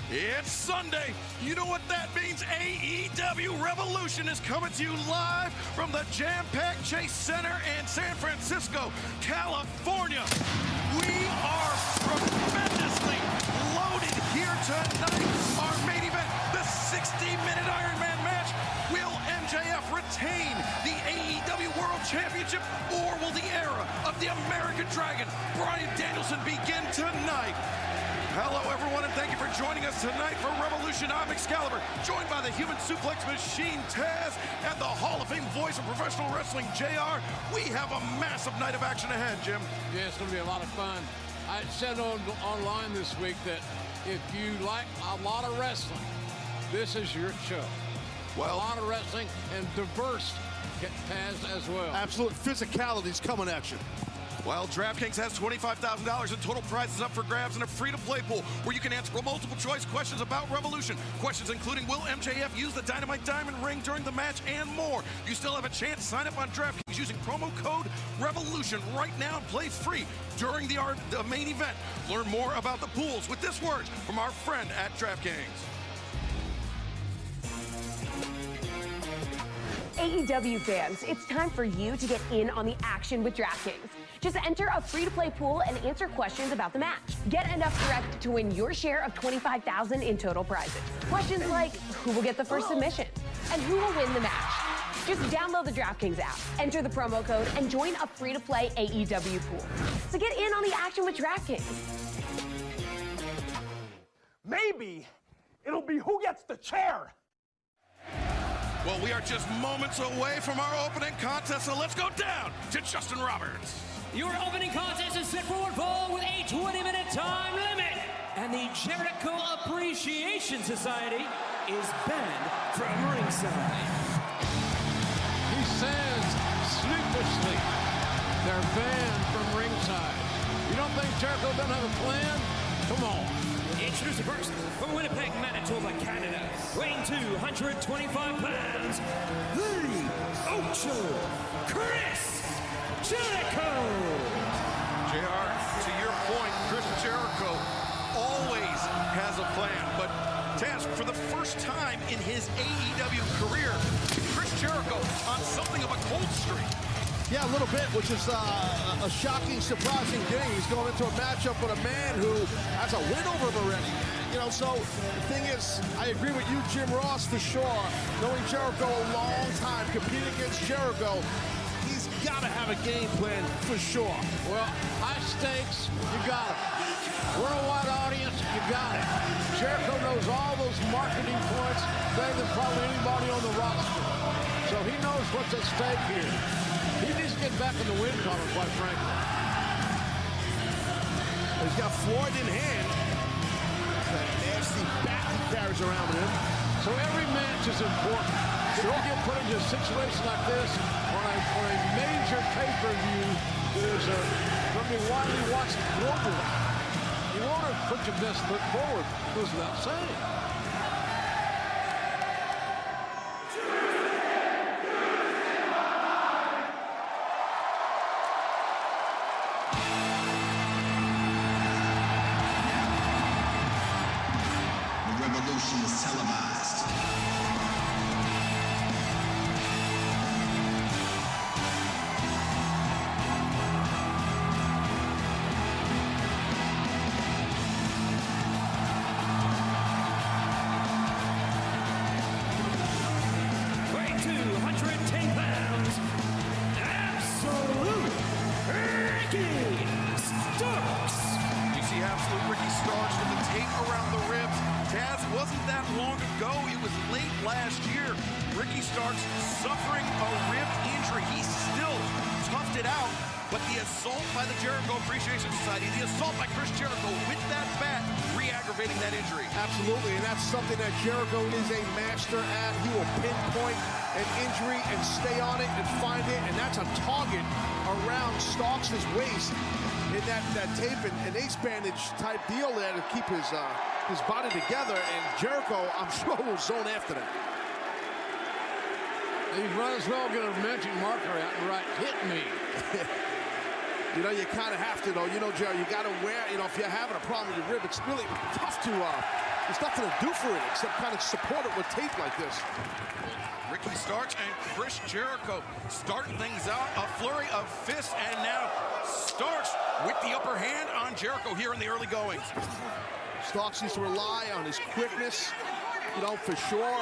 It's Sunday. You know what that means? AEW Revolution is coming to you live from the jam-packed Chase Center in San Francisco, California. We are tremendously loaded here tonight. Our main event, the 60-minute Iron Man match. Will MJF retain the AEW World Championship, or will the era of the American Dragon, Bryan Danielson, begin tonight? Hello, everyone, and thank you for joining us tonight for Revolution. I'm Excalibur, joined by the human suplex machine, Taz, and the Hall of Fame voice of professional wrestling, JR. We have a massive night of action ahead, Jim. Yeah, it's going to be a lot of fun. I said online this week that if you like a lot of wrestling, this is your show. Well, a lot of wrestling and diverse, Taz, as well. Absolute physicality's coming at you. Well, DraftKings has $25,000 in total prizes up for grabs in a free-to-play pool where you can answer multiple choice questions about Revolution. Questions including, will MJF use the Dynamite Diamond Ring during the match, and more. You still have a chance. Sign up on DraftKings using promo code REVOLUTION right now and play free during the main event. Learn more about the pools with this word from our friend at DraftKings. AEW fans, it's time for you to get in on the action with DraftKings. Just enter a free-to-play pool and answer questions about the match. Get enough correct to win your share of $25,000 in total prizes. Questions like, who will get the first submission? And who will win the match? Just download the DraftKings app, enter the promo code, and join a free-to-play AEW pool. So get in on the action with DraftKings. Maybe it'll be who gets the chair. Well, we are just moments away from our opening contest, so let's go down to Justin Roberts. Your opening contest is set for one fall with a 20-minute time limit. And the Jericho Appreciation Society is banned from ringside. He says, sleeplessly, they're banned from ringside. You don't think Jericho doesn't have a plan? Come on. Introducing first, from Winnipeg, Manitoba, Canada, weighing 225 pounds, the Ocho, Chris Jericho. JR, to your point, Chris Jericho always has a plan, but Taz, for the first time in his AEW career, Chris Jericho on something of a cold streak. Yeah, a little bit, which is a shocking, surprising thing. He's going into a matchup with a man who has a win over him already. You know, so the thing is, I agree with you, Jim Ross, for sure. Knowing Jericho a long time, competing against Jericho, he's got to have a game plan for sure. Well, high stakes, you got it. Worldwide audience, you got it. Jericho knows all those marketing points better than probably anybody on the roster. So he knows what's at stake here. He needs to get back in the win column, quite frankly. He's got Floyd in hand. That nasty bat he carries around with him. So every match is important. Sure. If you get put into a situation like this on a major pay-per-view that is going to be widely watched globally, you want to put your best foot forward, goes without saying. Revolution is televised. Weighing 210 pounds, Absolute Ricky Starks. You see Absolute Ricky Starks with the tape around the ribs. Taz, wasn't that long ago. It was late last year. Ricky Starks suffering a rib injury. He still toughed it out, but the assault by the Jericho Appreciation Society, the assault by Chris Jericho with that bat, re-aggravating that injury. Absolutely, and that's something that Jericho is a master at. He will pinpoint an injury and stay on it and find it, and that's a target around Starks' waist in that tape and ace bandage type deal there to keep his body together, and Jericho, I'm sure, will zone after that. You might as well get a magic marker out and write, hit me. You know, you kind of have to, though. You know, Jerry, you got to wear, you know, if you're having a problem with your rib, it's really tough to there's nothing to do for it except kind of support it with tape like this. Ricky Starks and Chris Jericho starting things out. A flurry of fists, and now Starks with the upper hand on Jericho here in the early goings. Starks needs to rely on his quickness, you know, for sure.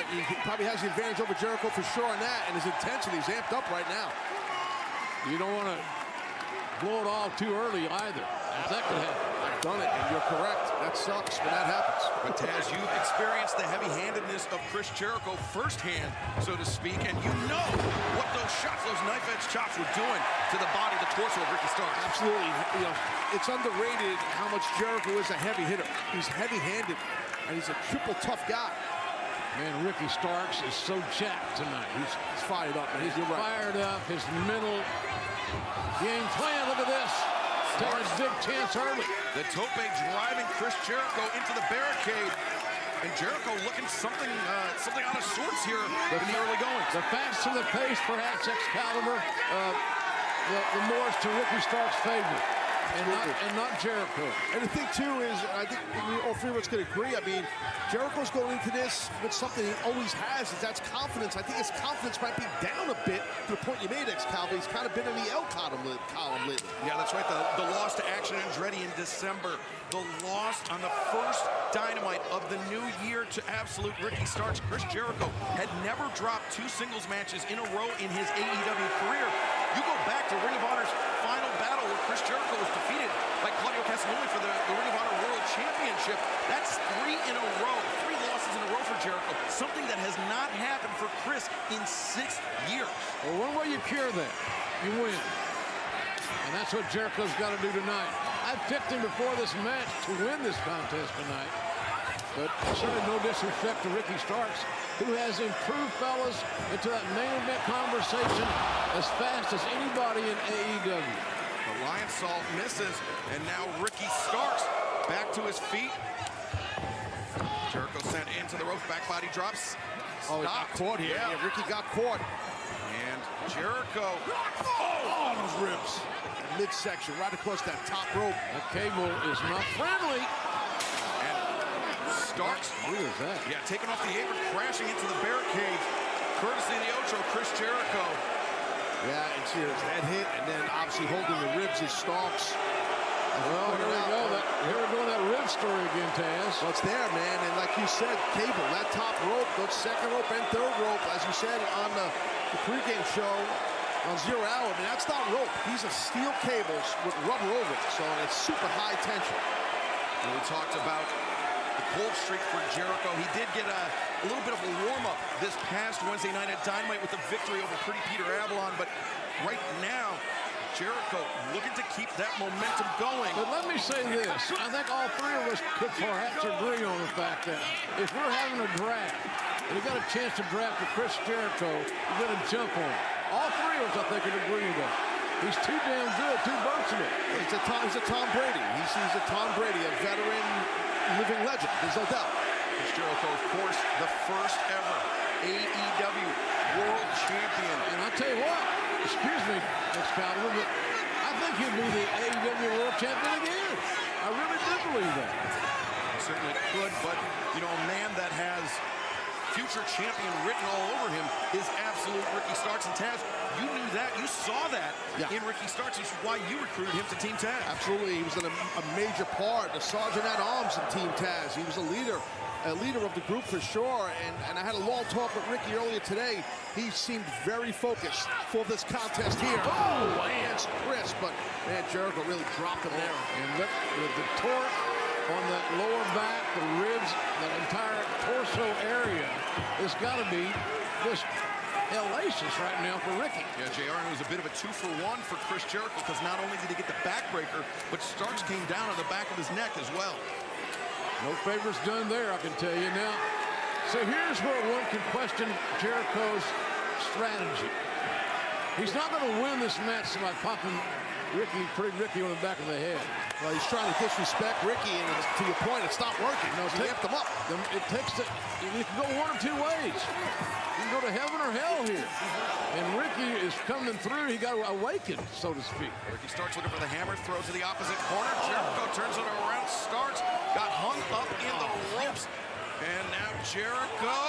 He probably has the advantage over Jericho for sure on that, and his intensity is amped up right now. You don't want to blow it all too early either. That could happen. I've done it, and you're correct. That sucks when that happens. But Taz, you've experienced the heavy-handedness of Chris Jericho firsthand, so to speak, and you know what those shots, those knife-edge chops were doing to the body, the torso of Ricky Starks. Absolutely. You know, it's underrated how much Jericho is a heavy hitter. He's heavy-handed, and he's a triple tough guy. Man, Ricky Starks is so jacked tonight. He's fired up, man. He's fired up. His mental game plan. Look at this. Taking a big chance early. The tope driving Chris Jericho into the barricade. And Jericho looking something out of sorts here in the early goings. The faster the pace, perhaps, Excalibur, the more it's to Ricky Starks' favor. And not Jericho. And the thing, too, is I think all three of us could agree. I mean, Jericho's going into this with something he always has, is that's confidence. I think his confidence might be down a bit to the point you made, Excalibur. He's kind of been in the L column lately. Yeah, that's right. The loss to Action Andretti in December. The loss on the first Dynamite of the new year to Absolute Ricky Starks. Chris Jericho had never dropped 2 singles matches in a row in his AEW career. You go back to Ring of Honor's final battle where Chris Jericho was defeated by Claudio Castagnoli for the Ring of Honor World Championship. That's 3 in a row, 3 losses in a row for Jericho. Something that has not happened for Chris in 6 years. Well, one way you cure that, you win. And that's what Jericho's got to do tonight. I picked him before this match to win this contest tonight. But certainly no disrespect to Ricky Starks, who has improved, fellas, into that main event conversation as fast as anybody in AEW. The Lion Salt misses, and now Ricky Starks back to his feet. Jericho sent into the ropes, back body drops. Oh, he got caught here. Yeah, Ricky got caught. And Jericho. Oh, those ribs. Midsection, right across that top rope. The cable is not friendly. And Starks. Who is that? Yeah, taking off the apron, crashing into the barricade. Courtesy of the Ocho, Chris Jericho. Yeah, and see his head hit, and then obviously holding the ribs is Starks. Well, here we go. Here we're doing that rib story again, Taz. Well, it's there, man, and like you said, cable, that top rope, that second rope and third rope, as you said on the pregame show on 0 Hour, I mean, that's not rope. These are steel cables with rubber over it, so it's super high tension. And we talked about the cold streak for Jericho. He did get a little bit of a warm-up this past Wednesday night at Dynamite with a victory over Pretty Peter Avalon, but right now, Jericho looking to keep that momentum going. But let me say this. I think all 3 of us could perhaps agree on the fact that if we're having a draft and you got a chance to draft a Chris Jericho, you're going to jump on it. All 3 of us, I think, would agree with that. He's too damn good, too versatile. He's a Tom Brady. He's a Tom Brady, a veteran living legend. There's no doubt. Chris Jericho, of course, the first ever AEW World Champion. And I tell you what, excuse me, Excalibur, but I think he'll be the AEW World Champion again. I really do believe that. He certainly could, but, you know, a man that has future champion written all over him is Absolute Ricky Starks. And Taz, you knew that. You saw that in Ricky Starks, which is why you recruited him to Team Taz. Absolutely. He was a major part, the sergeant at arms in Team Taz. He was a leader of the group for sure. And I had a long talk with Ricky earlier today. He seemed very focused for this contest here. Oh, against Chris. But, man, Jericho really dropped him there. And look, the torque on that lower back, the ribs, that entire torso area, it's got to be just hellacious right now for Ricky. Yeah, JR, it was a bit of a 2-for-1 for Chris Jericho, because not only did he get the backbreaker, but Starks came down on the back of his neck as well. No favors done there, I can tell you now. So here's where one can question Jericho's strategy. He's not going to win this match by popping Pretty Ricky on the back of the head. Well, he's trying to disrespect Ricky, and to your point, it's not working. No, he amped him up. It takes you can go 1 or 2 ways. You can go to heaven or hell here. And Ricky is coming through. He got awakened, so to speak. Ricky Starks looking for the hammer, throws to the opposite corner. Jericho turns it around. Starks got hung up in the ropes. Jericho.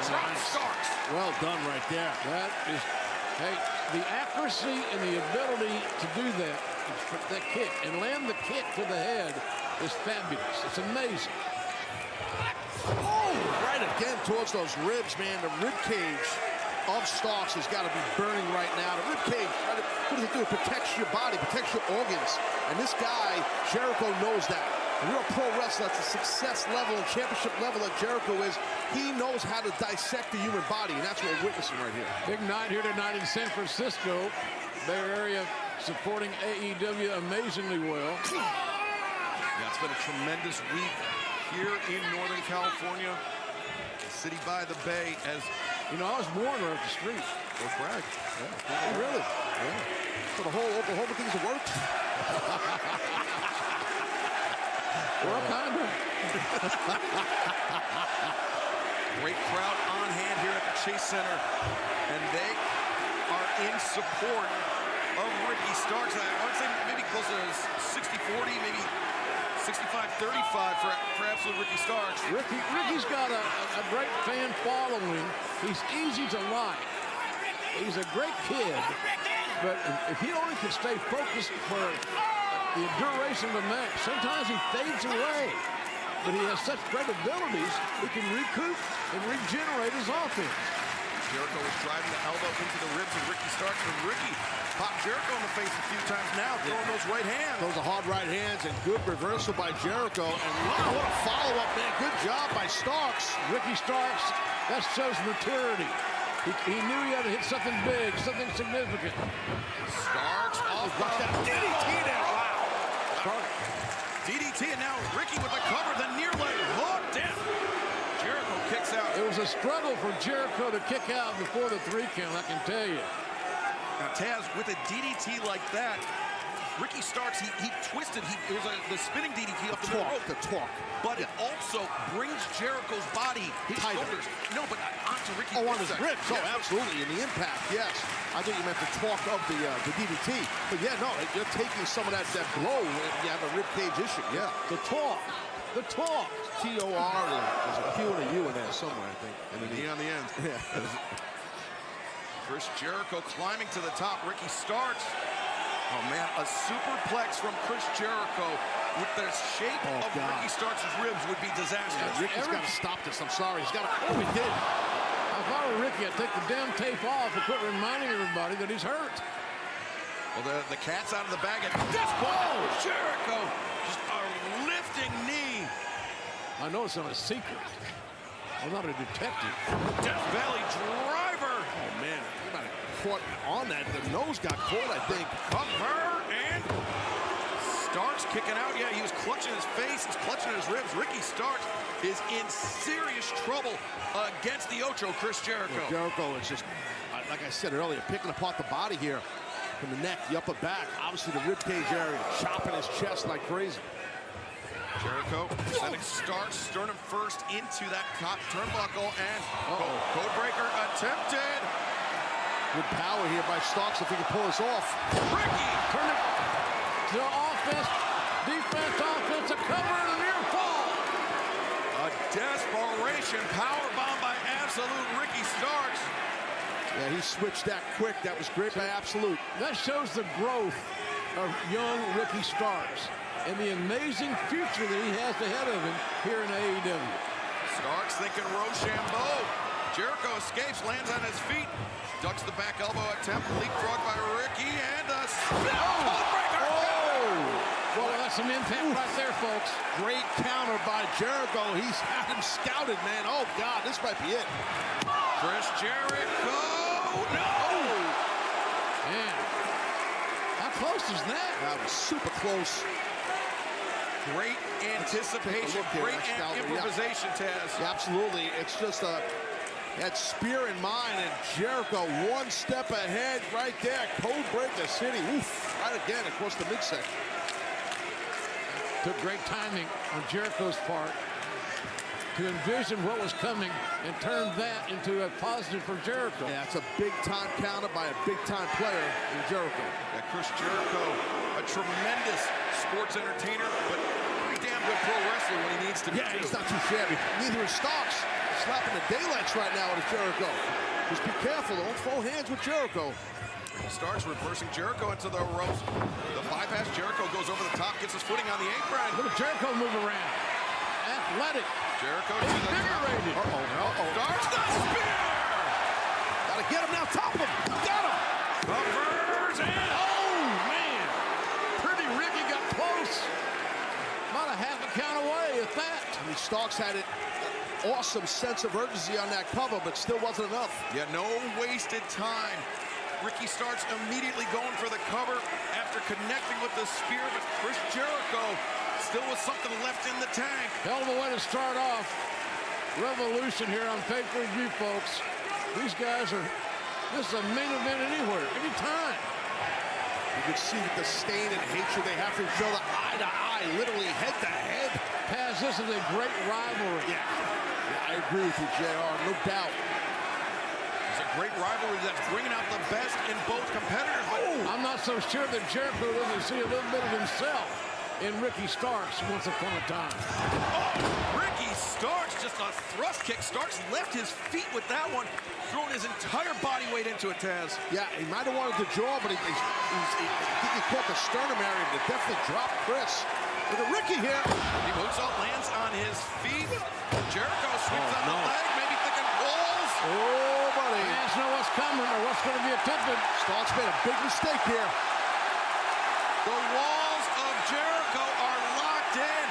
Drop Starks. Well done right there. That is, hey, the accuracy and the ability to do that kick and land the kick to the head is fabulous. It's amazing. Oh, right again towards those ribs, man. The rib cage of Starks has got to be burning right now. The rib cage, what does it do? It protects your body, protects your organs. And this guy, Jericho, knows that. A real pro wrestler at the success level and championship level that Jericho is, he knows how to dissect the human body, and that's what we're witnessing right here. Big night here tonight in San Francisco. Bay Area supporting AEW amazingly well. Yeah, it's been a tremendous week here in Northern California, the city by the bay. As you know, I was born right up the street. Go brag. Yeah. Really? Yeah. So the whole Oklahoma thing's a work? Well, kind of. Great crowd on hand here at the Chase Center, and they are in support of Ricky Starks. I would say maybe close to 60-40, maybe 65-35 for absolute Ricky Starks. Ricky's got a great fan following. He's easy to like. He's a great kid, but if he only can stay focused for the duration of the match, sometimes he fades away. But he has such great abilities, he can recoup and regenerate his offense. Jericho was driving the elbow into the ribs of Ricky Starks, and Ricky popped Jericho in the face a few times now, throwing those right hands. Those are hard right hands, and good reversal by Jericho. And wow, what a follow-up, man. Good job by Starks. Ricky Starks, that shows maturity. He knew he had to hit something big, something significant. Starks off that DDT there. Wow. DDT, and now Ricky with the cover, the near leg hook down. Jericho kicks out. It was a struggle for Jericho to kick out before the 3 count, I can tell you. Now Taz, with a DDT like that, Ricky Starks, he twisted. It was the spinning DDT off the middle rope. The torque. But it also brings Jericho's body, his shoulders. No, but onto Ricky. Oh, on his ribs. Oh, absolutely. In the impact, yes. I think you meant the torque of the DDT. But yeah, no, you're taking some of that blow when you have a rib cage issue. Yeah. The torque. The torque. T-O-R. There's a Q and a U in there somewhere, I think. And an E on the end. Yeah. Chris Jericho climbing to the top. Ricky Starks. Oh, man, a superplex from Chris Jericho with the shape of Ricky Starks' ribs would be disastrous. Yeah, Ricky's got to stop this. I'm sorry. He's got to. Oh, he did. If I were Ricky, I'd take the damn tape off and quit reminding everybody that he's hurt. Well, the cat's out of the bag. And this ball, Jericho, just a lifting knee. I know it's not a secret. I'm not a detective. Death Valley driver. Oh, man. He might have caught on that. The nose got caught, I think. Cover, and Starks kicking out. Yeah, he was clutching his face. He's clutching his ribs. Ricky Starks is in serious trouble against the Ocho, Chris Jericho. Well, Jericho is just, like I said earlier, picking apart the body here from the neck, the upper back. Obviously, the rib cage area, chopping his chest like crazy. Jericho sending Starks sternum first into that top turnbuckle, and Codebreaker attempted. Good power here by Starks if he can pull this off. Ricky! Turn it to offense, defense, offense, a cover, and a near fall. A desperation powerbomb by Absolute Ricky Starks. Yeah, he switched that quick. That was great by Absolute. That shows the growth of young Ricky Starks and the amazing future that he has ahead of him here in AEW. Starks thinking Rochambeau. Jericho escapes, lands on his feet, ducks the back elbow attempt, leapfrog by Ricky, and a spin. Well, that's some impact right there, folks. Great counter by Jericho. He's had him scouted, man. Oh, God, this might be it. Chris Jericho, no! Man, how close is that? That was super close. Great anticipation, great improvisation, Taz. Yeah, absolutely. It's just that spear in mind, and Jericho one step ahead right there. Codebreaker City. Oof, right again across the midsection. Took great timing on Jericho's part to envision what was coming and turn that into a positive for Jericho. Yeah, it's a big-time counter by a big-time player in Jericho. Yeah, Chris Jericho, a tremendous sports entertainer, but pretty damn good pro wrestler when he needs to be. Yeah, he's not too shabby. Neither is Starks. Slapping the daylights right now with Jericho. Just be careful. Don't throw hands with Jericho. Starks reversing Jericho into the ropes. The bypass. Jericho goes over the top, gets his footing on the apron. Look at Jericho move around. Athletic. Jericho to the Invigorated. Starks the spear. Gotta get him now. Top him. Got him. Covers and Oh, man. Pretty Ricky got close. About a half a count away at that. I mean, Starks had an awesome sense of urgency on that cover, but still wasn't enough. yeah, no wasted time. Ricky Starks immediately going for the cover after connecting with the spear, but Chris Jericho still with something left in the tank. Hell of a way to start off. Revolution here on pay-per-view, folks. These guys are, this is a main event anywhere, anytime. You can see the disdain and hatred they have for each other, eye to eye, literally head to head. Paz, this is a great rivalry. Yeah, I agree with you, JR, no doubt. It's a great rivalry that's bringing out the best in both competitors. But I'm not so sure that Jericho doesn't see a little bit of himself in Ricky Starks once upon a time. Ricky Starks, just a thrust kick. Starks left his feet with that one, throwing his entire body weight into it, Taz. Yeah, he might have wanted to draw, but I think he caught the sternum area to definitely drop Chris. Look at Ricky here. He moves up, lands on his feet. Jericho sweeps on the leg, maybe thinking walls. Oh, buddy. Fans know what's coming or what's going to be attempted. Starks made a big mistake here. The walls of Jericho are locked in.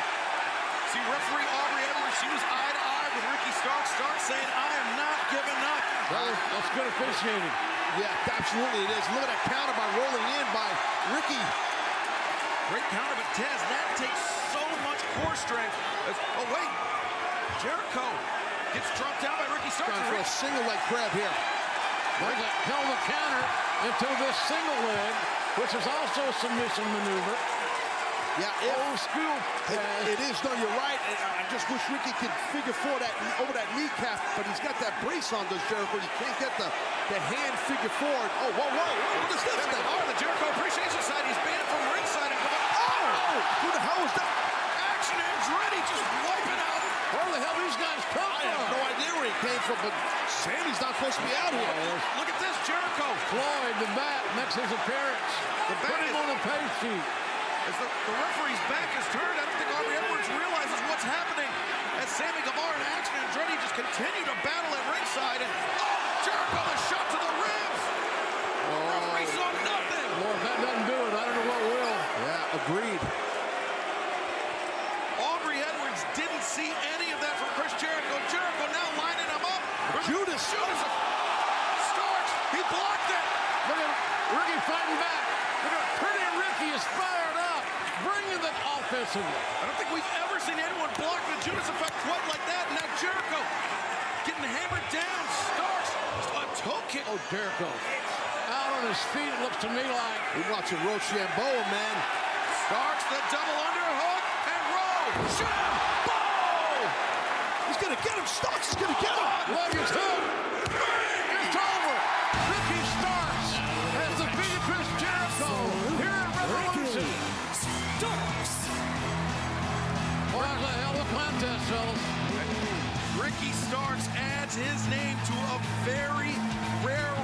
See, referee Aubrey Edwards, she was eye to eye with Ricky Starks. Starks saying, I am not giving up. That's good officiating. Yeah, absolutely it is. Look at that counter by rolling in by Ricky. Great counter, but Taz, that takes so much core strength. Oh, wait. Jericho gets dropped down by Ricky Starks. Trying for a single leg grab here. There's a hell of a counter into this single leg, which is also a submission maneuver. Yeah, Old school. it is, though, you're right. And I just wish Ricky could figure four that over that kneecap, but he's got that brace on, does Jericho. You can't get the hand figure forward. Oh, whoa, what is this thing? Oh, the Jericho Appreciation Society's banned from ringside. And Who the hell was that? Action Andretti just wiping out. Where the hell these guys come I have from? no idea where he came from, but Sammy's not supposed to be out here. Look at this, Jericho. Floyd, the bat, makes his appearance. The bat Put him is- on the page sheet. As the referee's back is turned, I don't think Aubrey Edwards realizes what's happening. As Sammy Guevara and Action Andretti just continue to battle at ringside. And Jericho, the shot to the ribs. Referee saw nothing. Well, if that doesn't do it, I don't know what will. Yeah, agreed. Aubrey Edwards didn't see any of that from Chris Jericho. Jericho now lining him up. Judas. Starks. He blocked it. Look at Ricky fighting back. Look at Pretty Ricky is fired up, bringing the offensive. I don't think we've ever seen anyone block the Judas effect quite like that. Now Jericho getting hammered down. Starks, a toe kick. Oh, Jericho. Out on his feet, it looks to me like. We're watching Rochambeau, man. Starks, the double underhook, and Rochambeau! He's going to get him. Starks is going to get him. Look, it's him. It's over. Ricky Starks has defeated Chris Jericho here at Revolution. Starks. Well, that was a hell of a contest, fellas. Ricky Starks adds his name to a very rare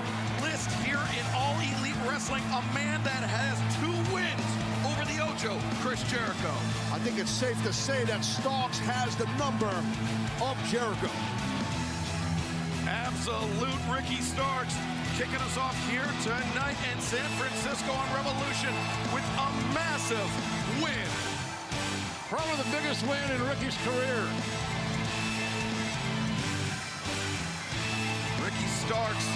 list here in All Elite Wrestling. A man that has 2 wins over the Ocho, Chris Jericho. I think it's safe to say that Starks has the number of Jericho. Absolute Ricky Starks kicking us off here tonight in San Francisco on Revolution with a massive win. Probably the biggest win in Ricky's career. Ricky Starks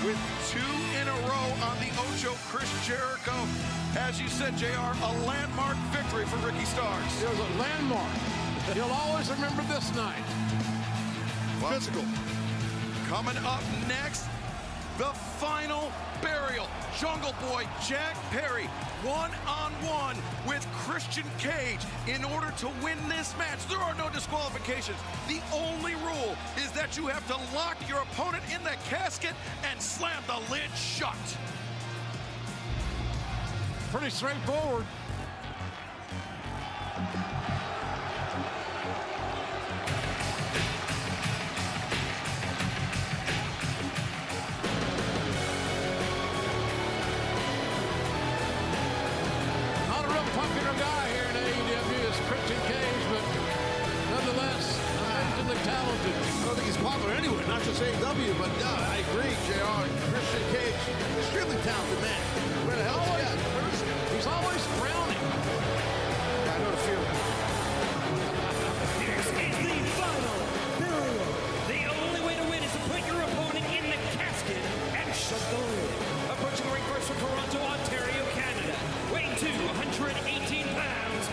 with 2 in a row on the Ocho, Chris Jericho. As you said, JR, a landmark victory for Ricky Starks. It was a landmark. He'll always remember this night. Physical. Coming up next, the final burial. Jungle Boy Jack Perry, one-on-one with Christian Cage. In order to win this match, there are no disqualifications. The only rule is that you have to lock your opponent in the casket and slam the lid shut. Pretty straightforward. did he? I don't think he's popular anywhere, not just AEW, but I agree, JR. Christian Cage, extremely talented man. Where the hell is he? He's always frowning. Yeah, I know the feeling. This is the final burial. The only way to win is to put your opponent in the casket and shut the lid. Approaching the ring first from Toronto, Ontario, Canada. Weighing 218 pounds,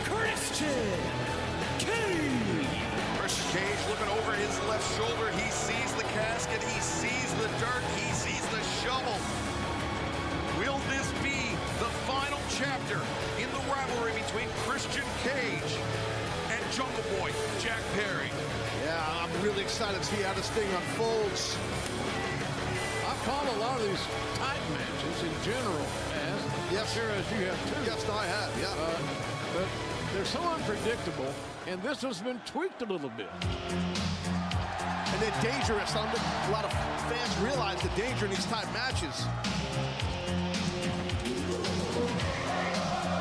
Christian Cage. Christian Cage looking over his left shoulder. He sees the casket. He sees the dirt. He sees the shovel. Will this be the final chapter in the rivalry between Christian Cage and Jungle Boy Jack Perry? Yeah, I'm really excited to see how this thing unfolds. I've called a lot of these tight matches in general, as Yes, sure as you have too. Yes, I have, yeah. But they're so unpredictable, and this has been tweaked a little bit. And they're dangerous. I don't think a lot of fans realize the danger in these type matches.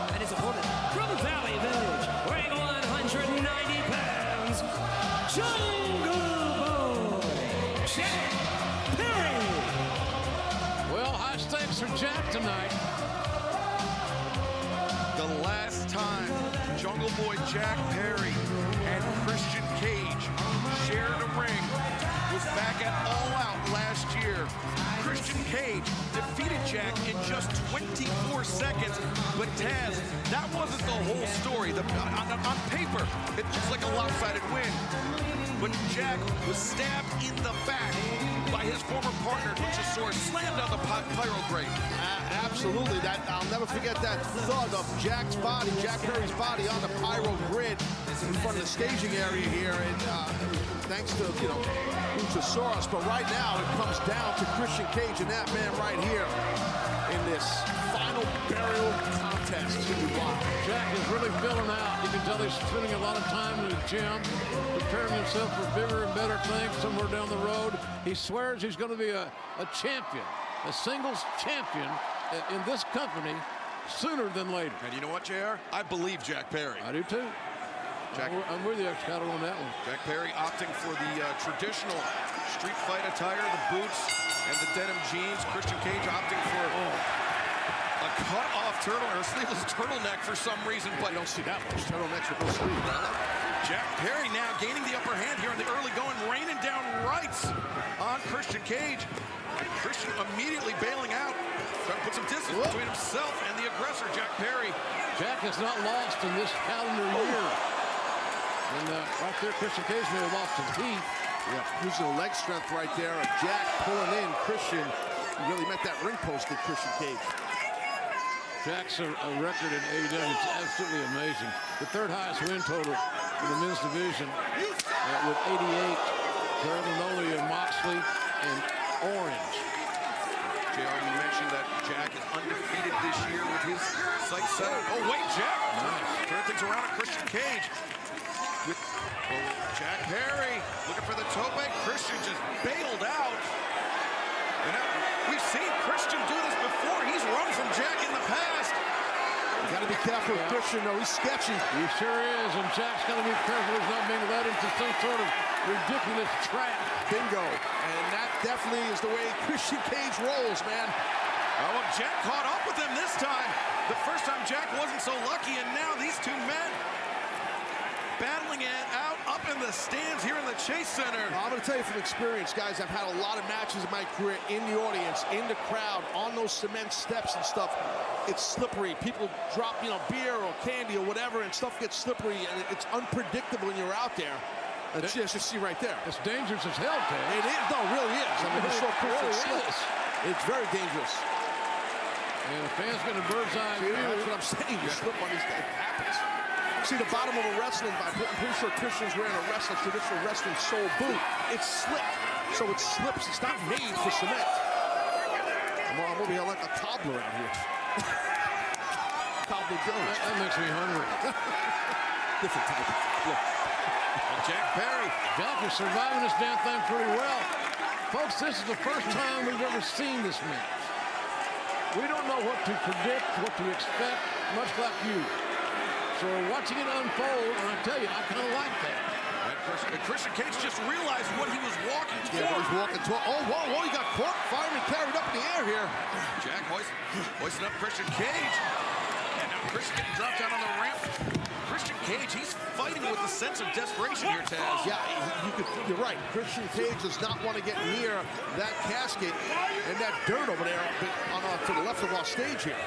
And his opponent from Valley Village, weighing 190 pounds, Jungle Boy Jack Perry. Well, high stakes for Jack tonight. The last time Jungle Boy Jack Perry and Christian Cage shared a ring was back at All Out last year. Christian Cage defeated Jack in just 24 seconds, but Taz, that wasn't the whole story. On paper, it looks like a lopsided win, but Jack was stabbed in the back by his former partner, Luchasaurus, slammed on the pyro grate. Absolutely. That I'll never forget that thud of Jack's body, Jack Perry's body on the pyro grid in front of the staging area here. And thanks to, Luchasaurus. But right now it comes down to Christian Cage and that man right here in this final burial contest. Jack is really filling out. You can tell he's spending a lot of time in the gym, preparing himself for bigger and better things somewhere down the road. He swears he's going to be a champion, a singles champion in this company sooner than later. And you know what, JR? I believe Jack Perry. I do too. I'm with you, Excalibur, on that one. Jack Perry opting for the traditional street fight attire, the boots and the denim jeans. Christian Cage opting for a cut-off or sleeveless turtleneck for some reason, but You don't see that much turtlenecks with no sleeves. Jack Perry now gaining the upper hand here in the early going, raining down rights on Christian Cage. And Christian immediately bailing out, trying to put some distance between himself and the aggressor, Jack Perry. Jack has not lost in this calendar year. And right there, Christian Cage may have lost some teeth. Yeah, using the leg strength right there. Jack pulling in Christian. He really met that ring post with Christian Cage. Jack's a record in AEW. It's absolutely amazing. The third highest win total in the men's division with 88. Trailing only Moxley and Orange. JR, you mentioned that Jack is undefeated this year with his sights set. Oh, wait, Jack. Nice. Turn things around on Christian Cage. With Jack Perry looking for the tope. Christian just bailed out. And we've seen Christian do this before. He's run from Jack in the past. You got to be careful with Christian, though. He's sketchy. He sure is, and Jack's got to be careful he's not being led into some sort of ridiculous trap. Bingo. And that definitely is the way Christian Cage rolls, man. Oh, well, Jack caught up with him this time. The first time Jack wasn't so lucky, and now these two men battling it out up in the stands here in the Chase Center. I'm going to tell you from experience, guys, I've had a lot of matches in my career in the audience, in the crowd, on those cement steps and stuff. It's slippery. People drop, beer or candy or whatever, and stuff gets slippery, and it's unpredictable when you're out there. As you see right there. It's dangerous as hell, Ted. It is. No, it really is. I mean, this short really slip. is. It's very dangerous. And the fans get a bird's eye view. That's what I'm saying. You slip on these things. It happens. See the bottom of a wrestling, I'm pretty sure Christian's wearing a traditional wrestling sole boot. It's slipped, so it slips. It's not made for cement. I'm over here like a cobbler out here. Cobbler Jones. That makes me hungry. Different type. And Jack Perry. Jack is surviving this damn thing pretty well. Folks, this is the first time we've ever seen this match. We don't know what to predict, what to expect, much like you. So we're watching it unfold, and I tell you, I kind of like that. And Christian Cage just realized what he was walking toward. Yeah, he's walking toward. Oh, whoa, he got caught, fired and carried up in the air here. Jack hoisting up Christian Cage. And now Christian getting dropped down on the ramp. Christian Cage, he's fighting with a sense of desperation here, Taz. Yeah, you're right. Christian Cage does not want to get near that casket and that dirt over there to the left of our stage here.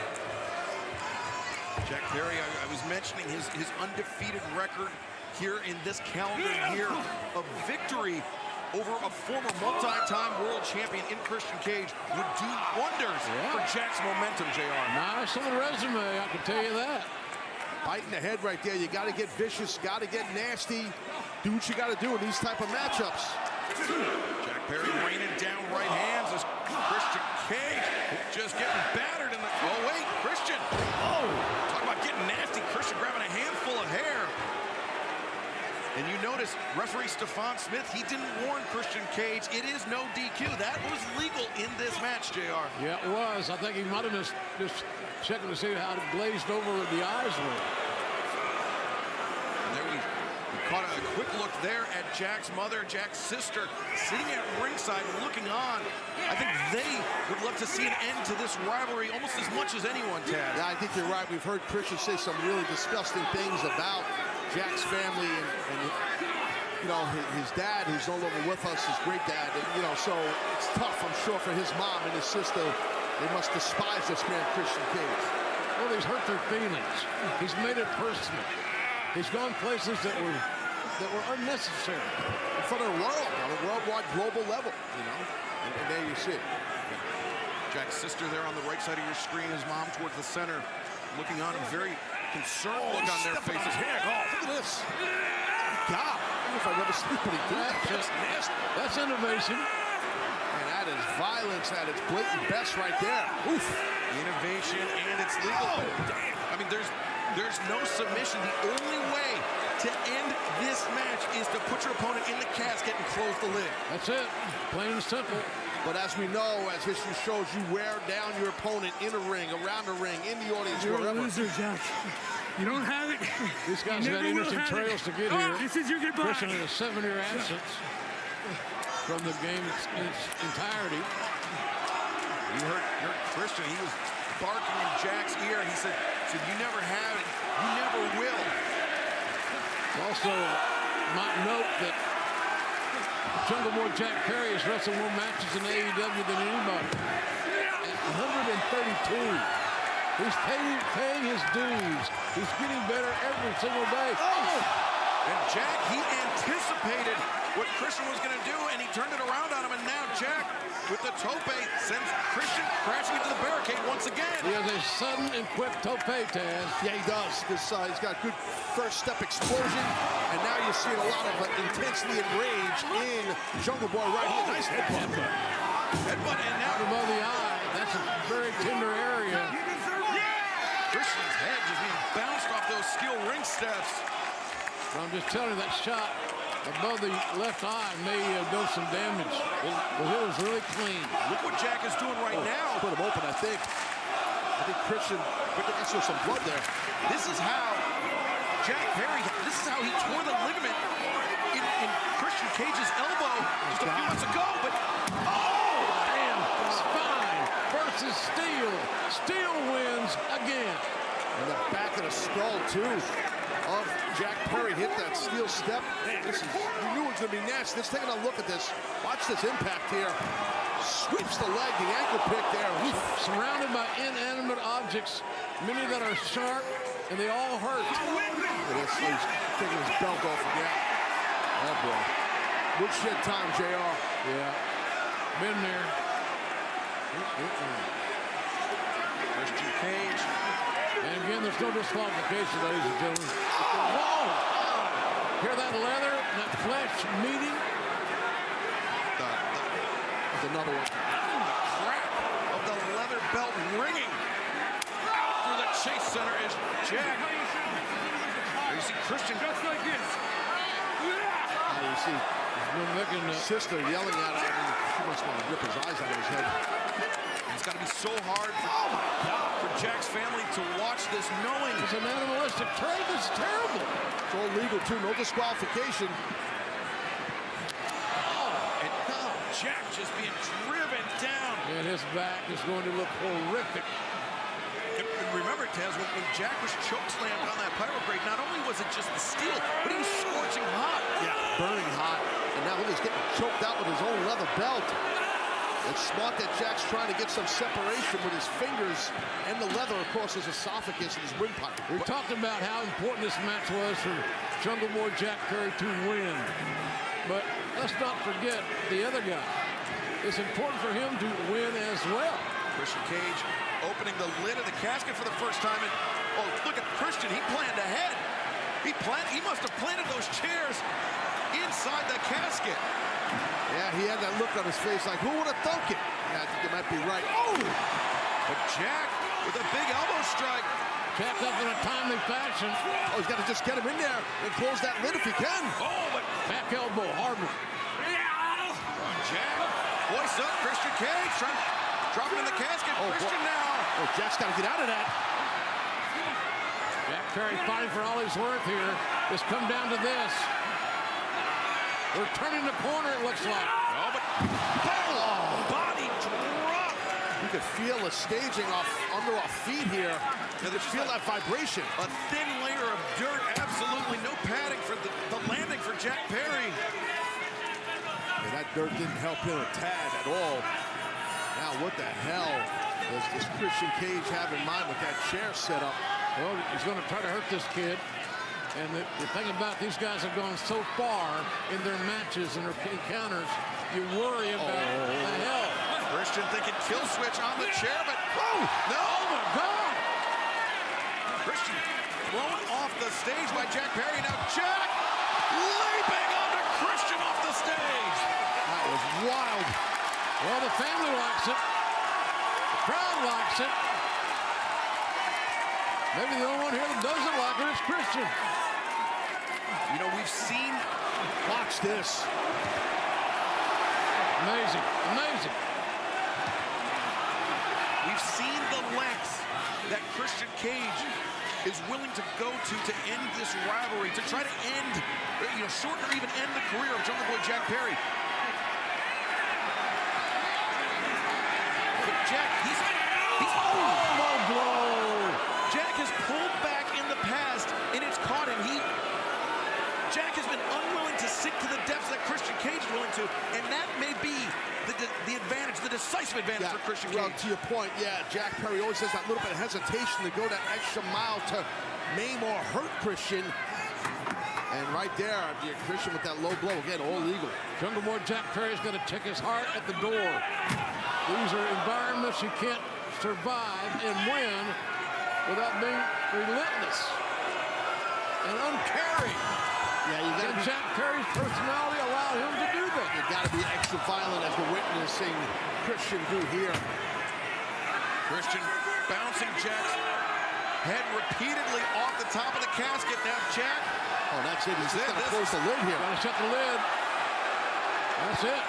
Jack Perry, I was mentioning his undefeated record here in this calendar year. A victory over a former multi-time world champion in Christian Cage would do wonders for Jack's momentum, JR. Nice on the resume, I can tell you that. Biting the head right there. You got to get vicious, got to get nasty. Do what you got to do in these type of matchups. Jack Perry raining down right hands as Christian Cage just getting battered in the... Oh, wait, Christian. Oh, talk about getting nasty. Christian grabbing a handful of hair. And you notice referee Stephon Smith, he didn't warn Christian Cage. It is no DQ. That was legal in this match, JR. Yeah, it was. I think he might have just checking to see how glazed over the eyes were. And there we caught a quick look there at Jack's mother, Jack's sister, sitting at ringside looking on. I think they would love to see an end to this rivalry almost as much as anyone, Taz. Yeah, I think you're right. We've heard Christian say some really disgusting things about Jack's family and you know, his dad, who's no longer with us, his great dad. And, you know, so it's tough, I'm sure, for his mom and his sister. They must despise this man, Christian Cage. Well, he's hurt their feelings. He's made it personal. He's gone places that were unnecessary. In front of the world, on a worldwide, global level, you know. And there you see it. Jack's sister there on the right side of your screen, his mom towards the center, looking on, a very concerned look on their faces. Look at this. God, I don't know if I've ever seen anybody do that. That's nasty. That's innovation. And that is violence at its blatant best right there. Oof. Innovation, and it's legal. Oh, damn. I mean, there's no submission. The only way to end this match is to put your opponent in the casket and close the lid. That's it. Plain and simple. But as we know, as history shows, you wear down your opponent in a ring, around the ring, in the audience, You're wherever. a loser, Jack. You don't have it. These guys have had interesting trails to get here. This is your goodbye. Christian had a 7-year absence from the game in its entirety. You heard Christian. He was barking in Jack's ear. He said, you never have it. You never will. Also, might note that Jungle Boy Jack Perry has wrestled more matches in AEW than anybody. At 132. He's paying his dues. He's getting better every single day. Oh! And Jack, he anticipated what Christian was going to do, and he turned it around on him. And now Jack, with the tope, sends Christian crashing into the barricade once again. He has a sudden and quick tope, Taz. Yeah, he does. He's got good first step explosion, and now you're seeing a lot of intensity and rage in Jungle Boy right here. Nice headbutt. Headbutt, and now above the eye. That's a very tender area. Christian's head just being bounced off those steel ring steps. But I'm just telling you, that shot above the left eye may do some damage. But it was really clean. Look what Jack is doing right now. Put him open, I think. I think Christian, I saw some blood there. This is how Jack Perry, this is how he tore the ligament in Christian Cage's elbow just a few months ago. But, oh, damn, spine versus steel. Steel wins again. And the back of the skull, too, of Jack Perry hit that steel step. Man, you knew it was going to be nasty. Let's take a look at this. Watch this impact here. Sweeps the leg, the ankle pick there. Surrounded by inanimate objects, many that are sharp, and they all hurt. He's taking his belt off again. Oh, boy. Woodshed time, JR. Yeah. Been there. Christian Cage. And again, there's no disqualification, ladies and gentlemen. Whoa! Hear that leather, that flesh meeting? That's another one. The crack of the leather belt ringing. Out through the Chase Center is Jack. There you see Christian. Just like this. You see his sister yelling at him. She must want to rip his eyes out of his head. It's got to be so hard for Jack's family to watch this, knowing it's an animalistic trade. It's terrible. It's all legal, too. No disqualification. Jack just being driven down. And his back is going to look horrific. And remember, Taz, when Jack was chokeslammed on that pyro grate, not only was it just the steel, but he was scorching hot. Yeah, burning hot. And now he's getting choked out with his own leather belt. It's smart that Jack's trying to get some separation with his fingers and the leather across his esophagus and his windpipe. We talked about how important this match was for Jungle Boy Jack Perry to win. But let's not forget the other guy. It's important for him to win as well. Christian Cage opening the lid of the casket for the first time. And, oh, look at Christian. He planned ahead. He must have planted those chairs inside the casket. Yeah, he had that look on his face like, who would have thunk it? Yeah, I think you might be right. Oh! But Jack with a big elbow strike. Jack up in a timely fashion. Oh, he's got to just get him in there and close that lid if he can. Oh, but back elbow, hard one. Jack hoists up Christian Cage, trying to drop him in the casket. Oh, Christian now. Oh, Jack's got to get out of that. Jack Perry fighting for all he's worth here. It's come down to this. We're turning the corner, it looks like. Oh, but body drop. You could feel the staging under our feet here. You could feel that vibration. A thin layer of dirt, absolutely no padding for the landing for Jack Perry. And that dirt didn't help him a tad at all. Now, what the hell does this Christian Cage have in mind with that chair set up? Well, he's going to try to hurt this kid. And the thing about these guys have gone so far in their matches and their encounters, you worry about the health. Christian thinking kill switch on the chair, but no! Oh my God! Christian thrown off the stage by Jack Perry. Now Jack leaping onto Christian off the stage. That was wild. Well, the family likes it. The crowd likes it. Maybe the only one here that doesn't like it is Christian. You know, we've seen... Watch this. Amazing, amazing. We've seen the lengths that Christian Cage is willing to go to end this rivalry, to try to end, shorten or even end the career of Jungle Boy Jack Perry. But Jack, he's low blow. Jack has pulled back in the past, and it's caught him. Jack has been unwilling to sink to the depths that Christian Cage is willing to, and that may be the advantage, the decisive advantage for Christian Cage. Well, to your point, yeah, Jack Perry always has that little bit of hesitation to go that extra mile to maim or hurt Christian. And right there, Christian with that low blow, again, all legal. Jungle Boy Jack Perry's going to take his heart at the door. These are environments you can't survive and win without being relentless and uncaring. Yeah, you got Jack Perry's personality allow him to do that. You got to be extra violent, as we're witnessing Christian do here. Christian bouncing Jack's head repeatedly off the top of the casket. Now Jack. Oh, that's it. He's just got to close the lid here. Got to shut the lid. That's it.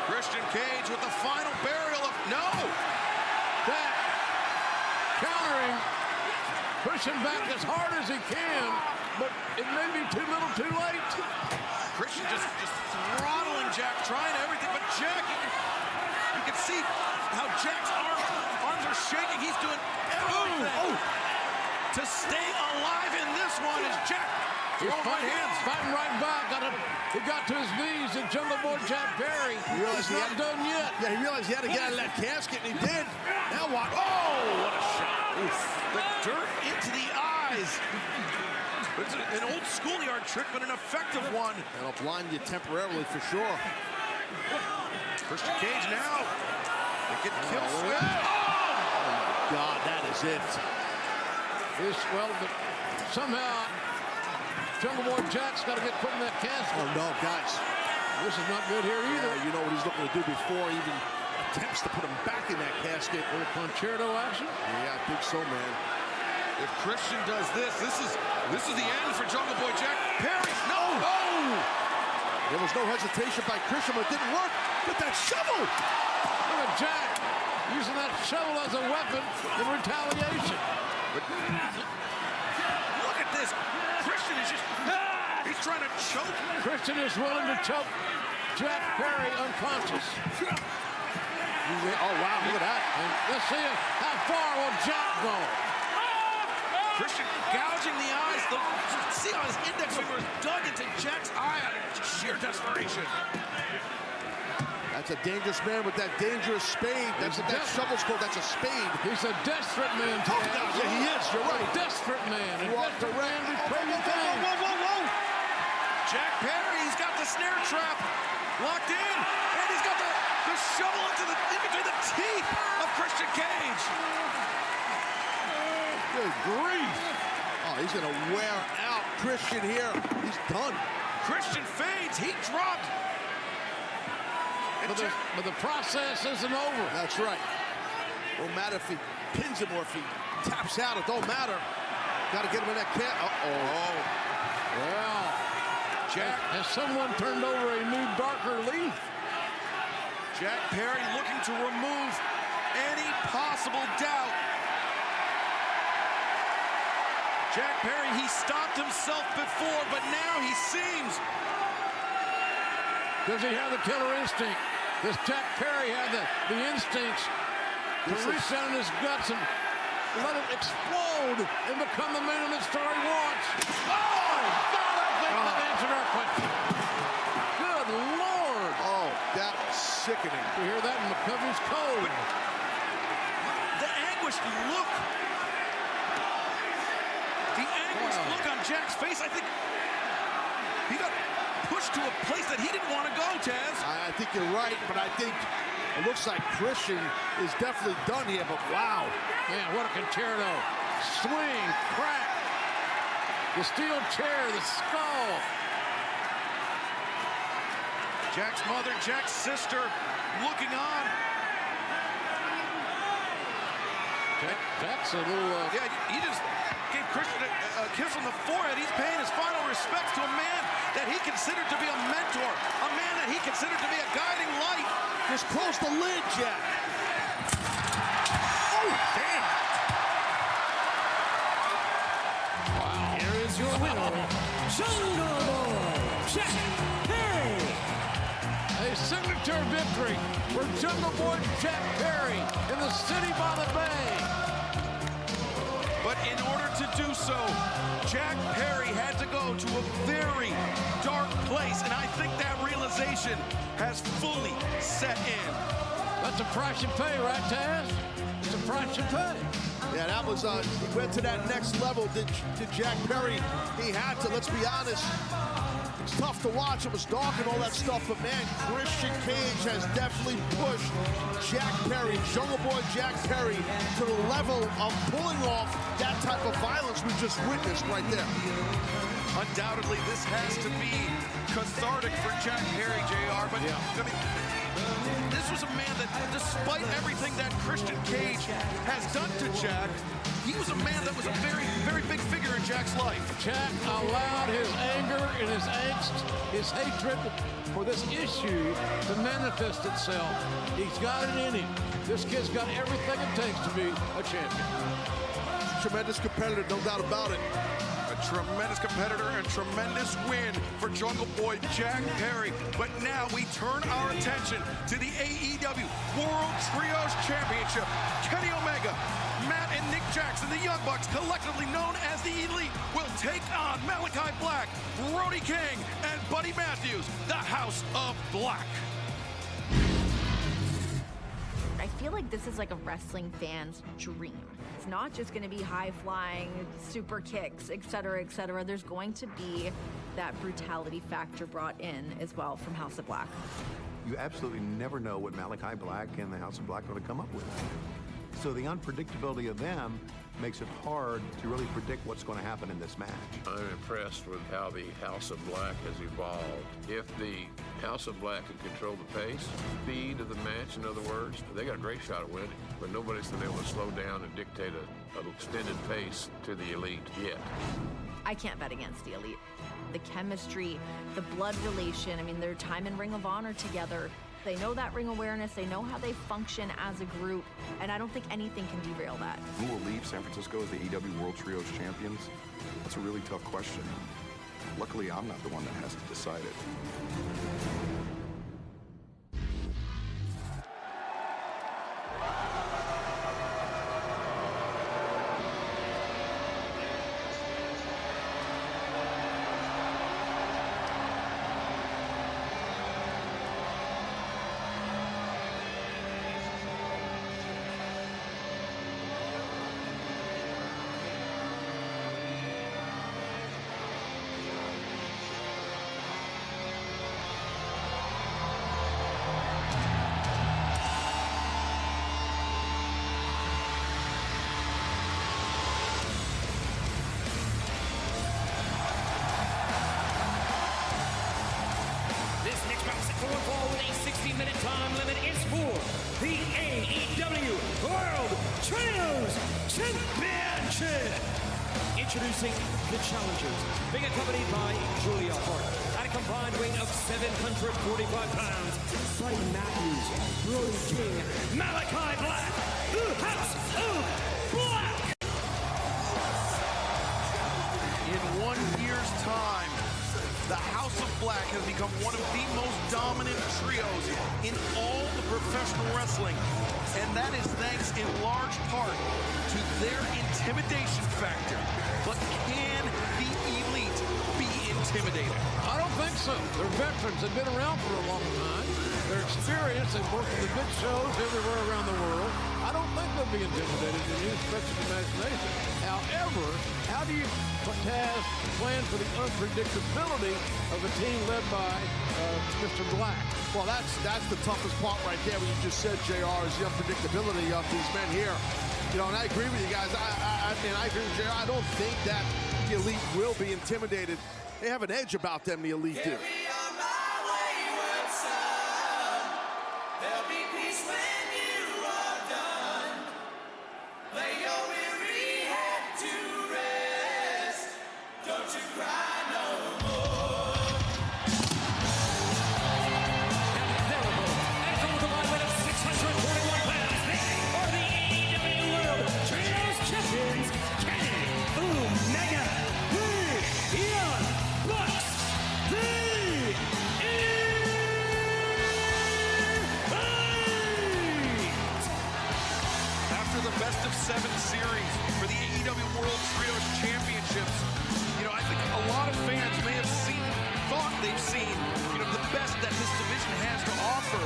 Christian Cage with the final burial of Jack countering, pushing back as hard as he can, but it may be too little too late. Christian just throttling Jack, trying everything, but Jack, you can see how Jack's arms are shaking. He's doing everything to stay alive in this one as Jack throwing right hands. Fighting right back. He got to his knees and Jungle Boy Jack Perry. He's not done yet. Yeah, he realized he had to get out of that casket, and he did. Now what? Oh, what a shot. Oof. The dirt into the eyes. It's an old schoolyard trick, but an effective one. That'll blind you temporarily for sure. Christian Cage now. They get kill switch. Oh, my God, that is it. Somehow, Jungle Boy Jack's got to get put in that casket. Oh, no, guys. This is not good here either. Yeah, you know what he's looking to do before he even attempts to put him back in that casket. A little concerto action? Yeah, I think so, man. If Christian does this is the end for Jungle Boy Jack Perry. No! There was no hesitation by Christian, but it didn't work. Get that shovel! Look at Jack using that shovel as a weapon in retaliation. Look at this. Christian is just He's trying to choke. Christian is willing to choke Jack Perry unconscious. Oh, wow, look at that. And let's see how far will Jack go. Christian gouging the eyes. See how his index finger is dug into Jack's eye out of sheer desperation. That's a dangerous man with that dangerous spade. That's what that shovel's called. That's a spade. He's a desperate man. Oh, yeah, he is. You're right. Desperate man. And Walked around. Whoa. Jack Perry, he's got the snare trap locked in, and he's got the shovel in between the teeth of Christian Cage. Good grief. Oh, he's going to wear out Christian here. He's done. Christian fades. He dropped. But the process isn't over. That's right. Won't matter if he pins him or if he taps out. It don't matter. Got to get him in that can. Uh-oh. Well, Jack. Has someone turned over a new darker leaf? Jack Perry looking to remove any possible doubt. Jack Perry, he stopped himself before, but now he seems. Does he have the killer instinct? Does Jack Perry have the instincts to reach down in his guts and let it explode and become the man that story wants? Oh, God, I think that answered our question. Good Lord. Oh, that was sickening. You hear that in McCovey's code. The anguished look. The anguished look on Jack's face, I think he got pushed to a place that he didn't want to go, Taz. I think you're right, but I think it looks like Christian is definitely done here, but wow. Man, what a concerto. Swing, crack. The steel chair, the skull. Jack's mother, Jack's sister looking on. Jack's a little... Yeah, he just gave Christian a kiss on the forehead. He's paying his final respects to a man that he considered to be a mentor, a man that he considered to be a guiding light. Just close the lid, Jack. Oh, damn. Wow. Here is your winner, Jungle Boy, Jack Perry. A signature victory for Jungle Boy Jack Perry in the city by the bay. But in order to do so, Jack Perry had to go to a very dark place, and I think that realization has fully set in. That's a price you pay, right, Taz? It's a price you pay. Yeah, that was, he went to that next level, did Jack Perry. He had to, let's be honest. It's tough to watch. It was dark and all that stuff, but man, Christian Cage has definitely pushed Jack Perry, Jungle Boy Jack Perry, to the level of pulling off that type of violence we just witnessed right there. Undoubtedly, this has to be cathartic for Jack Perry, JR, but yeah. I mean, this was a man that, despite everything that Christian Cage has done to Jack, he was a man that was a very, very big figure in Jack's life. Jack allowed his anger and his angst, his hatred for this issue to manifest itself. He's got it in him. This kid's got everything it takes to be a champion. Tremendous competitor, no doubt about it. A tremendous competitor and tremendous win for Jungle Boy Jack Perry. But now we turn our attention to the AEW World Trios Championship. Kenny Omega, Matt and Nick Jackson, the Young Bucks, collectively known as the Elite, will take on Malachi Black, Brody King, and Buddy Matthews, the House of Black. I feel like this is like a wrestling fan's dream. It's not just going to be high-flying, super kicks, et cetera, There's going to be that brutality factor brought in as well from House of Black. You absolutely never know what Malachi Black and the House of Black are going to come up with. So the unpredictability of them makes it hard to really predict what's going to happen in this match. I'm impressed with how the House of Black has evolved. If the House of Black can control the pace, speed of the match, in other words, they got a great shot at winning. But nobody's been able to slow down and dictate an extended pace to the Elite yet. I can't bet against the Elite. The chemistry, the blood relation, I mean, their time in Ring of Honor together. They know that ring awareness, they know how they function as a group, and I don't think anything can derail that. Who will leave San Francisco as the AEW World Trios champions? That's a really tough question. Luckily, I'm not the one that has to decide it. Going forward, a 60-minute time limit is for the AEW World Trios Championship. Introducing the challengers, being accompanied by Julia Hart at a combined weight of 745 pounds. Buddy Matthews, Brody King, Malachi Black, the House of Black. In 1 year's time, the House of Black has become one of the most dominant trios in all of professional wrestling. And that is thanks in large part to their intimidation factor. But can the Elite be intimidated? I don't think so. They're veterans. They've been around for a long time. They're experienced. They've worked in the big shows everywhere around the world. I don't think they'll be intimidated in any stretch of imagination. However, how do you plan for the unpredictability of a team led by Mr. Black? Well, that's the toughest part right there. What you just said, JR, is the unpredictability of these men here. You know, and I agree with you guys. I agree with JR. I don't think that the Elite will be intimidated. They have an edge about them, the Elite do. Seven series for the AEW World Trios Championships. You know, I think a lot of fans may have thought they've seen, you know, the best that this division has to offer.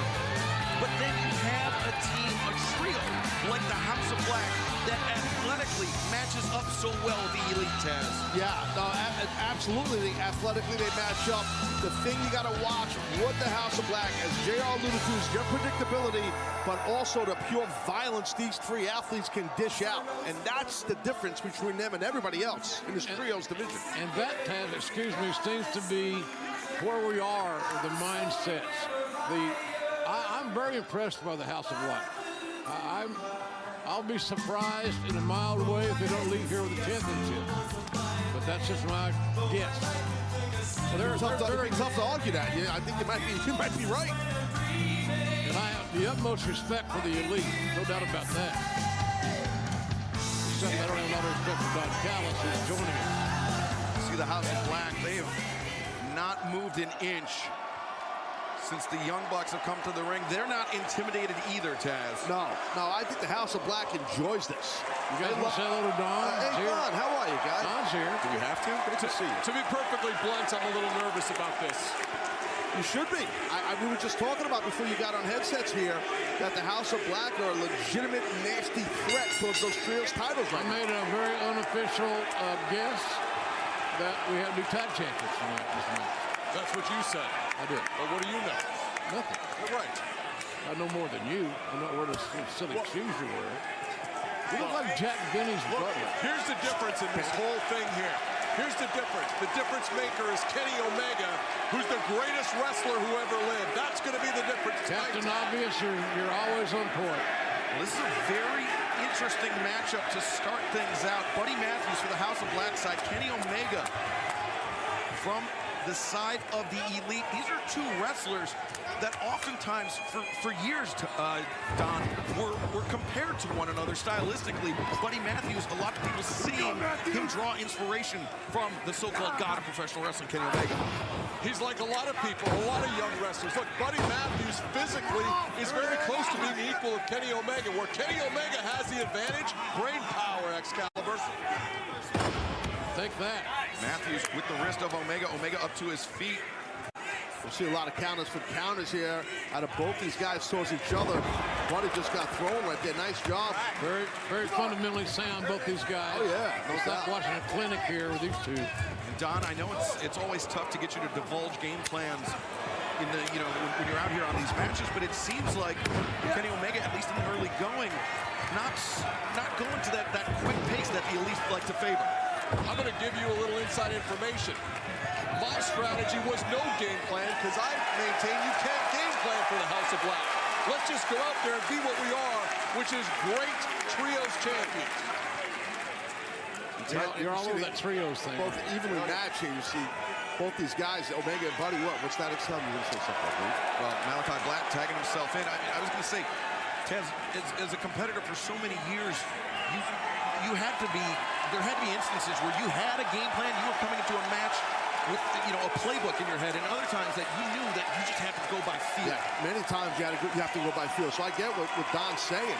But then you have a team, a trio, like the House of Black, that athletically matches up so well with the Elite, Taz. Yeah, no, absolutely. Athletically, they match up. The thing you got to watch with the House of Black, as JR alluded to, is their predictability, but also the pure violence these three athletes can dish out. And that's the difference between them and everybody else in this trios division. And that, Taz, excuse me, seems to be where we are with the mindsets. I'm very impressed by the House of Black. I'll be surprised in a mild way if they don't leave here with a championship. But that's just my guess. Well, it's tough to argue that. Yeah, I think you might be right. And I have the utmost respect for the Elite, no doubt about that. Except I don't have a lot of respect for Don Callis, who's joining us. See the House of Black, they have not moved an inch since the Young Bucks have come to the ring. They're not intimidated either, Taz. No, I think the House of Black enjoys this. You guys want to say hello to Don? Hey, Don, how are you, guys? Don's here. Do we have to? Good to see you. To be perfectly blunt, I'm a little nervous about this. You should be. We were just talking about before you got on headsets here that the House of Black are a legitimate, nasty threat towards those trios titles right now. I made a very unofficial guess that we had new tag champions tonight. This match. That's what you said. I did. Well, what do you know? Nothing. You're right. I know more than you. I know what silly shoes you're wearing. You look like Jack Benny's brother. Here's the difference in this whole thing here. Here's the difference. The difference maker is Kenny Omega, who's the greatest wrestler who ever lived. That's going to be the difference. Captain Obvious, you're always on point. Well, this is a very interesting matchup to start things out. Buddy Matthews for the House of Black side. Kenny Omega from the side of the elite. These are two wrestlers that oftentimes, for years, Don, were compared to one another stylistically. Buddy Matthews, a lot of people seeing him draw inspiration from the so-called god of professional wrestling, Kenny Omega. He's like a lot of people, a lot of young wrestlers. Look, Buddy Matthews physically is very close to being the equal of Kenny Omega. Where Kenny Omega has the advantage, brain power, Excalibur. Take that. Matthews with the wrist of Omega. Omega up to his feet. We'll see a lot of counters for counters here out of both these guys towards each other. Buddy just got thrown right there. Nice job. Very, very fundamentally sound, both these guys. Oh, yeah. No it's like doubt. watching a clinic here with these two. And Don, I know it's always tough to get you to divulge game plans in the, when you're out here on these matches, but it seems like Kenny Omega, at least in the early going, not going to that quick pace that the elite like to favor. I'm going to give you a little inside information. My strategy was no game plan because I maintain you can't game plan for the House of Black. Let's just go out there and be what we are, which is great trios champions. You're all over that trios thing. Both evenly matched here. You see both these guys, Omega and Buddy. What's that? Tell me, you going to say something, please? Well, Malachi Black tagging himself in. I was going to say, Taz, as a competitor for so many years, there had to be instances where you had a game plan, you were coming into a match with a playbook in your head, and other times that you knew that you just had to go by feel. Yeah, many times you have to go by feel. So I get what Don's saying.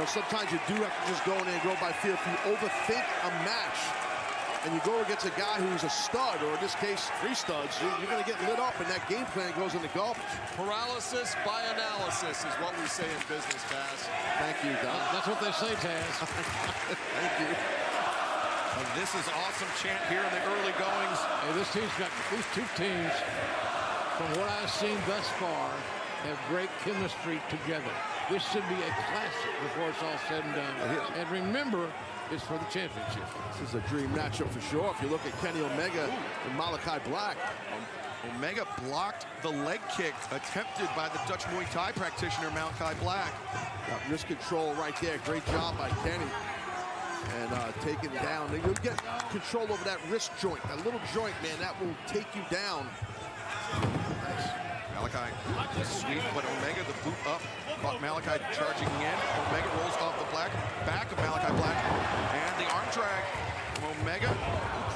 Sometimes you do have to just go in there and go by feel. If you overthink a match and you go against a guy who's a stud, or in this case, 3 studs, you're going to get lit up, and that game plan goes in the garbage. Paralysis by analysis is what we say in business, Taz. Thank you, Don. That's what they say, Taz. Thank you. And this is awesome chant here in the early goings. Hey, these two teams, from what I've seen thus far, have great chemistry together. This should be a classic before it's all said and done. And remember, it's for the championship. This is a dream matchup for sure. If you look at Kenny Omega and Malachi Black. Omega blocked the leg kick attempted by the Dutch Muay Thai practitioner Malachi Black. Got wrist control right there. Great job by Kenny. And taking it down. You'll get control over that wrist joint. That little joint, man, that will take you down. Nice. Malachi sweep, but Omega, the boot up. Malachi charging in. Omega rolls off the back of Malachi Black. And the arm drag from Omega.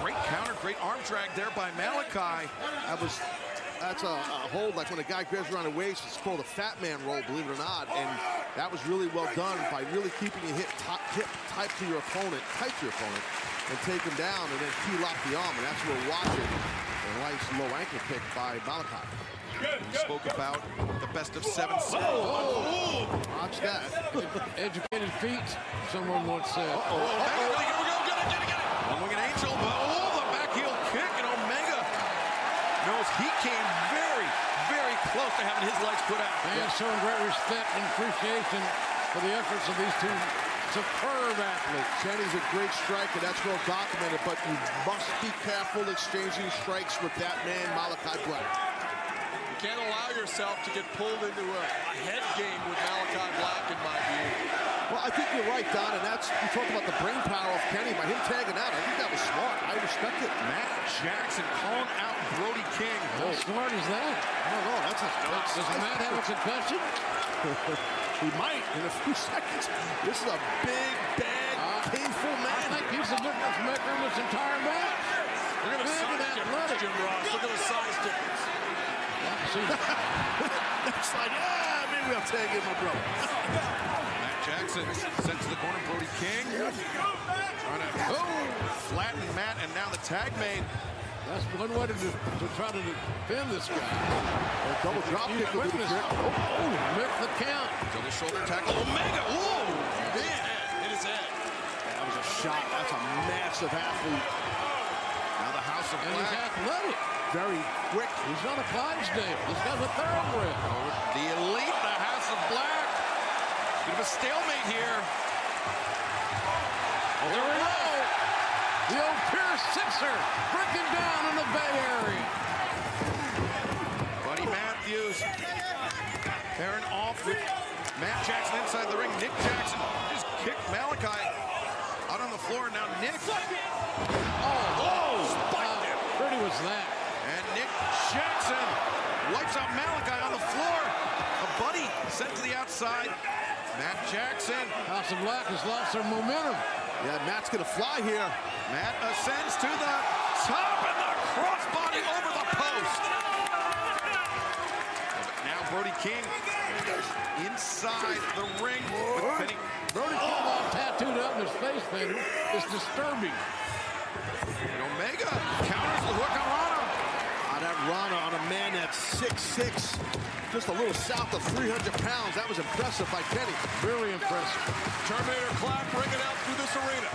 Great counter, great arm drag there by Malachi. That's a hold like when a guy grabs around the waist. It's called a fat man roll, believe it or not. And that was really well done by really keeping your hip tight to your opponent, and take him down, and then key lock the arm. And that's what we're watching. A nice low ankle kick by Malachi. We spoke about the best of 7. Watch that. Educated feet, someone once said. Here we go. Get it. One-winged angel, but the back heel kick, and Omega knows he came very, very close to having his legs put out. And showing great respect and appreciation for the efforts of these two superb athletes. Kenny's a great striker, that's well documented, but you must be careful exchanging strikes with that man, Malachi Black. You can't allow yourself to get pulled into a head game with Malachi Black, in my view. Well, I think you're right, Don, and you talked about the brain power of Kenny by him tagging out. I think that was smart. I respect it. Matt Jackson calling out Brody King. How smart is that? No, Does Matt have a concussion? He might in a few seconds. This is a big, bad, painful man. I think he's the difference maker in this entire match. Look at the size difference, Jim Ross. Look at the size difference. That's like, maybe I'll tag in my brother. Matt Jackson sent to the corner. Brody King trying to flatten Matt, and now the tag made. That's one way to try to defend this guy. A double drop kick with the grip. Missed the count. Double shoulder tackle. Omega. Hit his head. That was a shot. That's a massive athlete. Now the House of And Black. he's athletic. Very quick. He's not a Clydesdale. This guy's a thoroughbred. The elite, the House of Black. Bit of a stalemate here. There we go. The old Pierce Sixer breaking down in the Bay Area. Buddy Matthews pairing off with Matt Jackson inside the ring. Nick Jackson just kicked Malachi out on the floor. Now Nick. Spiked him. Pretty was that. And Nick Jackson wipes out Malachi on the floor. A buddy sent to the outside. Matt Jackson. House of Black has lost their momentum. Yeah, Matt's going to fly here. Matt ascends to the top and the crossbody over the post. Now Brody King inside the ring with Penny. Brody King all tattooed up in his face, Vader. It's disturbing. And Omega counters the hook on Rana. That Rana on a man that's 6'6", just a little south of 300 pounds. That was impressive by Kenny. Really impressive. Terminator clap ringing out through this arena.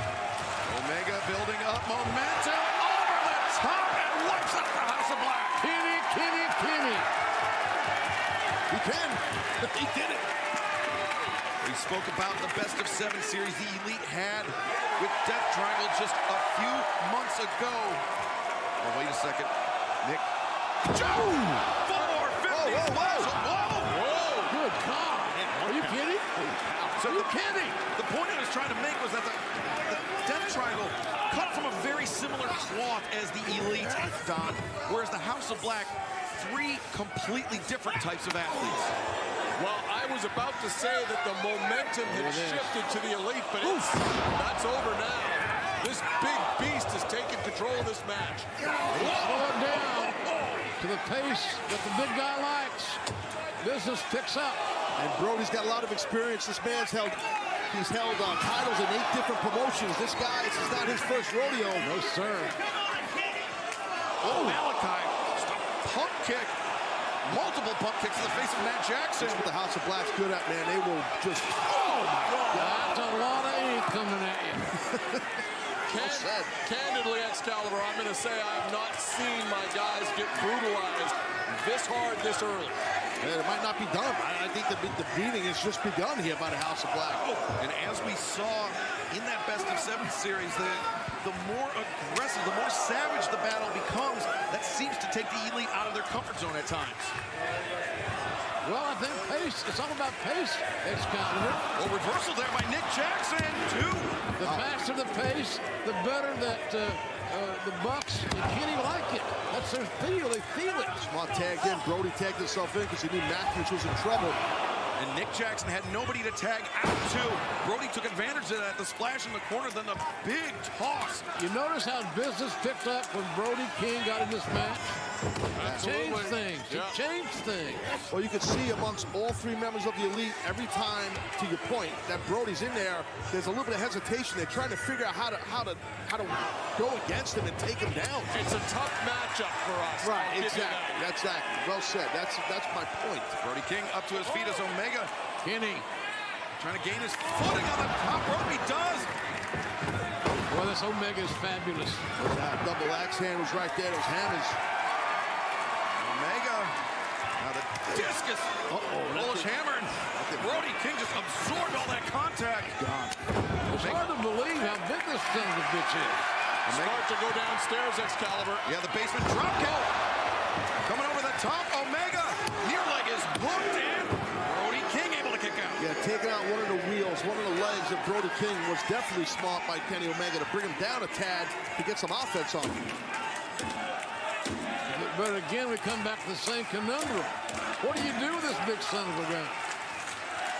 Omega building up momentum over the top and wipes out the House of Black. Kenny. He can. He did it. We spoke about the best of 7 series the Elite had with Death Triangle just a few months ago. Oh, wait a second. Nick. Joe! 450 special. Whoa! Good God. Are you kidding? So are you kidding? The point I was trying to make was that the Death Triangle cut from a very similar cloth as the Elite, Don, whereas the House of Black, 3 completely different types of athletes. Well, I was about to say that the momentum had shifted to the Elite, but that's over now. This big beast has taken control of this match. Slow it down to the pace that the big guy likes. Business picks up. And Brody's got a lot of experience. This man's held titles in 8 different promotions. This is not his first rodeo. No, sir. Oh, Malachi, just a pump kick. Multiple pump kicks to the face of Matt Jackson. That's what the House of Black's good at, man. They will just, oh my God. That's a lot of ink coming at you. Candidly, Excalibur, I'm going to say I have not seen my guys get brutalized this hard, this early. Yeah, it might not be done. I think the beating has just begun here by the House of Black. And as we saw in that best of 7 series, the more aggressive, the more savage the battle becomes, that seems to take the Elite out of their comfort zone at times. Well, I think pace. It's all about pace, Excalibur. Well, reversal there by Nick Jackson, 2. The faster the pace, the better that the Bucks and Kenny like it. That's their feel. They feel it. Smart tagged in. Brody tagged himself in because he knew Matthews was in trouble. And Nick Jackson had nobody to tag out to. Brody took advantage of that. The splash in the corner, then the big toss. You notice how business picked up when Brody King got in this match? It changed things. It changed things. Well, you can see amongst all 3 members of the Elite, every time, to your point, that Brody's in there, there's a little bit of hesitation. They're trying to figure out how to go against him and take him down. It's a tough matchup for us. Right, exactly. That's well said. That's my point. Brody King up to his feet as Omega. Kenny trying to gain his footing on the top rope. He does. Boy, this Omega is fabulous. That double axe hand was right there. Those hammers. Omega. Now the discus. Bullish hammer. Brody King just absorbed all that contact. God. It's hard to believe how big this son of a bitch is. Start to go downstairs, Excalibur. Yeah, the basement drop kick. Coming over the top. Omega. Near leg is hooked in. Brody King able to kick out. Yeah, taking out one of the wheels, one of the legs of Brody King was definitely smart by Kenny Omega to bring him down a tad to get some offense on him. But again, we come back to the same conundrum. What do you do with this big son of a gun?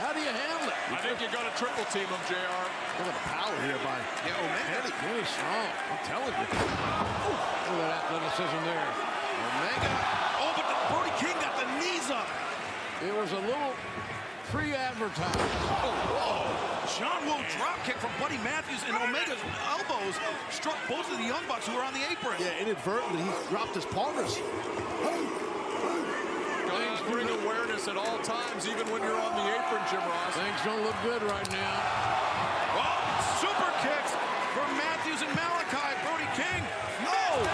How do you handle it? I think you got a triple team of JR. Look at the power here by Omega. Really strong. I'm telling you. Look at that athleticism there. Omega. Oh, but Brody King got the knees up. It was a little pre-advertised. John Woo drop kick from Buddy Matthews, and Omega's elbows struck both of the Young Bucks who were on the apron. Yeah, inadvertently, he dropped his partners. Guys bring awareness at all times, even when you're on the apron, Jim Ross. Things don't look good right now. Oh, super kicks from Matthews and Malachi. Brody King. No!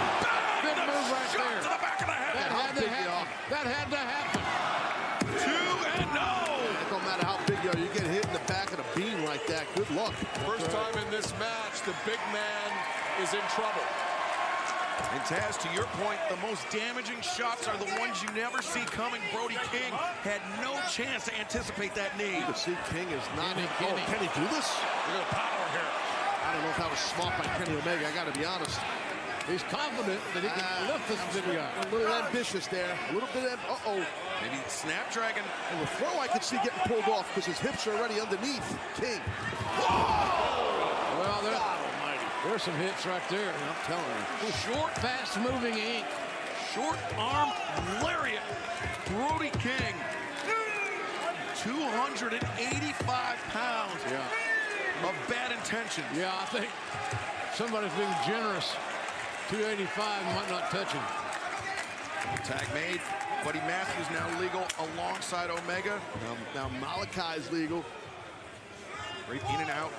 Big move right shot there. to the back of the head. That had to happen. That had to happen. 2 and no. It don't matter how big you are. You get hit in the back of the beam like that. Good luck. First time in this match, the big man is in trouble. And Taz, to your point, the most damaging shots are the ones you never see coming. Brody King had no chance to anticipate that knee. You can see King is not. Kenny. Can he do this? Look at the power here. I don't know if that was smart by Kenny Omega. I got to be honest. He's confident that he can lift this big guy. A little ambitious there. A little bit, Maybe Snapdragon. And the throw I could see getting pulled off because his hips are already underneath King. Well, there's some hits right there. I'm telling you. Short, fast-moving ink. Short arm lariat. Brody King. 285 pounds of bad intentions. Yeah, I think somebody's being generous. 285 might not touch him. Tag made. Buddy Matthews now legal alongside Omega. Now Malachi's legal. Great in and out.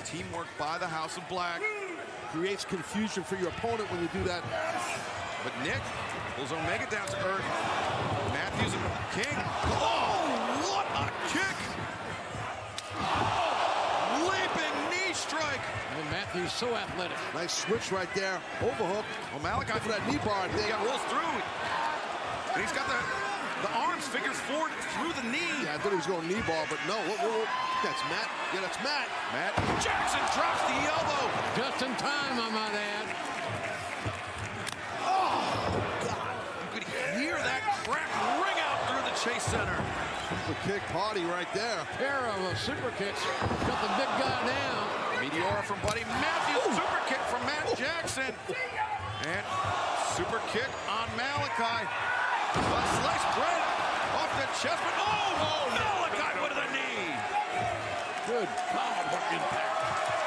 Teamwork by the House of Black. Creates confusion for your opponent when you do that. But Nick pulls Omega down to earth. Matthews and King. Oh, what a kick! Oh, leaping knee strike. And Matthews so athletic. Nice switch right there. Overhook. Well, Malachi for that knee bar. He rolls through. And he's got the arms figures forward through the knee. Yeah, I thought he was going knee ball, but no. That's Matt. Yeah, that's Matt. Matt Jackson drops the elbow. Just in time, I might add. Oh, God. You could hear that crack ring out through the Chase Center. Super kick party right there. Pair of super kicks. Got the big guy down. Meteora from Buddy Matthews. Ooh. Super kick from Matt Jackson. And super kick on Malachi. A sliced bread off the chest, but Malachi with the knee. Good God, what impact.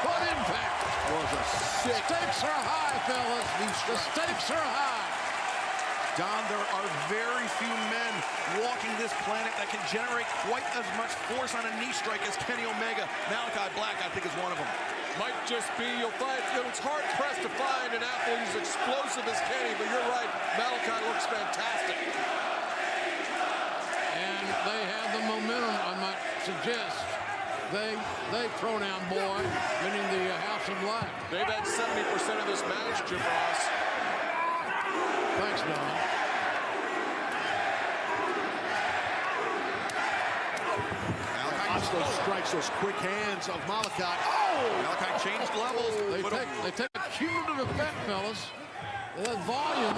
What impact. Was a sick. Stakes are high, fellas. The stakes are high. Don, there are very few men walking this planet that can generate quite as much force on a knee strike as Kenny Omega. Malachi Black, I think, is one of them. Might just be, you'll find, it's hard-pressed to find an athlete as explosive as Kenny, but you're right, Malachi looks fantastic. And they have the momentum, I might suggest. They pronoun boy, meaning the House of Black. They've had 70% of this match, Jim Ross. Thanks, Don. Those strikes, those quick hands of Malachi. Malachi changed levels. They take a cumulative effect, fellas. That volume,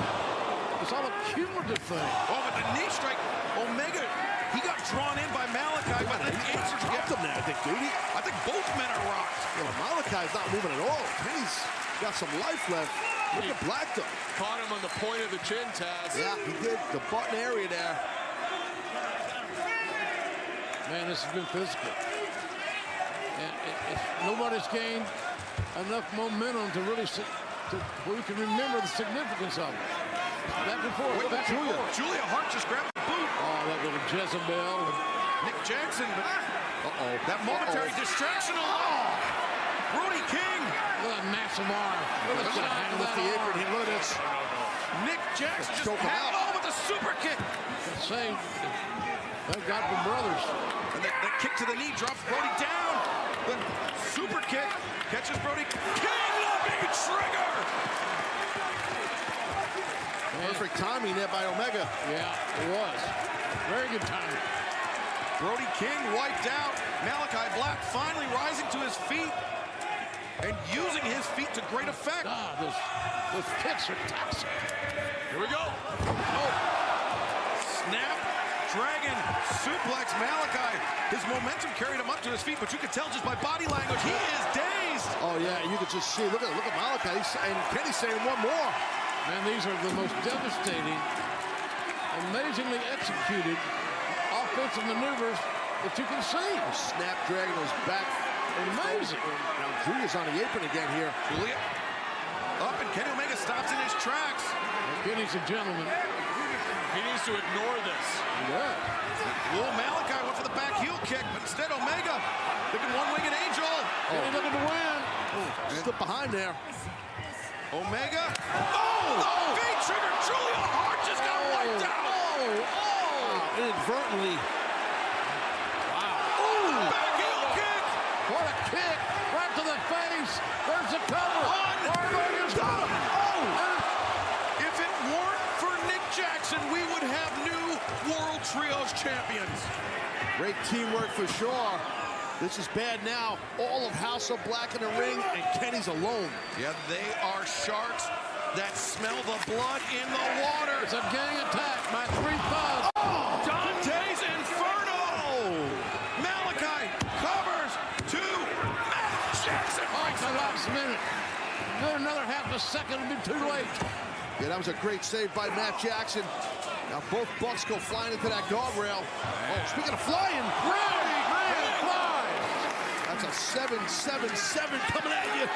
it's all a cumulative thing. Oh, but the knee strike, Omega, he got drawn in by Malachi, but the answers dropped him there, I think, dude. I think both men are rocked. Well, Malachi's not moving at all. Kenny's got some life left. Look at Black, though. Caught him on the point of the chin, Taz. Yeah, he did. The button area there. Man, this has been physical. And nobody's gained enough momentum to really where you can remember the significance of it. Back and forth. Back and forth. Julia Hart just grabbed the boot. Oh, that little Jezebel. Nick Jackson. That momentary distraction. Brody King. Look at that massive arm. Look at that. Look at the apron here. Look at this. Nick Jackson just had it all with a super kick. Same. Thank God for brothers. And the kick to the knee drops Brody down. The super kick catches Brody. King the trigger. Perfect timing there by Omega. Yeah, it was. Very good timing. Brody King wiped out. Malachi Black finally rising to his feet and using his feet to great effect. Those kicks are toxic. Here we go. Snap. Dragon suplex Malachi. His momentum carried him up to his feet, but you could tell just by body language he is dazed. Oh yeah, you could just see. Look at Malachi, and Kenny's saying one more. Man, these are the most devastating, amazingly executed offensive maneuvers that you can see. Snapdragon was back. Amazing. Now Julia's on the apron again here. Julia up, and Kenny Omega stops in his tracks. Kenny's a gentleman. He needs to ignore this. Yeah. Well, Malachi went for the back heel kick, but instead Omega thinking one-winged angel. Kenny looking to win. Slip behind there. Omega. The feet trigger. Julia Hart just got wiped out. Inadvertently. Wow. Back heel kick. What a kick. Right to the face. There's the cover. Got him. If it weren't for Nick Jackson, we would have new World Trios champions. Great teamwork for sure. This is bad now. All of House of Black in the ring, and Kenny's alone. Yeah, they are sharks that smell the blood in the water. It's a gang attack by 3 thugs. Oh, Dante's Inferno! Malachi covers to Matt Jackson. Oh, it's the last minute. Another half a second would be too late. Yeah, that was a great save by Matt Jackson. Now both Bucks go flying into that guardrail. Oh, speaking of flying, that's a 7-7-7 coming at you.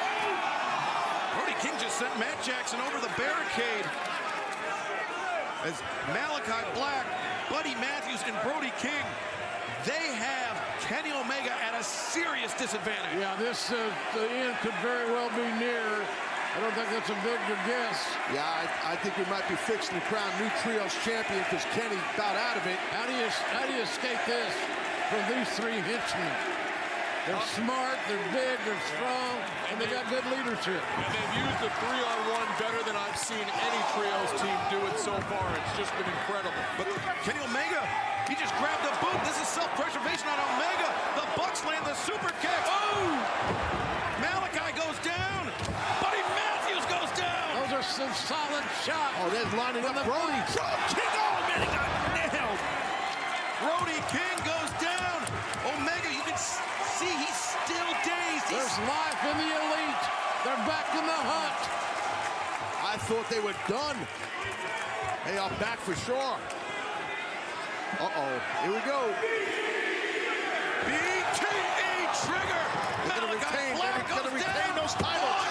Brody King just sent Matt Jackson over the barricade. As Malachi Black, Buddy Matthews, and Brody King, they have Kenny Omega at a serious disadvantage. Yeah, this the end could very well be near. I don't think that's a big guess. Yeah, I think we might be fixing to crown new trios champion because Kenny got out of it. How do you escape this from these 3 henchmen? They're smart, they're big, they're strong, and they got good leadership. And they've used the 3-on-1 better than I've seen any trios team do it so far. It's just been incredible. But Kenny Omega, he just grabbed a boot. This is self-preservation on Omega. The Bucks land the super kick. Oh! Malachi goes down. Buddy Matthews goes down. Those are some solid shots. Oh, they're lining up Brody. King, oh, man, he got nailed. Brody King goes down. Omega, you can see he's still dazed. There's life in the elite. They're back in the hunt. I thought they were done. They are back for sure. Uh-oh, here we go. BTE trigger. Malachi Black goes down. Those titles.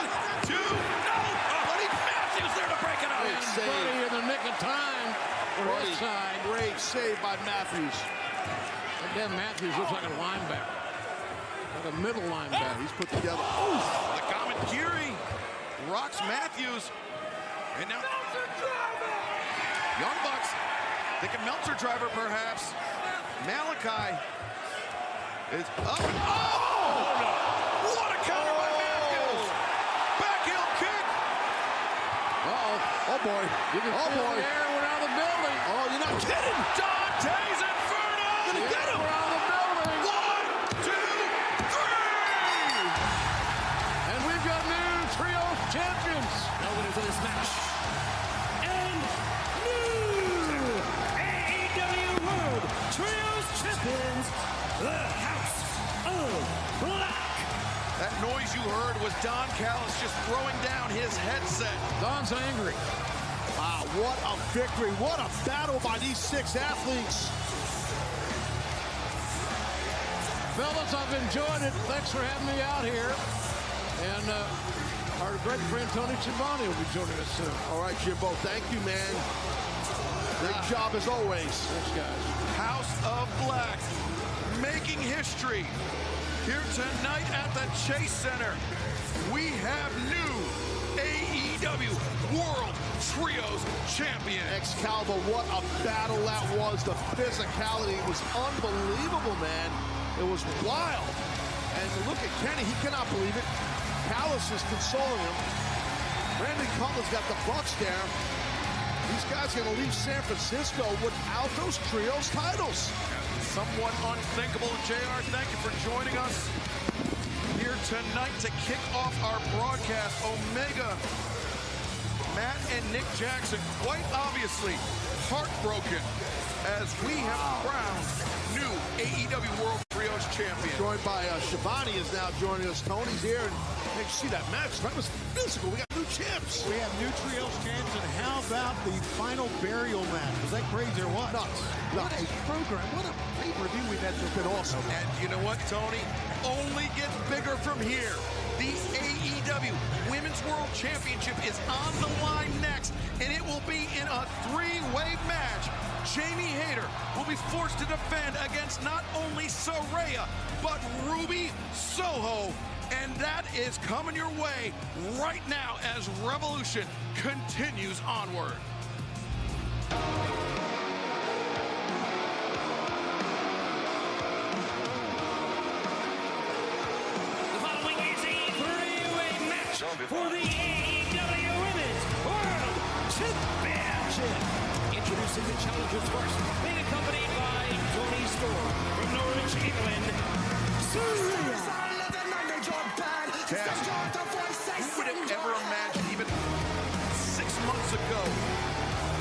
1, 2, no. Buddy Matthews there to break it up. And Buddy in the nick of time for his side. Great save by Matthews. And then Matthews looks like a linebacker. Like a middle linebacker. He's put together. Oof. The Kamen-Kiri rocks Matthews. And now Young Bucks thinking Meltzer driver perhaps. Malachi is up. Oh! What a counter by Matthews! Back heel kick. Uh-oh. Oh, boy. You can feel the air went out of the building. Oh, you're not kidding. Dante's Inferno! Gonna get him. We're out of the building. 1, 2, 3! And we've got new trio champions. Now winner for this match. And new AEW World Trios Champions, the House of Black. That noise you heard was Don Callis just throwing down his headset. Don's angry. Wow, what a victory. What a battle by these 6 athletes. Fellas, I've enjoyed it. Thanks for having me out here. And our great friend Tony Schiavone will be joining us soon. All right, Jimbo, thank you, man. Great job as always. Thanks, guys. House of Black making history. Here tonight at the Chase Center, we have new AEW World Trios Champion. Excalibur, what a battle that was. The physicality was unbelievable, man. It was wild. And look at Kenny, he cannot believe it. Callis is consoling him. Brandon Cutler's got the Bucks there. These guys are going to leave San Francisco without those trios titles. Somewhat unthinkable. JR, thank you for joining us here tonight to kick off our broadcast. Omega, Matt and Nick Jackson, quite obviously heartbroken as we have crowned new AEW World Trios Champion. Joined by Schiavone is now joining us. Tony's here, and you see that match. That was physical. We got new champs. We have new trios champs, and how about the final burial match? Was that crazy or what? Nuts. What a program. What a pay-per-view we've had. It's been awesome. And you know what, Tony? Only gets bigger from here. The AEW Women's World Championship is on the line next, and it will be in a 3-way match. Jamie Hayter will be forced to defend against not only Saraya, but Ruby Soho. And that is coming your way right now as Revolution continues onward. The following is a 3-way match for the AEW Women's World Championship. Introducing the challengers first, being accompanied by Tony Storm from Norwich, England, Who would have ever imagined, even 6 months ago,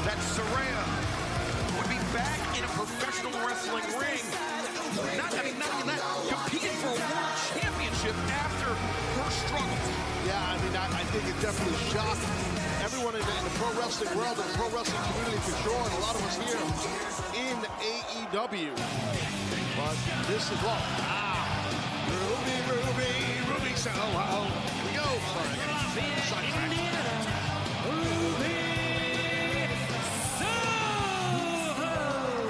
that Saraya would be back in a professional wrestling ring? Not only that, competing for a world championship after her struggles. Yeah, I mean, I think it definitely shocked everyone in the pro wrestling world, and the pro wrestling community for sure, and a lot of us here in AEW. But this is what? Ruby Soho. We go for it.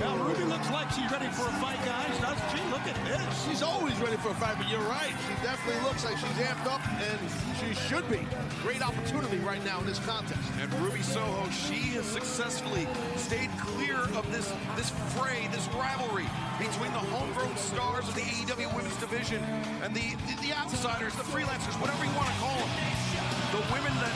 Now, Ruby looks like she's ready for a fight, guys, doesn't she? Look at this. She's always ready for a fight, but you're right. She definitely looks like she's amped up, and she should be. Great opportunity right now in this contest. And Ruby Soho, she has successfully stayed clear of this fray, this rivalry between the homegrown stars of the AEW Women's Division and the outsiders, the freelancers, whatever you want to call them. The women that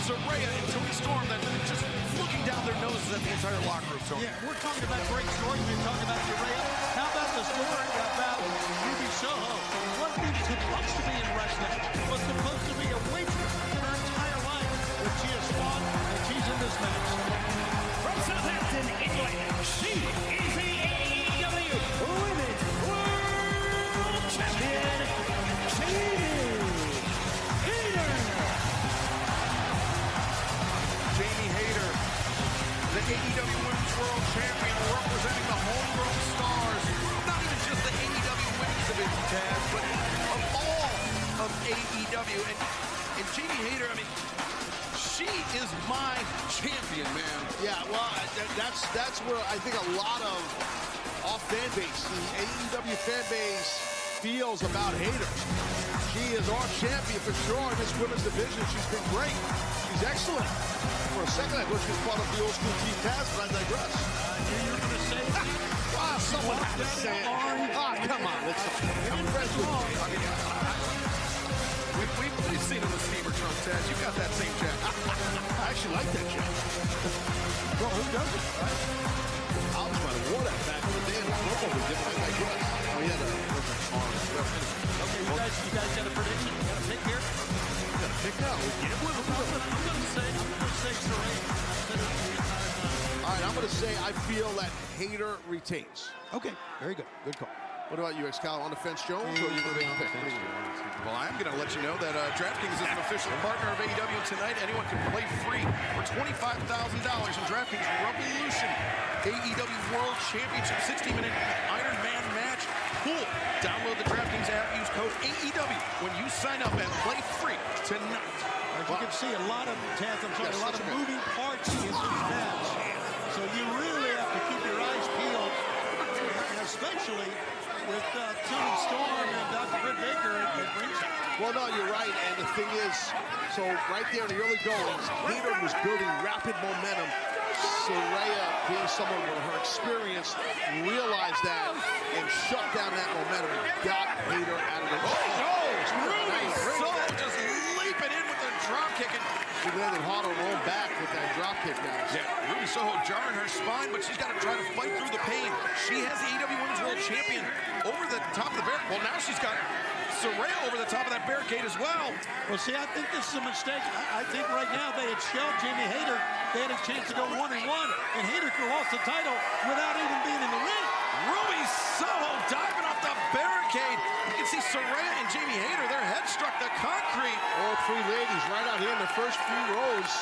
Saraya and Toni Storm that are just looking down their noses at the entire locker room. So yeah, we're talking about great stories. We're talking about Saraya. How about the story about Ruby Soho? What is supposed to be in wrestling? Was supposed to be a waitress her entire life, but she has fought and she's in this match. From Southampton, England, she is the AEW Women's World Champion, Jamie Hayter, the AEW Women's World Champion, representing the homegrown stars, not even just the AEW Women's Division, Taz, but of all of AEW. And Jamie Hayter, I mean, she is my champion, man. Yeah, well, that's where I think a lot of our fan base, the AEW fan base, feels about Hayter. She is our champion for sure in this women's division. She's been great. She's excellent. For a second, I thought she was part of the old school team Taz, but I digress. You're going to say someone had to say it. Come on. I'm friends with you. I mean, we've seen it with Steamer Trump, Taz. You got that same jacket. I actually like that jacket. Well, who doesn't, right? I was trying to wear that back in the day in the football we did, but I digress. We had a Okay, you guys got a prediction? You got a pick here? We got a pick now. We're gambling. I'm going to say Saraya. All right, I'm going to say I feel that Hayter retains. Okay, very good. Good call. What about you, Excalibur? On the fence, Jones, or are you going to make a pick? Well, I'm going to let you know that DraftKings is an official partner of AEW tonight. Anyone can play free for $25,000 in DraftKings Revolution AEW World Championship 60-minute Iron Man match pool. Download the DraftKings app. Use code AEW when you sign up and play free tonight. As you can see, a lot of a lot of moving parts in this match. So you really have to keep your eyes peeled, and especially with Toni Storm and Dr. Britt Baker at ringside. Well, no, you're right. And the thing is, so right there in the early goings, Hayter was building rapid momentum. Saraya, being someone with her experience, realized that and shut down that momentum and got Hayter out of the way. Oh, Ruby Soho just leaping in with the drop kick. She landed hard on her own back with that drop kick, guys. Yeah, Ruby Soho jarring her spine, but she's got to try to fight through the pain. She has the AEW Women's World Champion over the top of the barricade. Well, now she's got Saraya over the top of that barricade as well. Well, see, I think this is a mistake. I think right now they had shelled Jamie Hayter. They had a chance to go 1-1, and Hayter could have lost the title without even being in the ring. Ruby Soho diving off the barricade. You can see Saraya and Jamie Hayter, their heads struck the concrete. All three ladies right out here in the first few rows.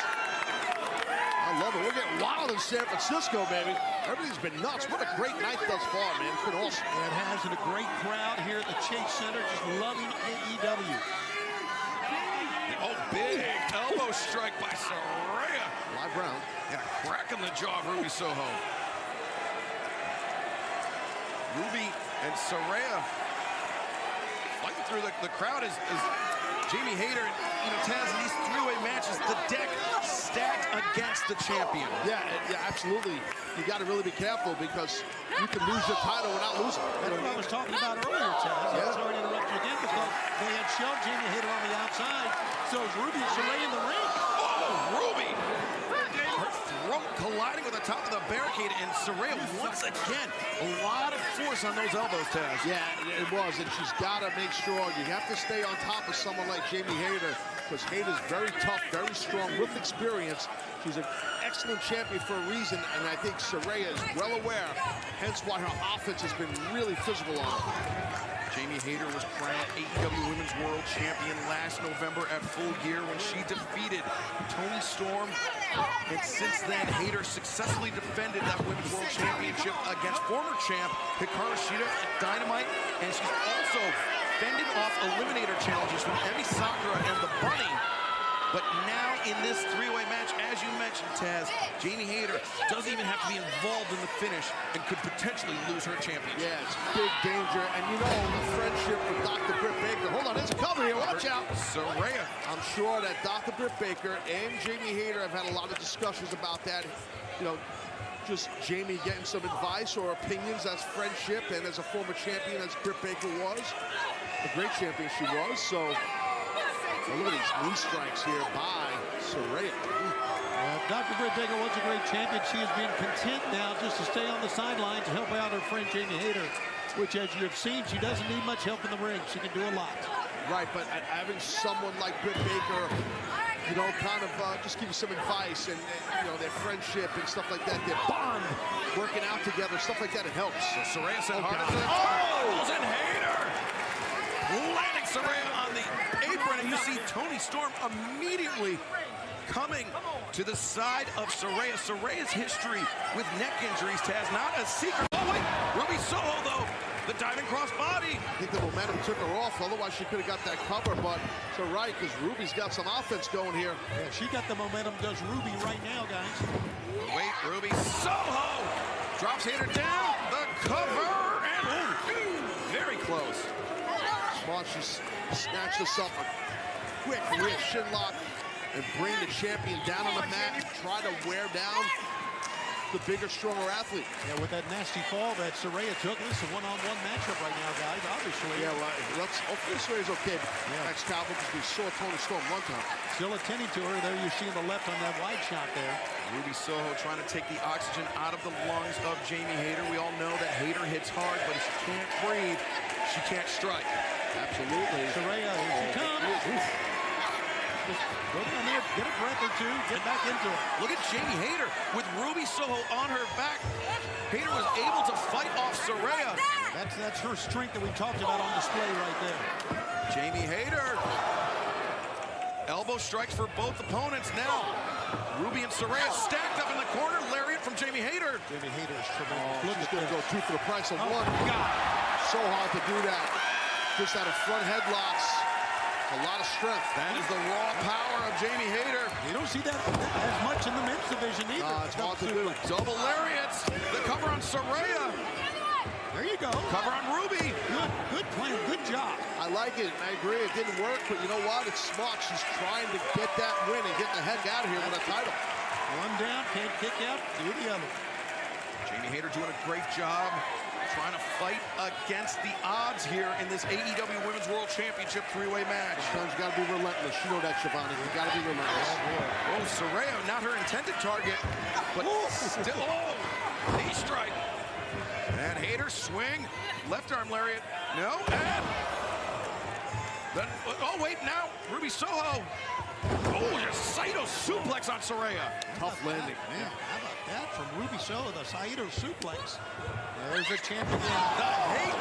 I love it. We're getting wild in San Francisco, baby. Everything's been nuts. What a great night thus far, man. It's been awesome. It has, and a great crowd here at the Chase Center, just loving AEW. Oh, big elbow strike by Saraya. Live round. And a crack in the jaw of Ruby Soho. Ruby and Saraya fighting through the crowd as Jamie Hayter and Taz in these three-way matches, the deck stacked against the champion. Yeah, absolutely. You got to really be careful because you can lose your title without losing. That's what I was talking about earlier, Taz. Yeah. I'm sorry to interrupt you again because they had shoved Jamie Hayter on the outside, so it's Ruby and Saraya in the ring. Oh, Ruby! Her throat colliding with the top of the barricade, and Saraya once again, a lot of force on those elbows, Taz. Yeah, it was, and she's got to make sure you have to stay on top of someone like Jamie Hayter, because Hayter's very tough, very strong, with experience. She's an excellent champion for a reason, and I think Saraya is well aware, hence why her offense has been really physical on her. Jamie Hayter was crowned AEW Women's World Champion last November at Full Gear when she defeated Toni Storm. And since then, Hayter successfully defended that Women's World Championship against former champ Hikaru Shida at Dynamite. And she's also fended off eliminator challenges from Emi Sakura and the Bunny. But now in this three-way match, as you mentioned, Taz, Jamie Hayter doesn't even have to be involved in the finish and could potentially lose her championship. Yeah, it's big danger. And you know, the friendship with Dr. Britt Baker. Hold on, there's a cover here. Watch out. Saraya. I'm sure that Dr. Britt Baker and Jamie Hayter have had a lot of discussions about that. You know, just Jamie getting some advice or opinions as friendship, and as a former champion as Britt Baker was. A great champion she was, so... Well, look at these knee strikes here by Saraya. Dr. Britt Baker was a great champion. She is being content now just to stay on the sidelines to help out her friend Jamie Hayter, which, as you have seen, she doesn't need much help in the ring. She can do a lot. Right, but having someone like Britt Baker, you know, kind of just give you some advice and you know, their friendship and stuff like that, their bond, working out together, stuff like that, it helps. So Saraya said hard into the toes, and Hayter landing Saraya on the apron, and you see Toni Storm immediately coming to the side of Saraya. Saraya's history with neck injuries, Taz, not a secret. Oh, wait, Ruby Soho, though, the diving crossbody. I think the momentum took her off, otherwise she could have got that cover, but so right, because Ruby's got some offense going here. Yeah, she got the momentum, does Ruby right now, guys. Wait, Ruby Soho drops Hayter down, the cover, and very close. Smart, she snatched herself a quick rear shin lock and bring the champion down on the mat and try to wear down the bigger, stronger athlete. Yeah, with that nasty fall that Saraya took, this is a one-on-one matchup right now, guys, obviously. Yeah, well, hopefully Saraya's okay. Yeah. That's Calvin, because we saw Toni Storm one time. Still attending to her. There you see on the left on that wide shot there. Ruby Soho trying to take the oxygen out of the lungs of Jamie Hayter. We all know that Hayter hits hard, but if she can't breathe, she can't strike. Absolutely. Saraya, here she comes. Just go down there, get a breath or two, get back into it. Look at Jamie Hayter with Ruby Soho on her back. Hayter was able to fight off Saraya. That's her strength that we talked about on display right there. Jamie Hayter. Elbow strikes for both opponents now. Ruby and Saraya stacked up in the corner. Lariat from Jamie Hayter. Jamie Hayter is tremendous. Look, she's going to go two for the price of one. God. So hard to do that. Just out of front headlocks. A lot of strength. That is the raw power of Jamie Hayter. You don't see that as much in the men's division either. It's hard to do. Double lariats. The cover on Saraya. There you go. Cover on Ruby. Good plan. Good job. I like it. I agree. It didn't work, but you know what? It's smart. She's trying to get that win and get the heck out of here with a title. One down, can't kick out, do the other. Jamie Hayter doing a great job trying to fight against the odds here in this AEW Women's World Championship three-way match. Sometimes you got to be relentless. You know that, Shivani. You got to be relentless. Oh, Saraya, not her intended target, but still, knee strike. And Hayter swing, left arm lariat. No, and then, oh wait, now Ruby Soho. Oh, a Saito suplex on Saraya. Tough landing. Man, how about that from Ruby Soho, the Saito suplex. There's a champion. The hate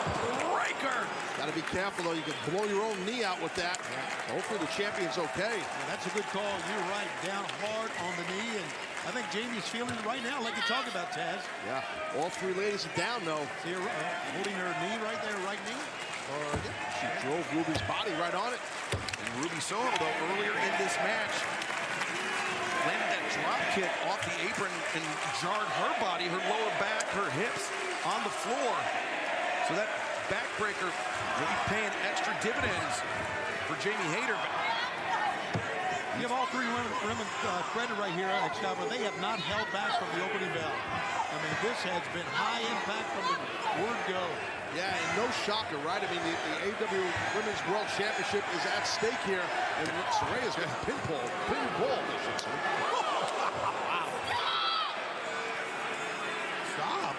breaker. Got to be careful, though. You can blow your own knee out with that. So hopefully the champion's okay. Yeah, that's a good call. You're right. Down hard on the knee. And I think Jamie's feeling it right now, like you talked about, Taz. Yeah. All three ladies are down, though. See her holding her knee right there, right knee. She drove Ruby's body right on it. And Ruby Soho, though, earlier in this match, landed that drop kick off the apron and jarred her body, her lower back, her hips on the floor. So that backbreaker will be paying extra dividends for Jamie Hayter. You have all three women credit right here, Excalibur. They have not held back from the opening bell. I mean, this has been high impact from the word go. Yeah, and no shocker, right? I mean, the AEW Women's World Championship is at stake here, and Saraya's getting pinball, I should say. Stop.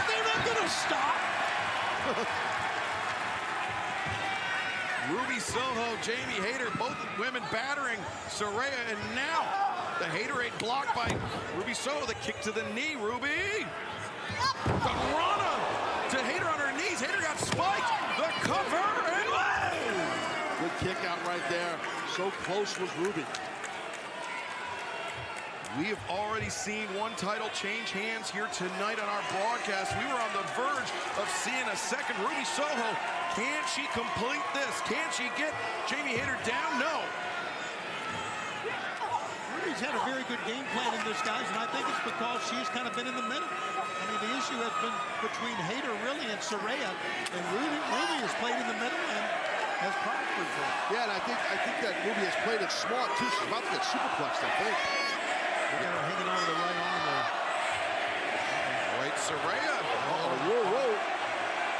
They're not going to stop. Ruby Soho, Jamie Hayter, both women battering Saraya, and now the Haterade blocked by Ruby Soho. The kick to the knee, Ruby. The Rana to Hayter on her knees. Hayter got spiked. The cover, and good kick out right there. So close was Ruby. We have already seen one title change hands here tonight on our broadcast. We were on the verge of seeing a second. Ruby Soho, can she complete this? Can she get Jamie Hayter down? No. Ruby's had a very good game plan in this, guys, and I think it's because she's kind of been in the middle. I mean, the issue has been between Hayter, really, and Saraya, and Ruby has played in the middle and has prospered for her. Yeah, and I think that Ruby has played it smart, too. She's about to get superplexed, I think. Look at her hanging on to the right arm there. Wait, Saraya. Whoa.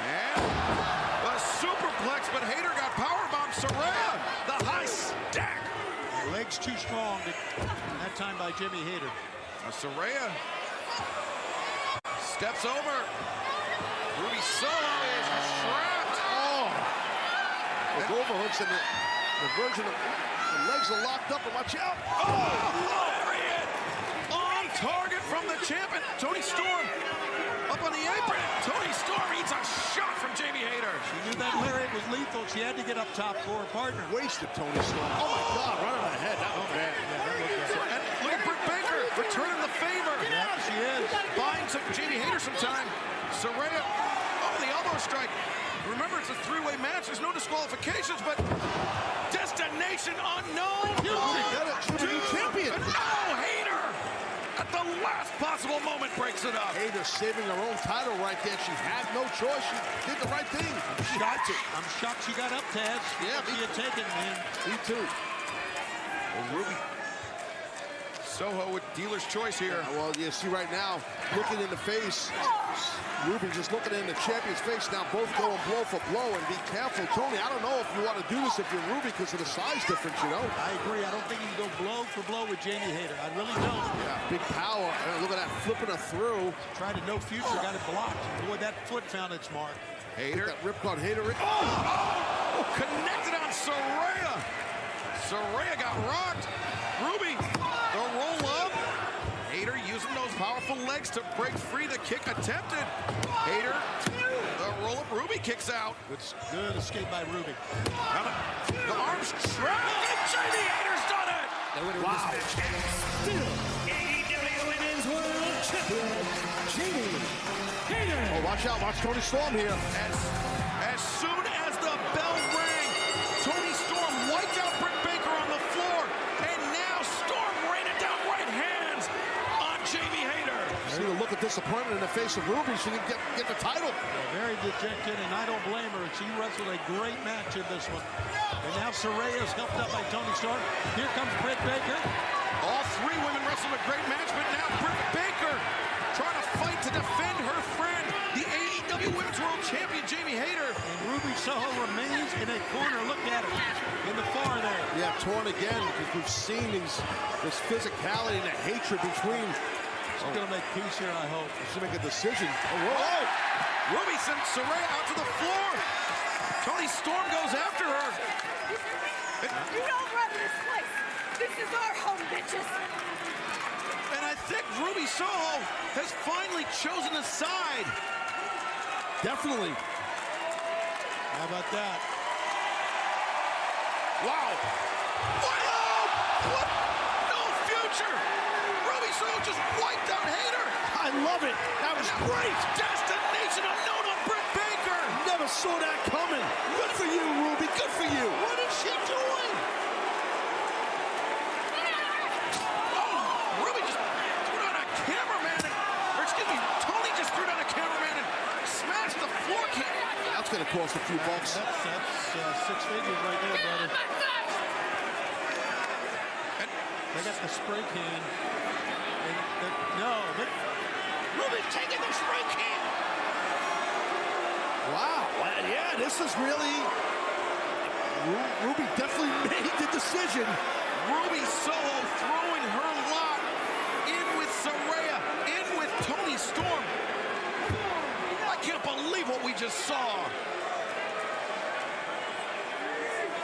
And a superplex, but Hayter got powerbomb. Saraya, the high stack. Legs too strong, that time by Jimmy Hayter. Saraya steps over. Ruby Soho is trapped. Oh. The overhooks and the version of the legs are locked up, and watch out. Oh, lariat on target from the champion. Toni Storm up on the apron. Toni Storm eats a shot from Jamie Hayter. She knew that lariat was lethal. She had to get up top for her partner. Wasted Toni Storm. Oh my God, right on the head. That was bad. Yeah, that looked bad. And look at Britt Baker returning the favor. Yeah, she is. Buying some Jamie Hayter some time. Saraya, oh, the elbow strike. Remember, it's a three-way match. There's no disqualifications, but destination unknown. She's the new champion. Oh, Hayter at the last possible moment breaks it up. Hayter saving her own title right there. She had no choice. She did the right thing. I'm shocked she got up, Taz. Yeah, she had taken, man. Me too. Well, Ruby Soho with dealer's choice here. Yeah, well, you see right now, looking in the face. Ruby just looking in the champion's face now, both going blow for blow, and be careful. Tony, I don't know if you want to do this if you're Ruby because of the size difference, you know? I agree. I don't think you can go blow for blow with Jamie Hayter. I really don't. Yeah, big power. Look at that, flipping her through. Tried to no future, got it blocked. Boy, that foot found its mark. Hayter. That ripcord Hayter. Oh! Connected on Saraya. Saraya got rocked. Ruby, the roll up. Hayter using those powerful legs to break free. The kick attempted. Hayter, the roll up. Ruby kicks out. Good escape by Ruby. The arms trapped, and Jamie Hayter's done it. The winner of this match is still AEW Women's World Champion, Jamie Hayter. Oh, watch out. Watch Toni Storm here. As soon as the bell rang, Toni Storm wiped out Britt Baker on the floor, and now Storm raining down right hands on Jamie Hayter. See the look of disappointment in the face of Ruby. She didn't get the title. Yeah, very dejected, and I don't blame her. She wrestled a great match in this one. And now Saraya's helped up by Toni Storm. Here comes Britt Baker. All three women wrestled a great match, but now Britt Baker trying to fight to defend her friend, the AEW Women's World Champion, Jamie Hayter. And Ruby Soho remains in a corner. Look at her in the far there. Yeah, torn again, because we've seen this physicality and the hatred between. She's going to make peace here, I hope. She's going to make a decision. Oh! Ruby sent Saraya out to the floor. Toni Storm goes after her. You don't run this place. This is our home, bitches. And I think Ruby Soho has finally chosen a side. Definitely. How about that? Wow. What? No future. Ruby Soho just wiped out Hayter. I love it. That was great. Destination unknown on Britt Baker. Never saw that coming. Good for you, Ruby. Good for you. What is she doing? Oh, Ruby just threw down a cameraman. Or excuse me, Toni just threw down a cameraman and smashed the floor cam. That's going to cost a few bucks. That's six figures right there, brother. They got the spray can. But Ruby's taking the spray can. Wow. Yeah, this is really. Ruby definitely made the decision. Ruby Soho throwing her lot in with Saraya, in just saw.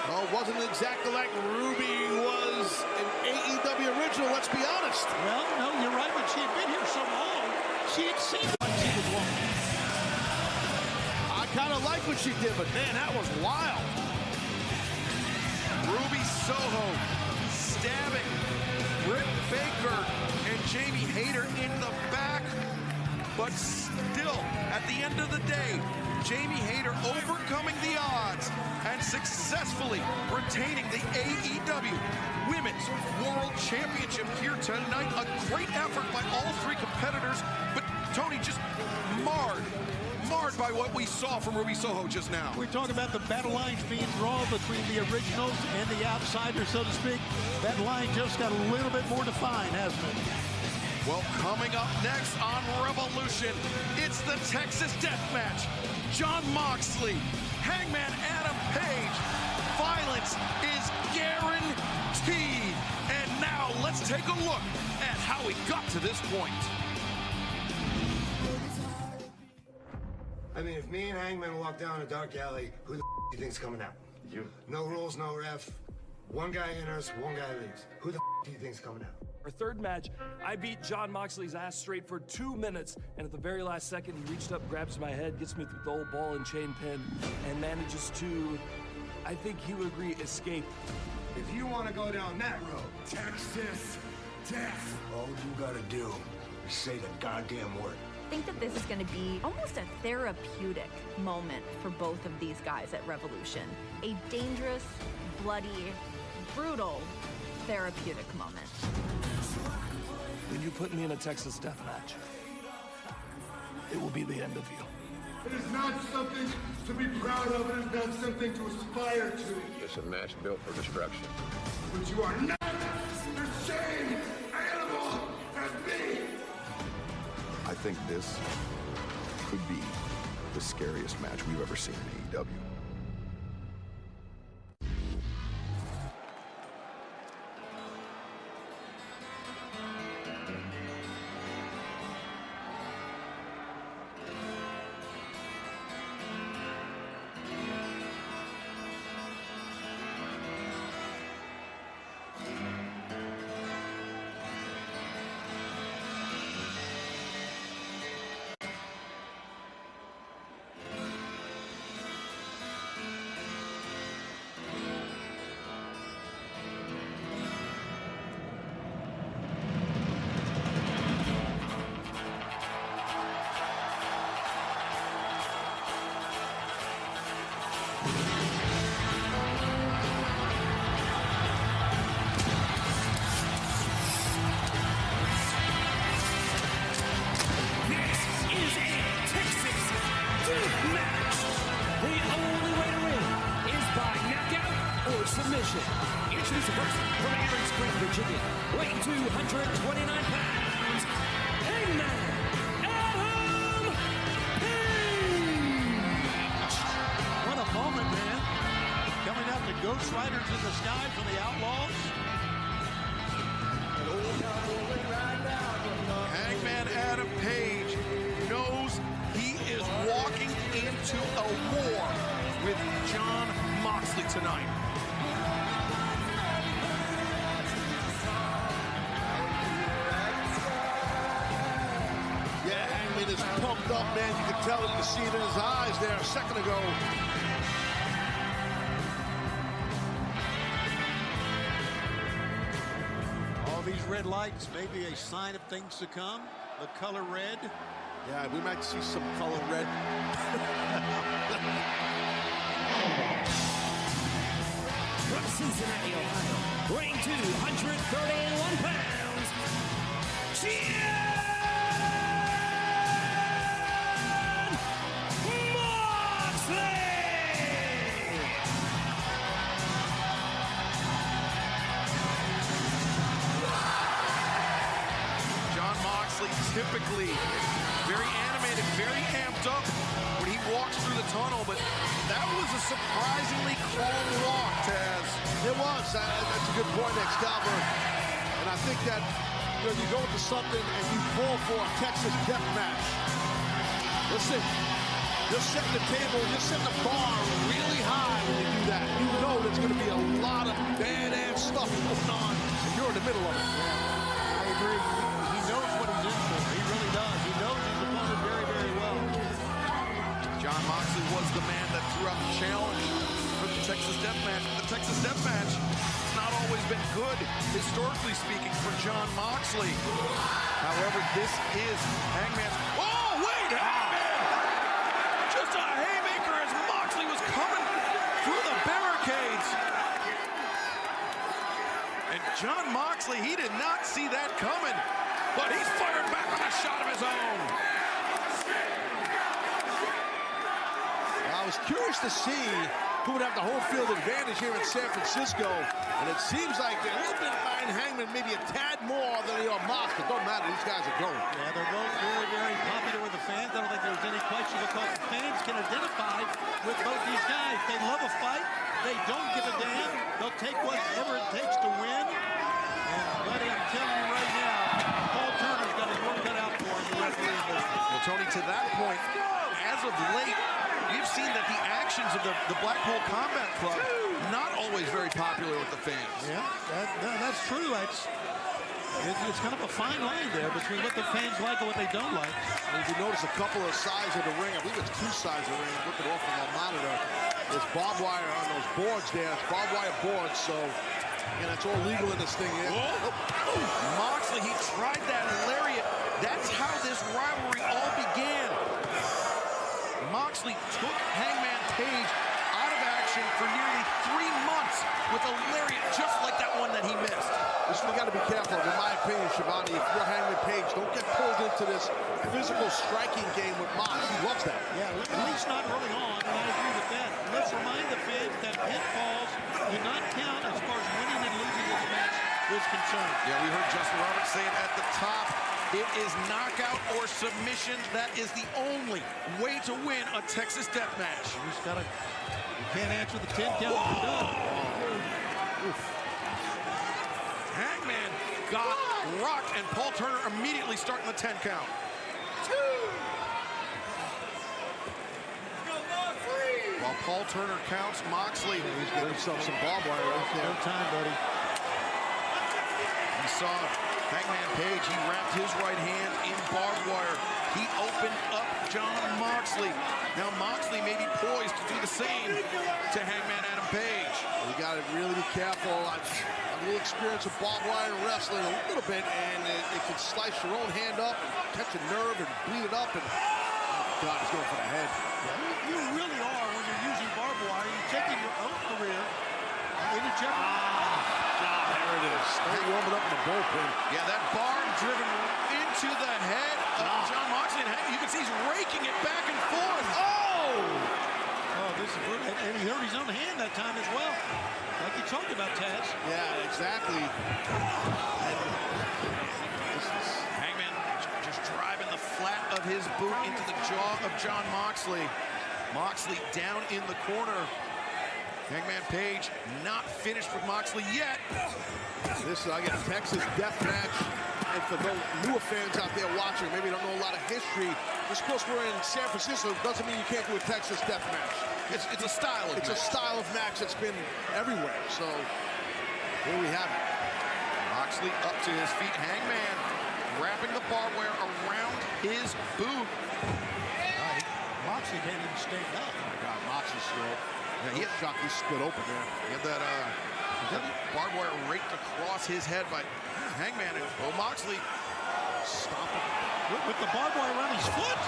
Well, it wasn't exactly like Ruby was an AEW original, let's be honest. Well, no, you're right, but she had been here so long, she had seen what she was walking. I kind of like what she did, but man, that was wild. Ruby Soho stabbing Britt Baker and Jamie Hayter in the back. But still, at the end of the day, Jamie Hayter overcoming the odds and successfully retaining the AEW Women's World Championship here tonight. A great effort by all three competitors, but Tony just marred by what we saw from Ruby Soho just now. We talk about the battle lines being drawn between the originals and the outsiders, so to speak. That line just got a little bit more defined, hasn't it? Well, coming up next on Revolution, it's the Texas Death Match. Jon Moxley, Hangman Adam Page. Violence is guaranteed. And now let's take a look at how we got to this point. I mean, if me and Hangman walk down a dark alley, who the do you think's coming out? You. No rules, no ref. One guy enters, one guy leaves. Who the do you think's coming out? Our third match, I beat Jon Moxley's ass straight for 2 minutes, and at the very last second, he reached up, grabs my head, gets me through the old ball and chain pin, and manages to, I think he would agree, escape. If you want to go down that road, Texas Death, all you gotta do is say the goddamn word. I think that this is going to be almost a therapeutic moment for both of these guys at Revolution. A dangerous, bloody, brutal, therapeutic moment. When you put me in a Texas Death Match, it will be the end of you. It is not something to be proud of, it is not something to aspire to. It's a match built for destruction. But you are not the same animal as me! I think this could be the scariest match we've ever seen in AEW. Introducing first from Aaron Spring, Virginia, weighing 229 pounds, Hangman Adam Page! What a moment, man. Coming out the Ghost Riders in the sky for the Outlaws. Hangman Adam Page knows he is walking into a war with Jon Moxley tonight. Yeah, Hangman is pumped up, man. You can tell it. You can see it in his eyes there a second ago. All these red lights may be a sign of things to come. The color red. Yeah, we might see some color red. From Cincinnati, Ohio, weighing 231 pounds, Jon Moxley! Jon Moxley typically very animated, very amped up when he walks through the tunnel, but that was a surprisingly calm walk, Taz. It was. That's a good point, Excalibur. And I think that you go into something and you call for a Texas Death Match. Listen, You're setting the table, you're setting the bar really high when you do that. You know there's going to be a lot of badass stuff going on, and you're in the middle of it. Yeah, I agree. He knows what he's in for. He really does. He knows his opponent very, very well. John Moxley was the man that threw out the challenge for the Texas Death Match. The Texas Death Match has not always been good, historically speaking, for John Moxley. However, this is Hangman's... Oh, wait! Hangman! Just a haymaker as Moxley was coming through the barricades. And John Moxley, he did not see that coming, but he's fired back on a shot of his own. I was curious to see who would have the home field advantage here in San Francisco, and it seems like they're a little bit behind Hangman, maybe a tad more than they are Mox, but don't matter, these guys are going. Yeah, they're both very, very popular with the fans. I don't think there's any question because the fans can identify with both these guys. They love a fight. They don't give a damn. They'll take whatever it takes to win. And, buddy, I'm telling you right now, Paul Turner's got his work cut out for him, the referee business. Well, Tony, to that point, as of late, we've seen that the actions of the Blackpool Combat Club not always very popular with the fans. Yeah, that's true. It's kind of a fine line there between what the fans like and what they don't like. And if you notice a couple of sides of the ring, I believe it's 2 sides of the ring, looking off of the monitor, there's barbed wire on those boards there. It's barbed wire boards, so again, it's all legal in this thing here. Moxley, he tried that lariat. That's how this rivalry all began. Moxley took Hangman Page out of action for nearly 3 months with a lariat just like that one that he missed. This we got to be careful of, in my opinion, Shivani. If you're Hangman Page, don't get pulled into this physical striking game with Mox. He loves that. Yeah, at least not early on, and I agree with that. Let's remind the fans that pinfalls do not count as far as winning and losing this match is concerned. Yeah, we heard Justin Roberts say it at the top. It is knockout or submission. That is the only way to win a Texas Death Match. You can't answer the 10 count. Hangman got rocked, and Paul Turner immediately starting the 10 count. While Paul Turner counts, Moxley. He's got himself some barbed wire right there. No time, buddy. We saw Hangman Page, he wrapped his right hand in barbed wire. He opened up John Moxley. Now Moxley may be poised to do the same to Hangman Adam Page. You got to really be careful. I've a little experience with barbed wire wrestling a little bit, and it can slice your own hand up and catch a nerve and bleed it up. And oh God, he's going for the head. You really are, when you're using barbed wire, you're taking your own career into jeopardy. There it is. They're warming up in the bullpen. Yeah, that barb driven into the head of John Moxley. And you can see he's raking it back and forth. Oh! This is brutal. And he hurt his own hand that time as well. Like you talked about, Taz. Yeah, exactly. Hangman just driving the flat of his boot into the jaw of John Moxley. Moxley down in the corner. Hangman Page not finished with Moxley yet. This is, again, Texas Death Match. And for those newer fans out there watching, maybe don't know a lot of history, just because we're in San Francisco doesn't mean you can't do a Texas Death Match. It's a style of match. It's a style of match that's been everywhere. So here we have it. Moxley up to his feet. Hangman wrapping the barbed wire around his boot. Moxley can't even stand up. Oh my God, Moxley's still. Yeah, he had shot. He split open there. He had that barbed wire raked across his head by Hangman. And Moxley stomping with the barbed wire around his foot.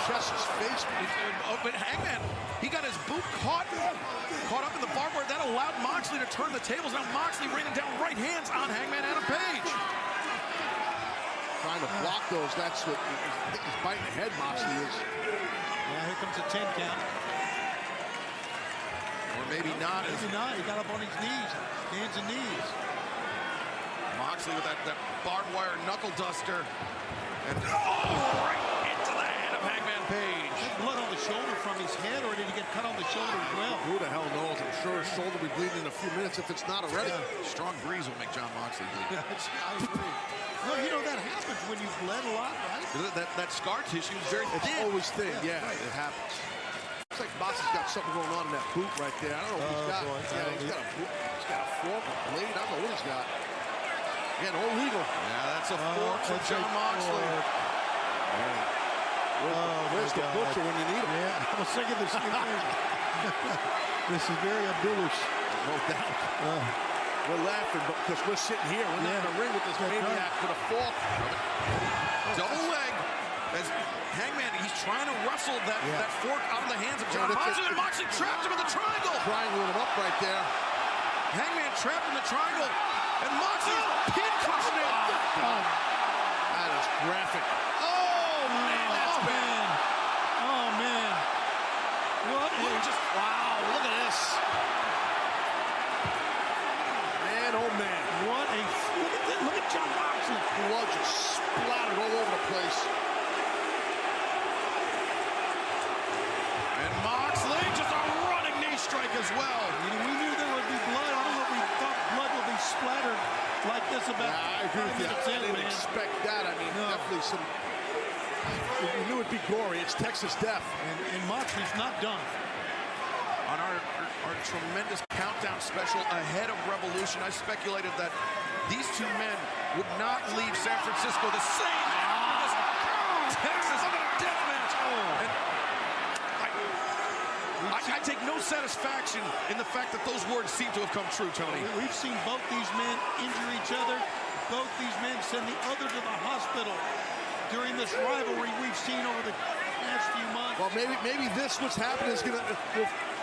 Chest, his face. But Hangman, he got his boot caught up in the barbed wire. That allowed Moxley to turn the tables. Now Moxley raining down right hands on Hangman Adam Page. Trying to block those. That's what he's biting the head, Moxley is. Yeah, here comes a 10 count. Or maybe not. Maybe not. He got up on his knees, hands and knees. Moxley with that barbed wire knuckle duster. And right into the head of of Hangman Page. Blood on the shoulder from his head, or did he get cut on the shoulder as well? Who the hell knows? I'm sure his shoulder will be bleeding in a few minutes if it's not already. Strong breeze will make John Moxley bleed. I agree. No, you know that happens when you've bled a lot, right? That scar tissue is very thin. It's always thin. Yeah, it happens. Looks like Moxley's got something going on in that boot right there. I don't know if he's got. He's got a fork, a blade. I don't know what he's got. Again, all legal. Yeah, that's a fork from John Moxley. Where's the butcher when you need him? Yeah, I was thinking the same thing. This is very Abdullish. No doubt. We're laughing because we're sitting here. We're not in the ring with this maniac with a fork. Double leg. As Hangman, he's trying to wrestle that fork out of the hands of John Moxley, and Moxley trapped him in the triangle. Triangling him up right there. Hangman trapped in the triangle, and Moxley pin crushing him. That is graphic. Oh, man, that's bad. Oh, man. What? Wow, look at this. Man, oh, man. What a... Look at John Moxley. Blood just splattered all over the place. And Moxley, just a running knee strike as well. We knew there would be blood. I don't know if we thought blood would be splattered like this about I agree with you. I didn't expect that. I mean, definitely some... We knew it'd be gory. It's Texas Death. And Moxley's not done. On our tremendous countdown special ahead of Revolution, I speculated that these two men would not leave San Francisco the same after this Texas Death match. And I take no satisfaction in the fact that those words seem to have come true, Tony. We've seen both these men injure each other. Both these men send the other to the hospital during this rivalry we've seen over the past few months. Well, maybe this what's happening is going to...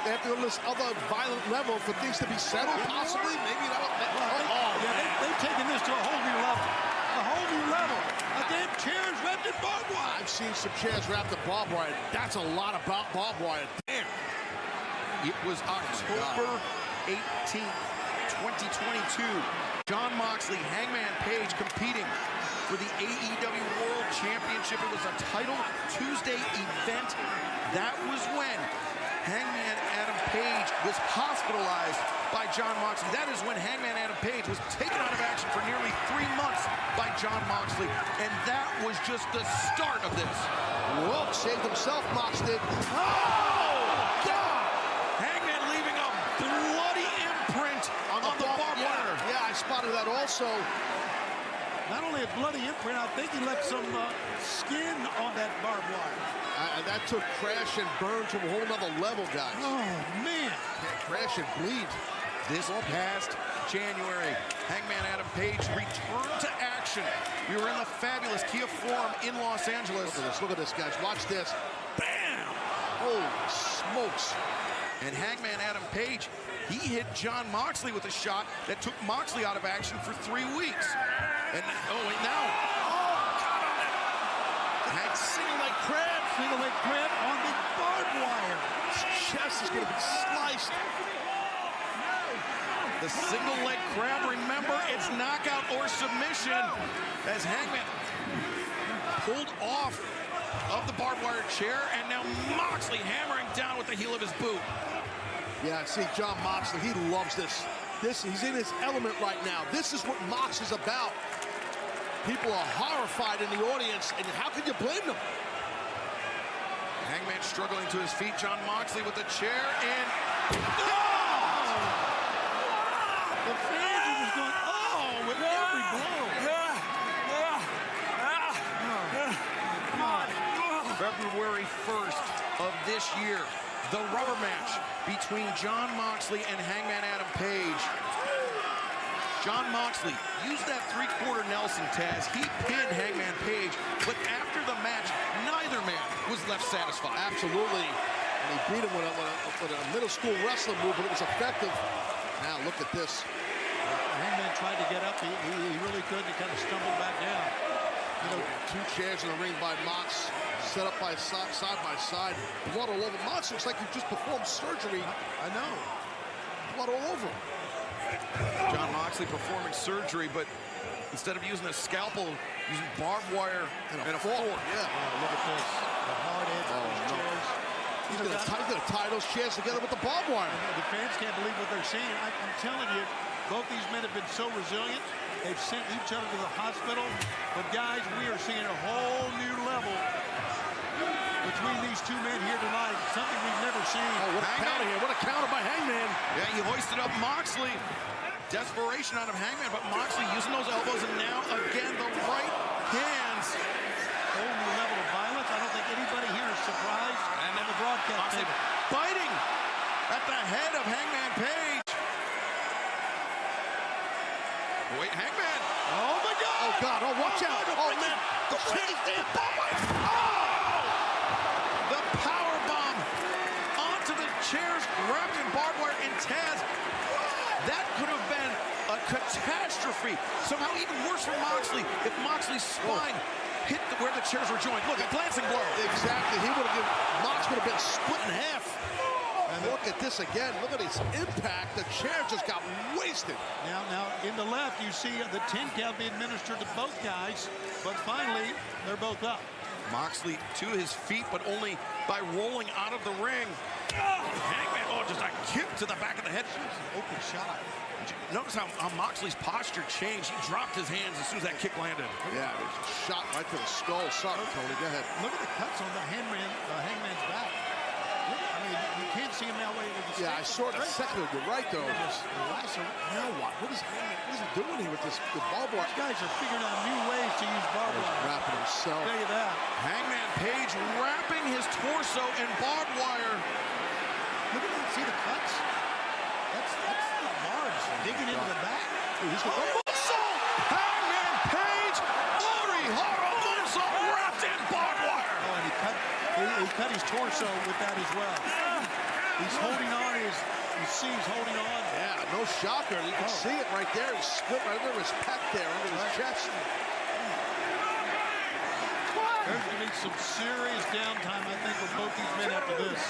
They have to go to this other violent level for things to be settled, possibly. Maybe they've taken this to a whole new level. A whole new level. Again, chairs wrapped in barbed wire. I've seen some chairs wrapped in barbed wire. That's a lot about barbed wire. Damn. It was October 18th, 2022. John Moxley, Hangman Page competing for the AEW World Championship. It was a Title Tuesday event. That was when Hangman Adam Page was hospitalized by John Moxley. That is when Hangman Adam Page was taken out of action for nearly 3 months by John Moxley. And that was just the start of this. Whoa, saved himself, Mox did. Oh, God! Hangman leaving a bloody imprint on the barbed wire. Yeah, I spotted that also. Not only a bloody imprint, I think he left some skin on that barbed wire. That took crash and burn to a whole nother level, guys. Oh, man. Crash and bleed. This past January, Hangman Adam Page returned to action. We were in the fabulous Kia Forum in Los Angeles. Look at this, guys. Watch this. Bam! Holy smokes. And Hangman Adam Page, he hit John Moxley with a shot that took Moxley out of action for 3 weeks. And, now. Single leg crab. Single leg crab on the barbed wire. His chest is going to be sliced. The single leg crab, remember, it's knockout or submission as Hangman pulled off of the barbed wire chair, and now Moxley hammering down with the heel of his boot. Yeah, see, John Moxley, he loves this. He's in his element right now. This is what Mox is about. People are horrified in the audience, and how can you blame them? Hangman struggling to his feet. John Moxley with the chair, and... The fans was going, with every blow. February 1st of this year, the rubber match between John Moxley and Hangman Adam Page. John Moxley used that three-quarter Nelson, Taz. He pinned Hangman Page, but after the match, neither man was left satisfied. Absolutely. And he beat him with a middle school wrestling move, but it was effective. Now look at this. Hangman tried to get up. He really couldn't. He kind of stumbled back down. You know, 2 chairs in the ring by Mox, set up by side by side. Blood all over. Mox looks like he just performed surgery. I know. Blood all over him. John Moxley performing surgery, but Instead of using a scalpel, using barbed wire and a fork. Yeah. Look at this. The hard edge of those chairs. He's gonna tie those chairs together with the barbed wire. The fans can't believe what they're seeing. I'm telling you, both these men have been so resilient. They've sent each other to the hospital. But guys, we are seeing a whole new level between these two men here tonight. Something we've never seen. Oh, what a counter here. What a counter by Hangman. Yeah, he hoisted up Moxley. Desperation out of Hangman, but Moxley using those elbows, and now again the right hands. Whole new level of violence. I don't think anybody here is surprised. And on the broadcast Moxley table. biting at the head of Hangman Page. Wait, Hangman. Oh my God! Oh God! Oh, watch out! Oh man! The The power bomb onto the chairs, wrapped in barbed wire, and Taz. That could have been a catastrophe. Somehow even worse for Moxley if Moxley's spine hit where the chairs were joined. Look, a glancing blow. Exactly. Mox would have been split in half. And look at this again. Look at his impact. The chair just got wasted. Now, in the left, you see the 10 count being administered to both guys. But finally, they're both up. Moxley to his feet, but only by rolling out of the ring. Hangman, just a kick to the back of the head. Open shot. Notice how Moxley's posture changed. He dropped his hands as soon as that kick landed. Yeah, it was a shot right to the skull. Sorry, Tony, go ahead. Look at the cuts on the Hangman's back. I mean, you can't see him that way. Yeah, I saw it a second ago. You're right, though. Now what? What is he doing here with the barbed wire? These guys are figuring out new ways to use barbed wire. Wrapping himself. I'll tell you that. Hangman Page wrapping his torso in barbed wire. Look at that. See the cuts? That's the barbs digging into the back. He's going moonsault! Hangman Page! Glory horror moonsault wrapped in barbed wire! Oh, and he cut his torso with that as well. He's holding on. You see he's holding on. Yeah, no shocker. You can see it right there. He split right under his pec there, under his chest. There's going to be some serious downtime, I think, for both these men after this.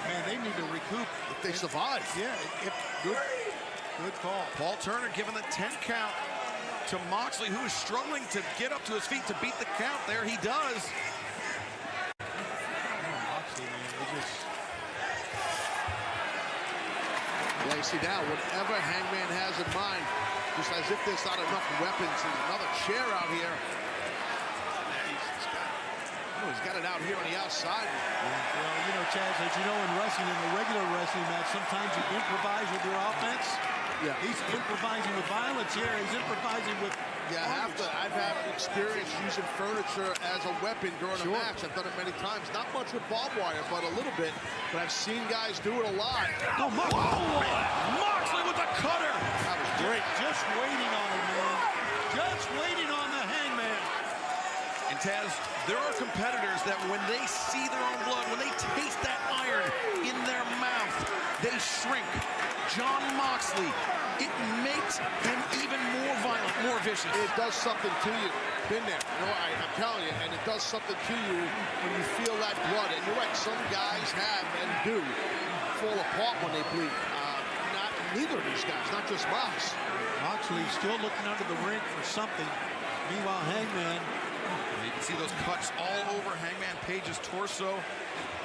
Man, they need to recoup. If they survive. Yeah, good call. Paul Turner giving the 10 count to Moxley, who is struggling to get up to his feet to beat the count. There he does. Moxley, man, Yeah, you see now, whatever Hangman has in mind, just as if there's not enough weapons and another chair out here. He's got it out here on the outside. Well, you know, Chaz, as you know, in wrestling, in a regular wrestling match, sometimes you improvise with your offense. Yeah. He's improvising with violence here. He's improvising with... Yeah, I've had experience using furniture as a weapon during a match. I've done it many times. Not much with barbed wire, but a little bit. But I've seen guys do it a lot. Oh, Moxley with the cutter. That was great. Just waiting on him, man. Just waiting on the Hangman. And Taz, there are competitors that when they see their own blood, when they taste that iron in their mouth, they shrink. Jon Moxley, it makes him even more violent, more vicious. It does something to you. Been there. You know, I'm telling you, and it does something to you when you feel that blood. And you're right, some guys have and do fall apart when they bleed. Neither of these guys, not just Mox. Moxley still looking under the ring for something. Meanwhile, Hangman. You can see those cuts all over Hangman Page's torso,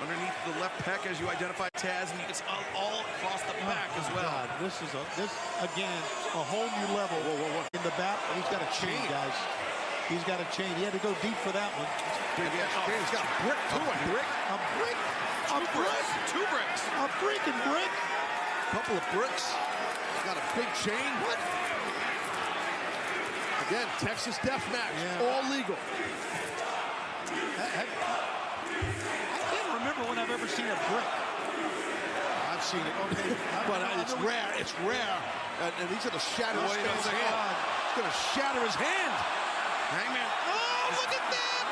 underneath the left pec, as you identified, Taz, and it's all across the back as well. God, this again a whole new level. In the back, he's got a chain, guys. He's got a chain. He had to go deep for that one. He's got a brick too. A brick. Two bricks. A freaking brick. Couple of bricks. Got a big chain. What? Again, Texas death match, all legal. I can't remember when I've ever seen a brick. I've seen it, but it's rare. It's rare, and he's gonna shatter his hand. He's gonna shatter his hand. Hangman. Oh, look at that!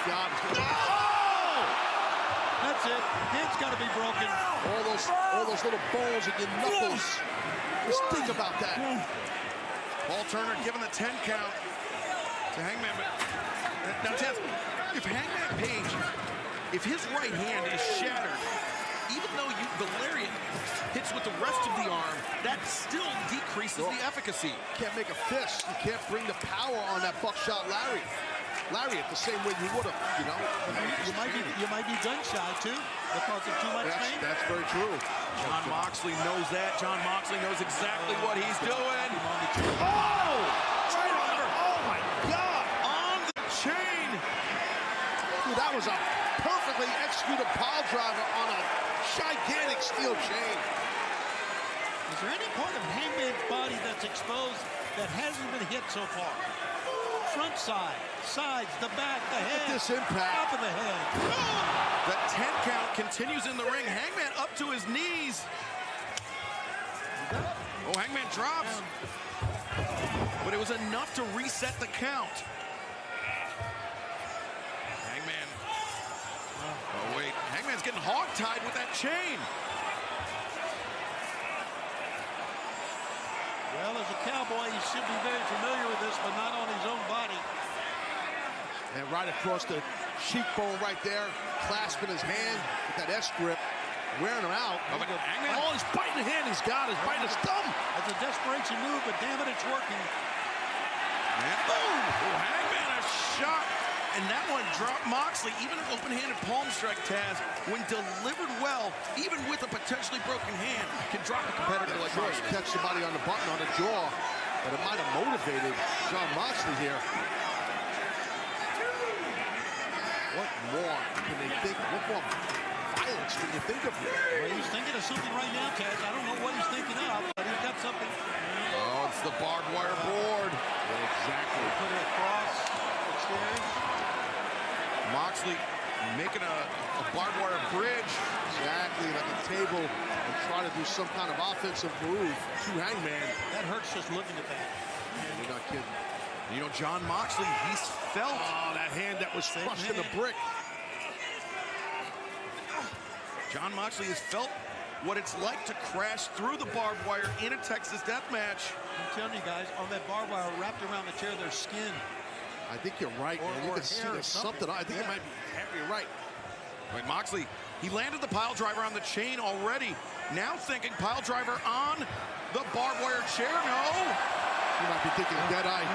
God. Oh! That's it. Hand's got to be broken. All those little bones in your knuckles. Just think about that. Paul Turner giving the 10 count to Hangman. Now, Taz, if Hangman Page, if his right hand is shattered, even though the lariat hits with the rest of the arm, that still decreases the efficacy. Can't make a fist. You can't bring the power on that buckshot lariat the same way you would have, you know. You might be gun shy too because of too much pain. That's very true. John Moxley knows that. John Moxley knows exactly what he's doing. Oh! Oh my God! On the chain. Dude, that was a perfectly executed pile driver on a gigantic steel chain. Is there any part of Hangman's body that's exposed that hasn't been hit so far? Front side, sides, the back, the head. This impact. Top of the head. The 10 count continues in the ring. Hangman up to his knees. Oh, Hangman drops. But it was enough to reset the count. Hangman. Oh, wait. Hangman's getting hog-tied with that chain. Well, as a cowboy, he should be very familiar with this, but not on his own body. And right across the cheekbone right there, clasping his hand with that S-grip, wearing him out. Oh, but Hangman. Oh, he's biting the hand he's got. He's biting his thumb. That's a desperation move, but damn it, it's working. And boom! Oh, Hangman, a shot. And that one dropped Moxley. Even an open-handed palm strike, Taz, when delivered well, even with a potentially broken hand, can drop a competitor like Moxley. Catch somebody on the button, on the jaw, but it might have motivated John Moxley here. What more can they think? What more violence can you think of here? Well, he's thinking of something right now, Taz. I don't know what he's thinking of, but he's got something. Oh, it's the barbed wire board. Yeah, exactly. Put it across, upstairs. Moxley making a barbed wire bridge. Exactly, like a table, and try to do some kind of offensive move to Hangman. That hurts just looking at that. You're not kidding. You know, John Moxley, he's felt. Oh, that hand that was crushed in the brick. John Moxley has felt what it's like to crash through the barbed wire in a Texas death match. I'm telling you guys, on that barbed wire wrapped around the chair, there's skin. I think you're right, man. You can see there's something. I think it might be hair. You're right. Wait, Moxley, he landed the pile driver on the chain already. Now thinking pile driver on the barbed wire chair. No. You might be thinking Deadeye.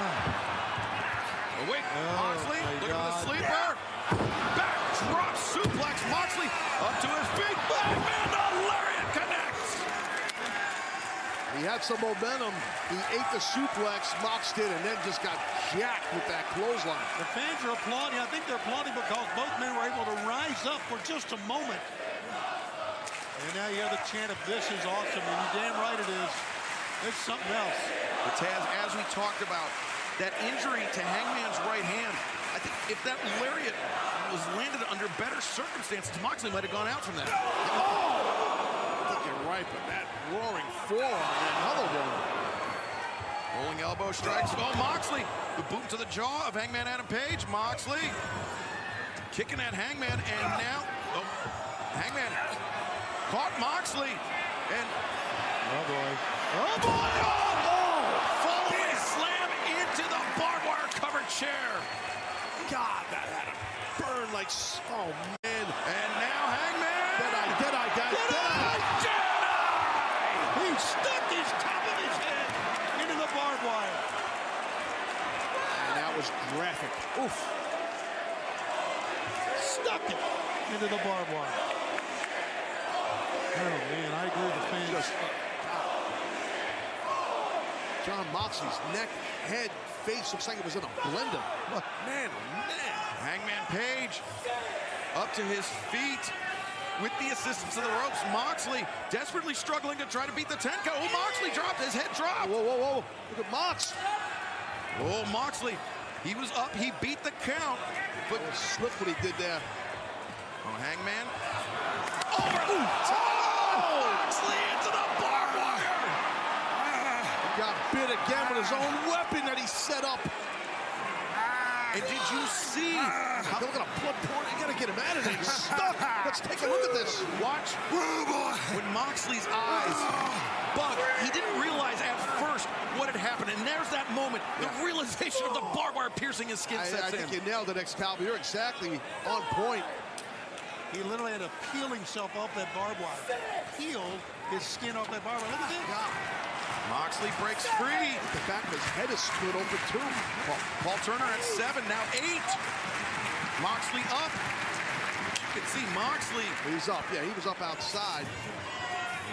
Oh, wait, Moxley, looking for the sleeper. Back drop suplex. Moxley up to his feet. Hangman, the lariat connects. He had some momentum. He ate the suplex, Mox did, and then just got jacked with that clothesline. The fans are applauding. I think they're applauding because both men were able to rise up for just a moment. And now you hear the chant of "This is awesome," and you're damn right it is. It's something else. But Taz, as we talked about, that injury to Hangman's right hand, I think if that lariat was landed under better circumstances, Moxley might have gone out from that. I think you're right, but that roaring forearm, another one. Rolling elbow strikes. Oh, Moxley. The boot to the jaw of Hangman Adam Page. Moxley kicking at Hangman, and now Hangman caught Moxley, and oh boy, oh boy, oh! Falling slam into the barbed wire covered chair. God, that had to burn like, oh man. And now Hangman. Deadeye, guys. Deadeye. He stuck his top of his head into the barbed wire. And that was graphic. Oof. Stuck it into the barbed wire. Oh man, I agree with the fans. John Moxley's neck, head, face looks like it was in a blender. What, man, oh man. Hangman Page up to his feet with the assistance of the ropes. Moxley desperately struggling to try to beat the 10 count. Oh, Moxley dropped, his head dropped. Whoa, whoa, whoa, look at Mox. Oh, Moxley, he was up, he beat the count. But slipped what he did there. Oh, Hangman. Oh, Moxley into the barbed wire. He got bit again with his own weapon that he set up. And did you see? Look at a blood pouring. You gotta get him out of there. He's stuck. Let's take a look at this. Watch when Moxley's eyes bugged. He didn't realize at first what had happened. And there's that moment, the realization of the barbed wire piercing his skin sets in. I think you nailed it, Excalibur. You're exactly on point. He literally had to peel himself off that barbed wire. Peel his skin off that barbed wire. Look at this. Moxley breaks free. The back of his head is split open too. Paul Turner at 7, now 8. Moxley up. You can see Moxley. He's up. Yeah, he was up outside.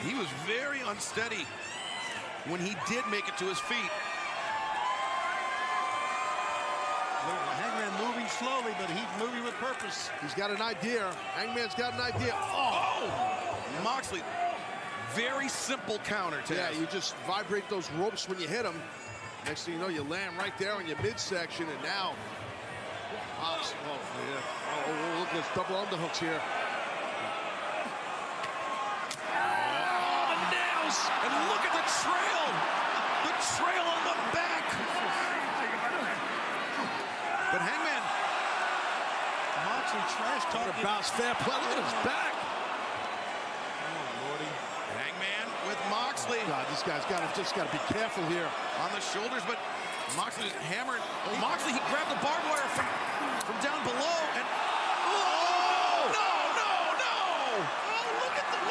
He was very unsteady when he did make it to his feet. Hangman moving slowly, but he's moving with purpose. He's got an idea. Hangman's got an idea. Oh! Moxley, very simple counter, Taz. Yeah, you just vibrate those ropes when you hit them. Next thing you know, you land right there on your midsection, and now Mox. Oh, look at this double underhooks here. Oh, the nails! And look at the trail! The trail on the back! But Hangman. Moxley trash talking. Bounce fair play. Look at his back. Oh, Lordy. Hangman with Moxley. God, this guy's just got to be careful here. On the shoulders, but Moxley's hammered. Oh, Moxley, he grabbed the barbed wire from down below and. Oh! No! Oh, look at the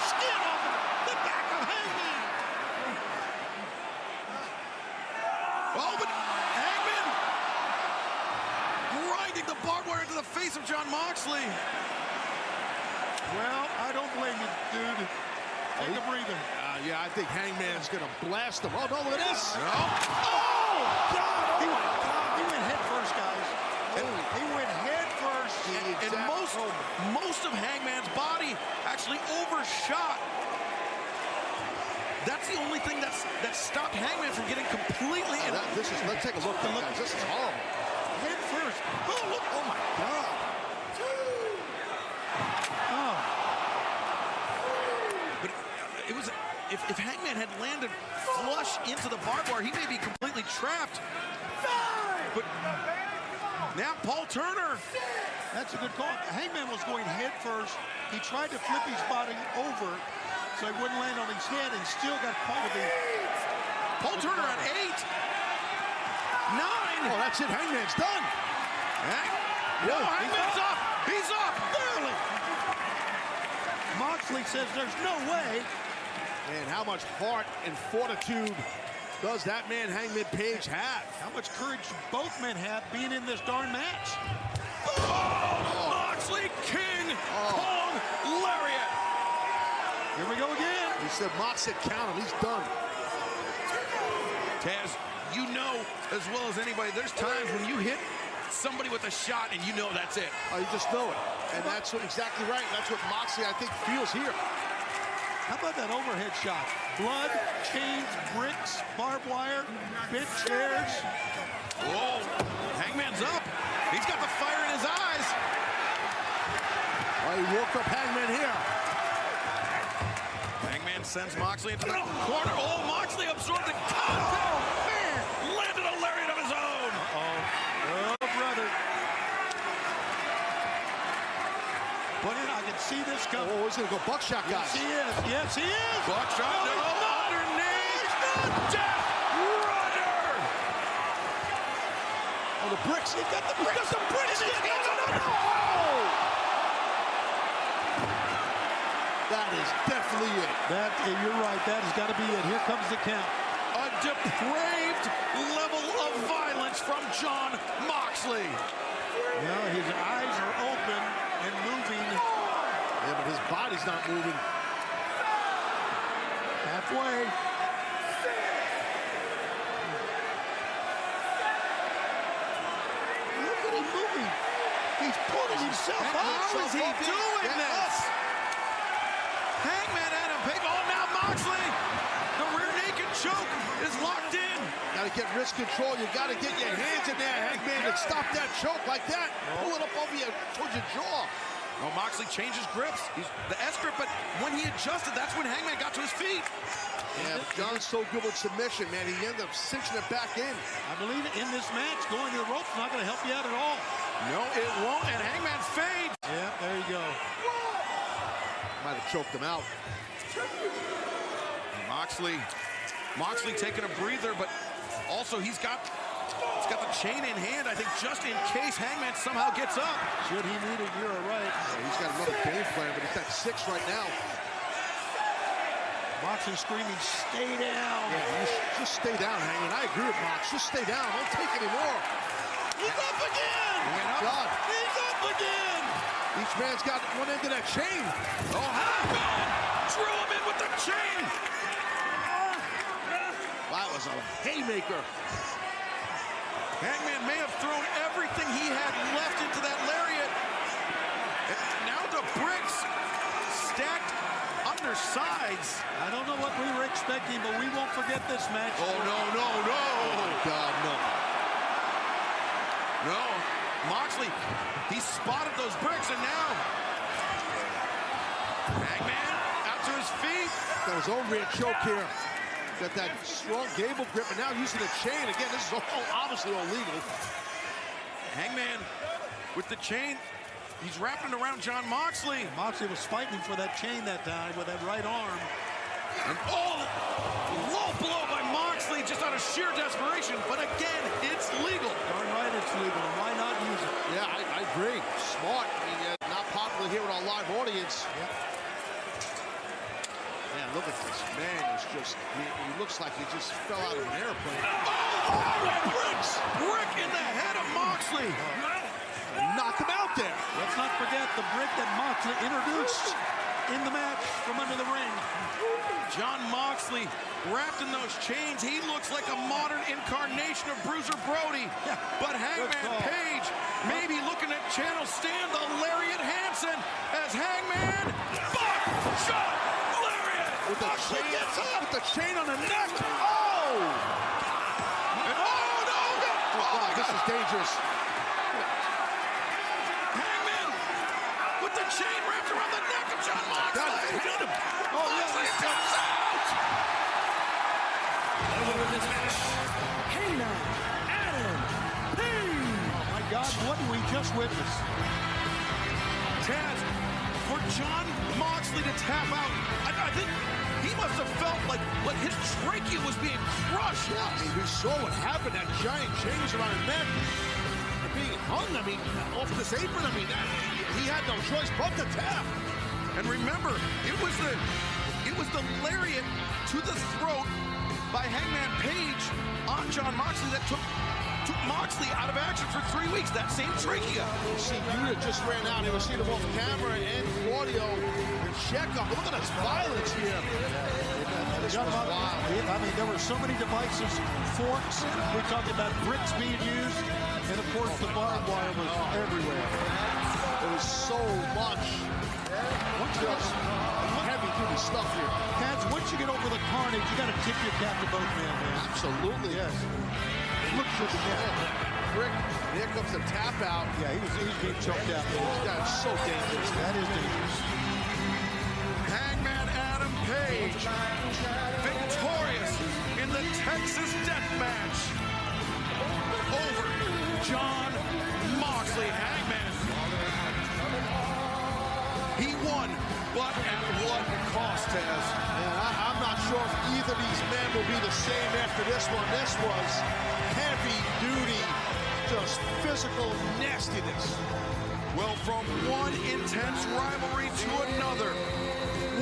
skin off the back of Hangman. Oh, but Hangman grinding the barbed wire into the face of Jon Moxley. Well, I don't blame you, dude. Take a breather. Yeah, I think Hangman's going to blast him. Oh, no, look at this. No. Oh, God. He went head first, guys. He went head first. And most of Hangman's body actually overshot. That's the only thing that stopped Hangman from getting completely in. Let's take a look, guys. This is horrible. Head first. Oh, look. Oh, my God. Oh. But it was, if Hangman had landed flush into the barbed wire, he may be completely trapped. But now Paul Turner. That's a good call. Hangman was going head first. He tried to flip his body over so he wouldn't land on his head and still got caught with the... Paul Turner at 8. 9. Oh, that's it. Hangman's done. No, Hangman's up. He's up. Barely. Moxley says there's no way. And how much heart and fortitude does that man Hangman Page have? How much courage both men have being in this darn match. Oh, Moxley King Kong Lariat. Here we go again. He said Mox said count him. He's done. Taz, you know as well as anybody, there's times when you hit somebody with a shot and you know that's it. Oh, you just know it. And that's exactly right. That's what Moxley, I think, feels here. How about that overhead shot? Blood, chains, bricks, barbed wire, bent chairs. Whoa, Hangman's up. He's got the fire in his eyes. Oh, he woke up Hangman here. Hangman sends Moxley into the corner. Oh, Moxley absorbed the contact. Man, landed a lariat of his own. Oh, brother. But I can see this coming. Oh, he's going to go buckshot, guys. Yes, he is. Yes, he is. Buckshot, no, underneath. Death Runner. Oh, the bricks. He got the bricks. He got the bricks. That is definitely it. You're right. That has got to be it. Here comes the count. A depraved level of violence from Jon Moxley. Well, his eyes are open and moving. Yeah, but his body's not moving. Halfway. Look at him moving. He's pulling himself up. How is he doing this? Hangman Adam Page. Oh, now Moxley. The rear naked choke is locked in. Got to get wrist control. You got to get your hands in there, Hangman, and stop that choke like that. Pull it up over your towards your jaw. Well, Moxley changes grips. He's the S grip, but when he adjusted, that's when Hangman got to his feet. Yeah, but John's so good with submission, man. He ended up cinching it back in. I believe in this match, going to the ropes is not going to help you out at all. No, it won't, and Hangman fades. Yeah, there you go. Might have choked him out. Moxley taking a breather, but also he's got got the chain in hand, I think, just in case Hangman somehow gets up. Should he need it, you're right. Yeah, he's got another game plan, but he's at 6 right now. Moxley screaming, stay down. Yeah, just stay down, Hangman. I agree with Mox. Just stay down. Don't take any more. He's up again! God. He's up again! Each man's got one end of that chain. Oh, Hangman! Drill him in with the chain! That was a haymaker. Hangman may have thrown everything he had left into that lariat. And now the bricks stacked under sides. I don't know what we were expecting, but we won't forget this match. Oh, no. Oh, God, no. No. Moxley, he spotted those bricks, and now Hangman out to his feet. Got his own rear choke here. Got that strong gable grip, and now using the chain. Again, this is all obviously illegal. Hangman with the chain. He's wrapping around Jon Moxley. Moxley was fighting for that chain that time with that right arm. And low blow by Moxley just out of sheer desperation. But again, it's legal. Darn right it's legal. Why not use it? Yeah, I agree. Smart. I mean, not popular here with our live audience. Yep. Man, look at this. Man is just, he looks like he just fell out of an airplane. Brick in the head of Moxley. Knocked him out there. Let's not forget the brick that Moxley introduced in the match from under the ring. Jon Moxley wrapped in those chains. He looks like a modern incarnation of Bruiser Brody. Yeah. But Hangman Page may be looking at Channel Stan, the Lariat Hansen, as Hangman shot Lariat. With the Moxley chain, gets up. with the chain on the neck. Oh! And Oh, God, this is dangerous. Hangman with the chain wrapped around the neck of Jon Moxley. Moxley comes out. The winner of this match, Hangman Adam Page. Oh, my God, what did we just witness? Taz, for Jon Moxley to tap out, I think he must have felt like his trachea was being crushed. Yeah, I mean, we saw what happened. That giant chain was around his neck. Being hung, I mean, off this apron, I mean, he had no choice but to tap. And remember, it was the lariat to the throat by Hangman Page on Jon Moxley that took Moxley out of action for 3 weeks. That same trachea. You see, Yuta just ran out. He was seen him off camera, and Claudio and Chekhov. Look at this violence here. This was wild. I mean, there were so many devices, forks. We talked about bricks being used, and of course the barbed wire was everywhere. There was so much. Just heavy-duty stuff here. Cats, once you get over the carnage, you got to tip your cap to both men, man. Absolutely. Yes. Look for the Rick, here comes the tap out. Yeah, he was being choked out. That's so dangerous. That is dangerous. Hangman Adam Page, victorious in the Texas Death Match over Jon Moxley. Hangman, he won, but at what cost, Taz? Man, I'm not sure if either of these men will be the same after this one. This was heavy-duty, just physical nastiness. Well, from one intense rivalry to another,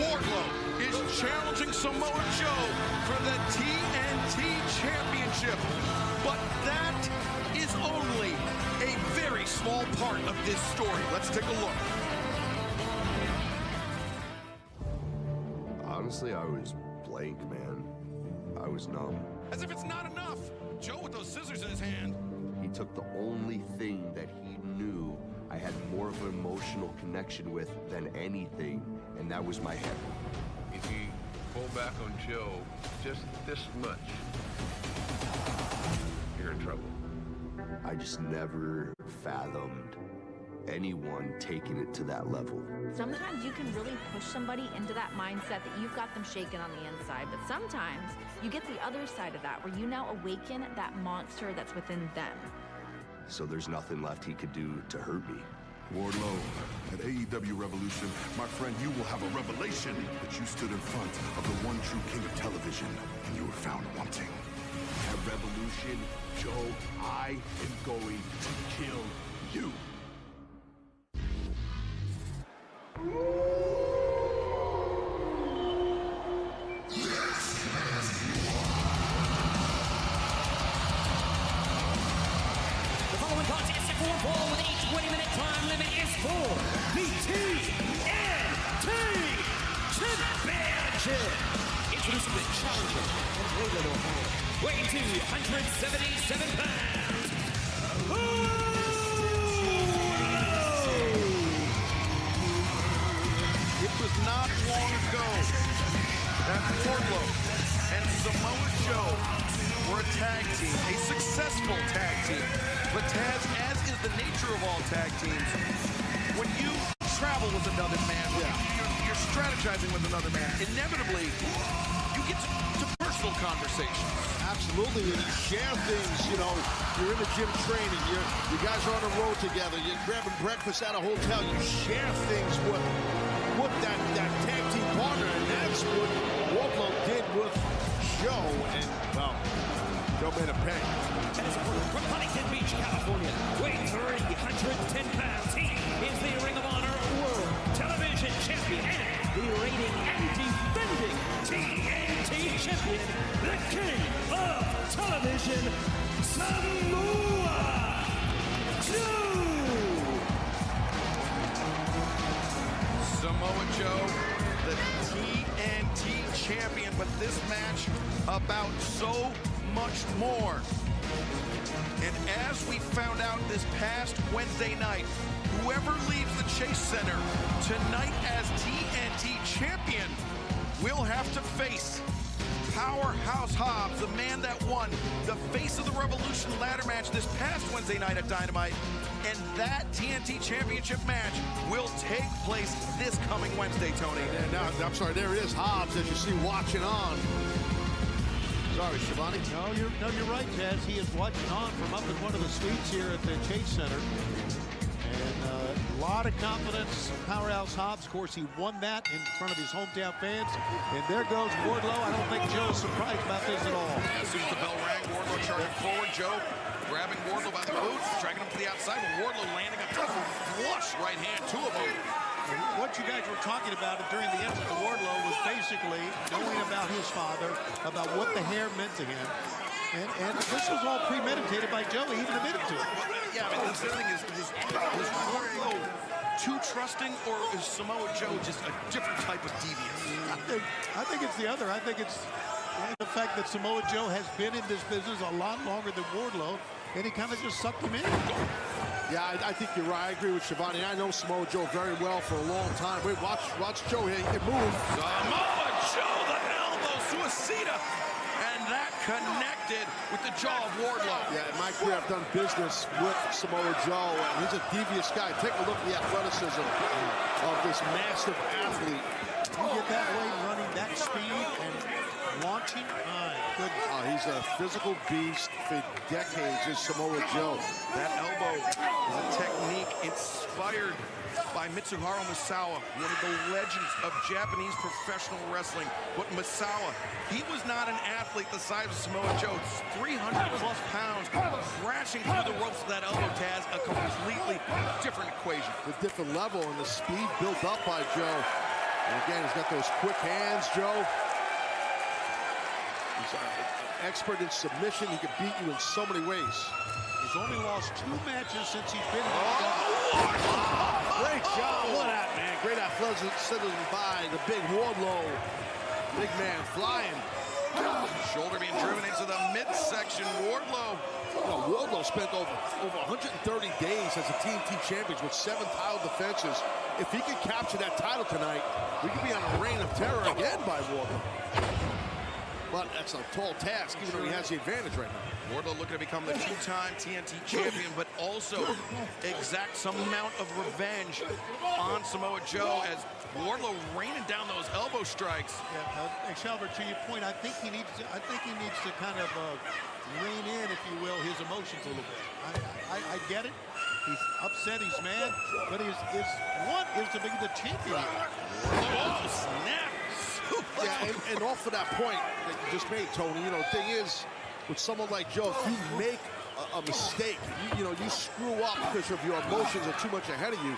Wardlow is challenging Samoa Joe for the TNT Championship. But that is only a very small part of this story. Let's take a look. Honestly, I was blank, man. I was numb. As if it's not enough, Joe with those scissors in his hand. He took the only thing that he knew I had more of an emotional connection with than anything, and that was my head. If you pull back on Joe just this much, you're in trouble. I just never fathomed anyone taking it to that level. Sometimes you can really push somebody into that mindset that you've got them shaken on the inside, but sometimes you get the other side of that where you now awaken that monster that's within them. So there's nothing left he could do to hurt me. Wardlow, at AEW Revolution, my friend, you will have a revelation that you stood in front of the one true king of television, and you were found wanting. Revolution, Joe, I am going to kill you. The following contest at 4 ball with a 20-minute time limit is for the TNT Championship. Introducing the challenger from Cleveland, Ohio, weighing 277 pounds. It was not long ago that Wardlow and Samoa Joe were a tag team, a successful tag team. But Taz, as is the nature of all tag teams, when you travel with another man, you're strategizing with another man, inevitably, you get to personal conversations. Absolutely, and you share things, you know, you're in the gym training, you guys are on the road together, you're grabbing breakfast at a hotel, you share things with that tag team partner, and that's what Wardlow did with Joe, and, well, Joe made a pay. From Huntington Beach, California, weighing 310 pounds, he is the Ring of Honor World Television Champion and the reigning and defending TNT Champion, the King of Television, Samoa Joe! Samoa Joe, the TNT champion, but this match about so much more. And as we found out this past Wednesday night, whoever leaves the Chase Center tonight as TNT champion will have to face Powerhouse Hobbs, the man that won the Face of the Revolution ladder match this past Wednesday night at Dynamite. And that TNT Championship match will take place this coming Wednesday, Tony. And now, I'm sorry, there it is, Hobbs, as you see watching on. Sorry, Shivani. No, you're right, Taz. He is watching on from up in one of the suites here at the Chase Center. And a lot of confidence. Powerhouse Hobbs, of course, he won that in front of his hometown fans. And there goes Wardlow. I don't think Joe's surprised about this at all. As soon as the bell rang, Wardlow charging forward. Joe grabbing Wardlow by the boots, dragging him to the outside, but Wardlow landing a flush right hand to him. And what you guys were talking about during the entrance of Wardlow was basically knowing about his father, about what the hair meant to him. And this was all premeditated by Joe. He even admitted to it. Yeah, I mean, the thing is Wardlow too trusting, or is Samoa Joe just a different type of devious? I think it's the other. I think it's the fact that Samoa Joe has been in this business a lot longer than Wardlow, and he kind of just sucked him in. Yeah, I think you're right. I agree with Shivani. I know Samoa Joe very well for a long time. Wait, watch Joe here. He can move. Samoa Joe, the elbow, suicida. And that connected with the jaw of Wardlow. Yeah, in my career, I've done business with Samoa Joe, and he's a devious guy. Take a look at the athleticism of this massive athlete. You get that way, running that speed and launching. My goodness. He's a physical beast for decades, is Samoa Joe. That elbow is a technique inspired by Mitsuharu Misawa, one of the legends of Japanese professional wrestling. But Misawa, he was not an athlete the size of Samoa Joe. 300+ pounds, crashing through the ropes with that elbow, Taz, a completely different equation. The different level and the speed built up by Joe. And again, he's got those quick hands, Joe. He's an expert in submission. He can beat you in so many ways. He's only lost 2 matches since he's been in Great job. Look at that, man. Great athleticism by the big Wardlow. Big man flying. Shoulder being driven into the midsection. Wardlow. Wardlow spent over 130 days as a TNT champion with 7 title defenses. If he could capture that title tonight, we could be on a reign of terror again by Wardlow. But that's a tall task, even though he has the advantage right now. Wardlow looking to become the 2-time TNT champion, but also exact some amount of revenge on Samoa Joe as Wardlow raining down those elbow strikes. Yeah, Shelbert, to your point, I think he needs to kind of rein in, if you will, his emotions a little bit. I get it. He's upset. He's mad. But his want is to be the champion. Oh, snap! Yeah, and off of that point that you just made, Tony, you know, the thing is, with someone like Joe, if you make a mistake, you screw up because of your emotions are too much ahead of you,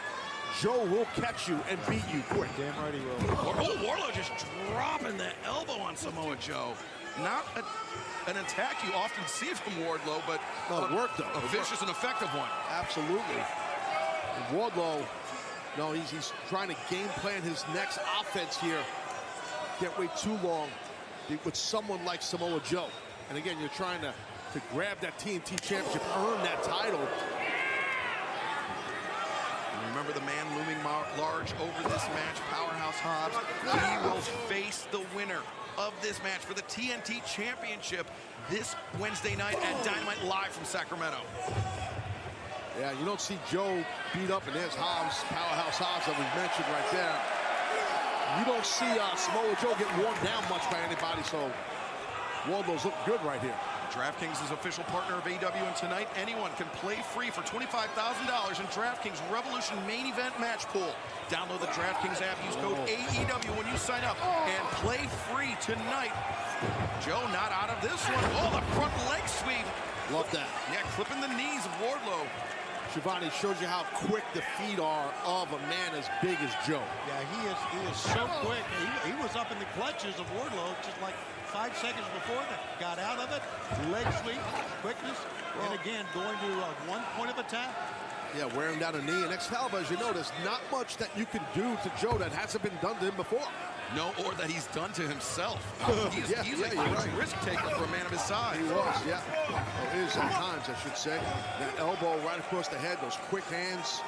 Joe will catch you and beat you quick. Damn right he will. Oh, Wardlow just dropping the elbow on Samoa Joe. Not an attack you often see from Wardlow, but it worked though. A vicious and effective one. Absolutely. And Wardlow, no, he's trying to game plan his next offense here. Can't wait too long with someone like Samoa Joe. And again, you're trying to grab that TNT championship, earn that title. Remember the man looming large over this match, Powerhouse Hobbs. He will face the winner of this match for the TNT Championship this Wednesday night at Dynamite Live from Sacramento. Yeah, you don't see Joe beat up, and there's Hobbs, Powerhouse Hobbs that was mentioned right there. You don't see Samoa Joe get worn down much by anybody, so Wardlow's looking good right here. DraftKings is official partner of AEW, and tonight anyone can play free for $25,000 in DraftKings Revolution Main Event Match Pool. Download the DraftKings app, use code AEW when you sign up, and play free tonight. Joe not out of this one. Oh, the front leg sweep. Love that. Yeah, clipping the knees of Wardlow. Shivani, shows you how quick the feet are of a man as big as Joe. Yeah, he is so quick. He was up in the clutches of Wardlow just like 5 seconds before that. Got out of it, leg sweep, quickness, and again, going to one point of attack. Yeah, wearing down a knee. And Excalibur, as you know, there's not much that you can do to Joe that hasn't been done to him before. No, or that he's done to himself. He's a huge risk taker for a man of his size. He was, yeah. Well, is at times, I should say. That elbow right across the head, those quick hands.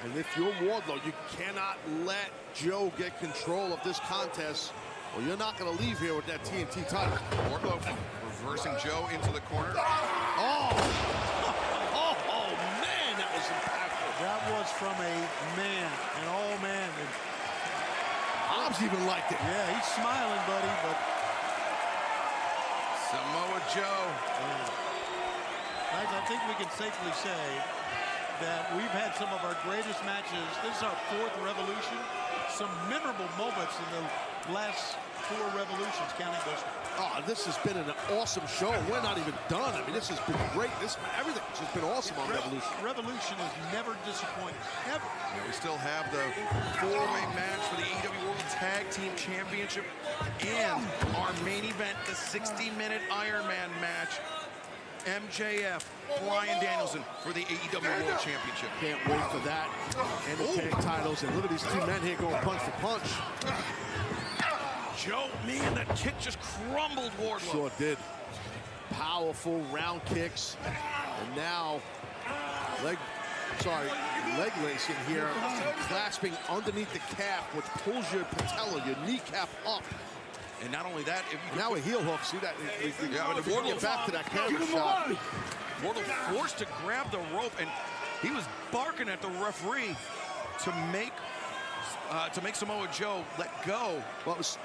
And if you're Wardlow, you cannot let Joe get control of this contest, or you're not going to leave here with that TNT title. Wardlow reversing Joe into the corner. Oh, man, that was impactful. That was from a man, an all-man. Hobbs even liked it. Yeah, he's smiling, buddy, but Samoa Joe. Guys, I think we can safely say that we've had some of our greatest matches. This is our 4th Revolution. Some memorable moments in the last 4 Revolutions, counting this one. Oh, this has been an awesome show. We're not even done. I mean, this has been great. Everything's just been awesome on Revolution. Revolution is never disappointed, ever. Yeah, we still have the 4-way match for the AEW World Tag Team Championship and our main event, the 60-minute Iron Man match. MJF, Bryan Danielson for the AEW World Championship. Can't wait for that. And the tag titles. And look at these 2 men here going punch for punch. Joe, man, that kick just crumbled Wardlow. Sure did. Powerful round kicks. And now leg lacing here, clasping underneath the calf, which pulls your patella, your kneecap up. And not only that, now a heel hook. See that? Yeah, but Wardlow get back to that camera shot. Wardlow forced to grab the rope, and he was barking at the referee to make Samoa Joe let go. Well, it was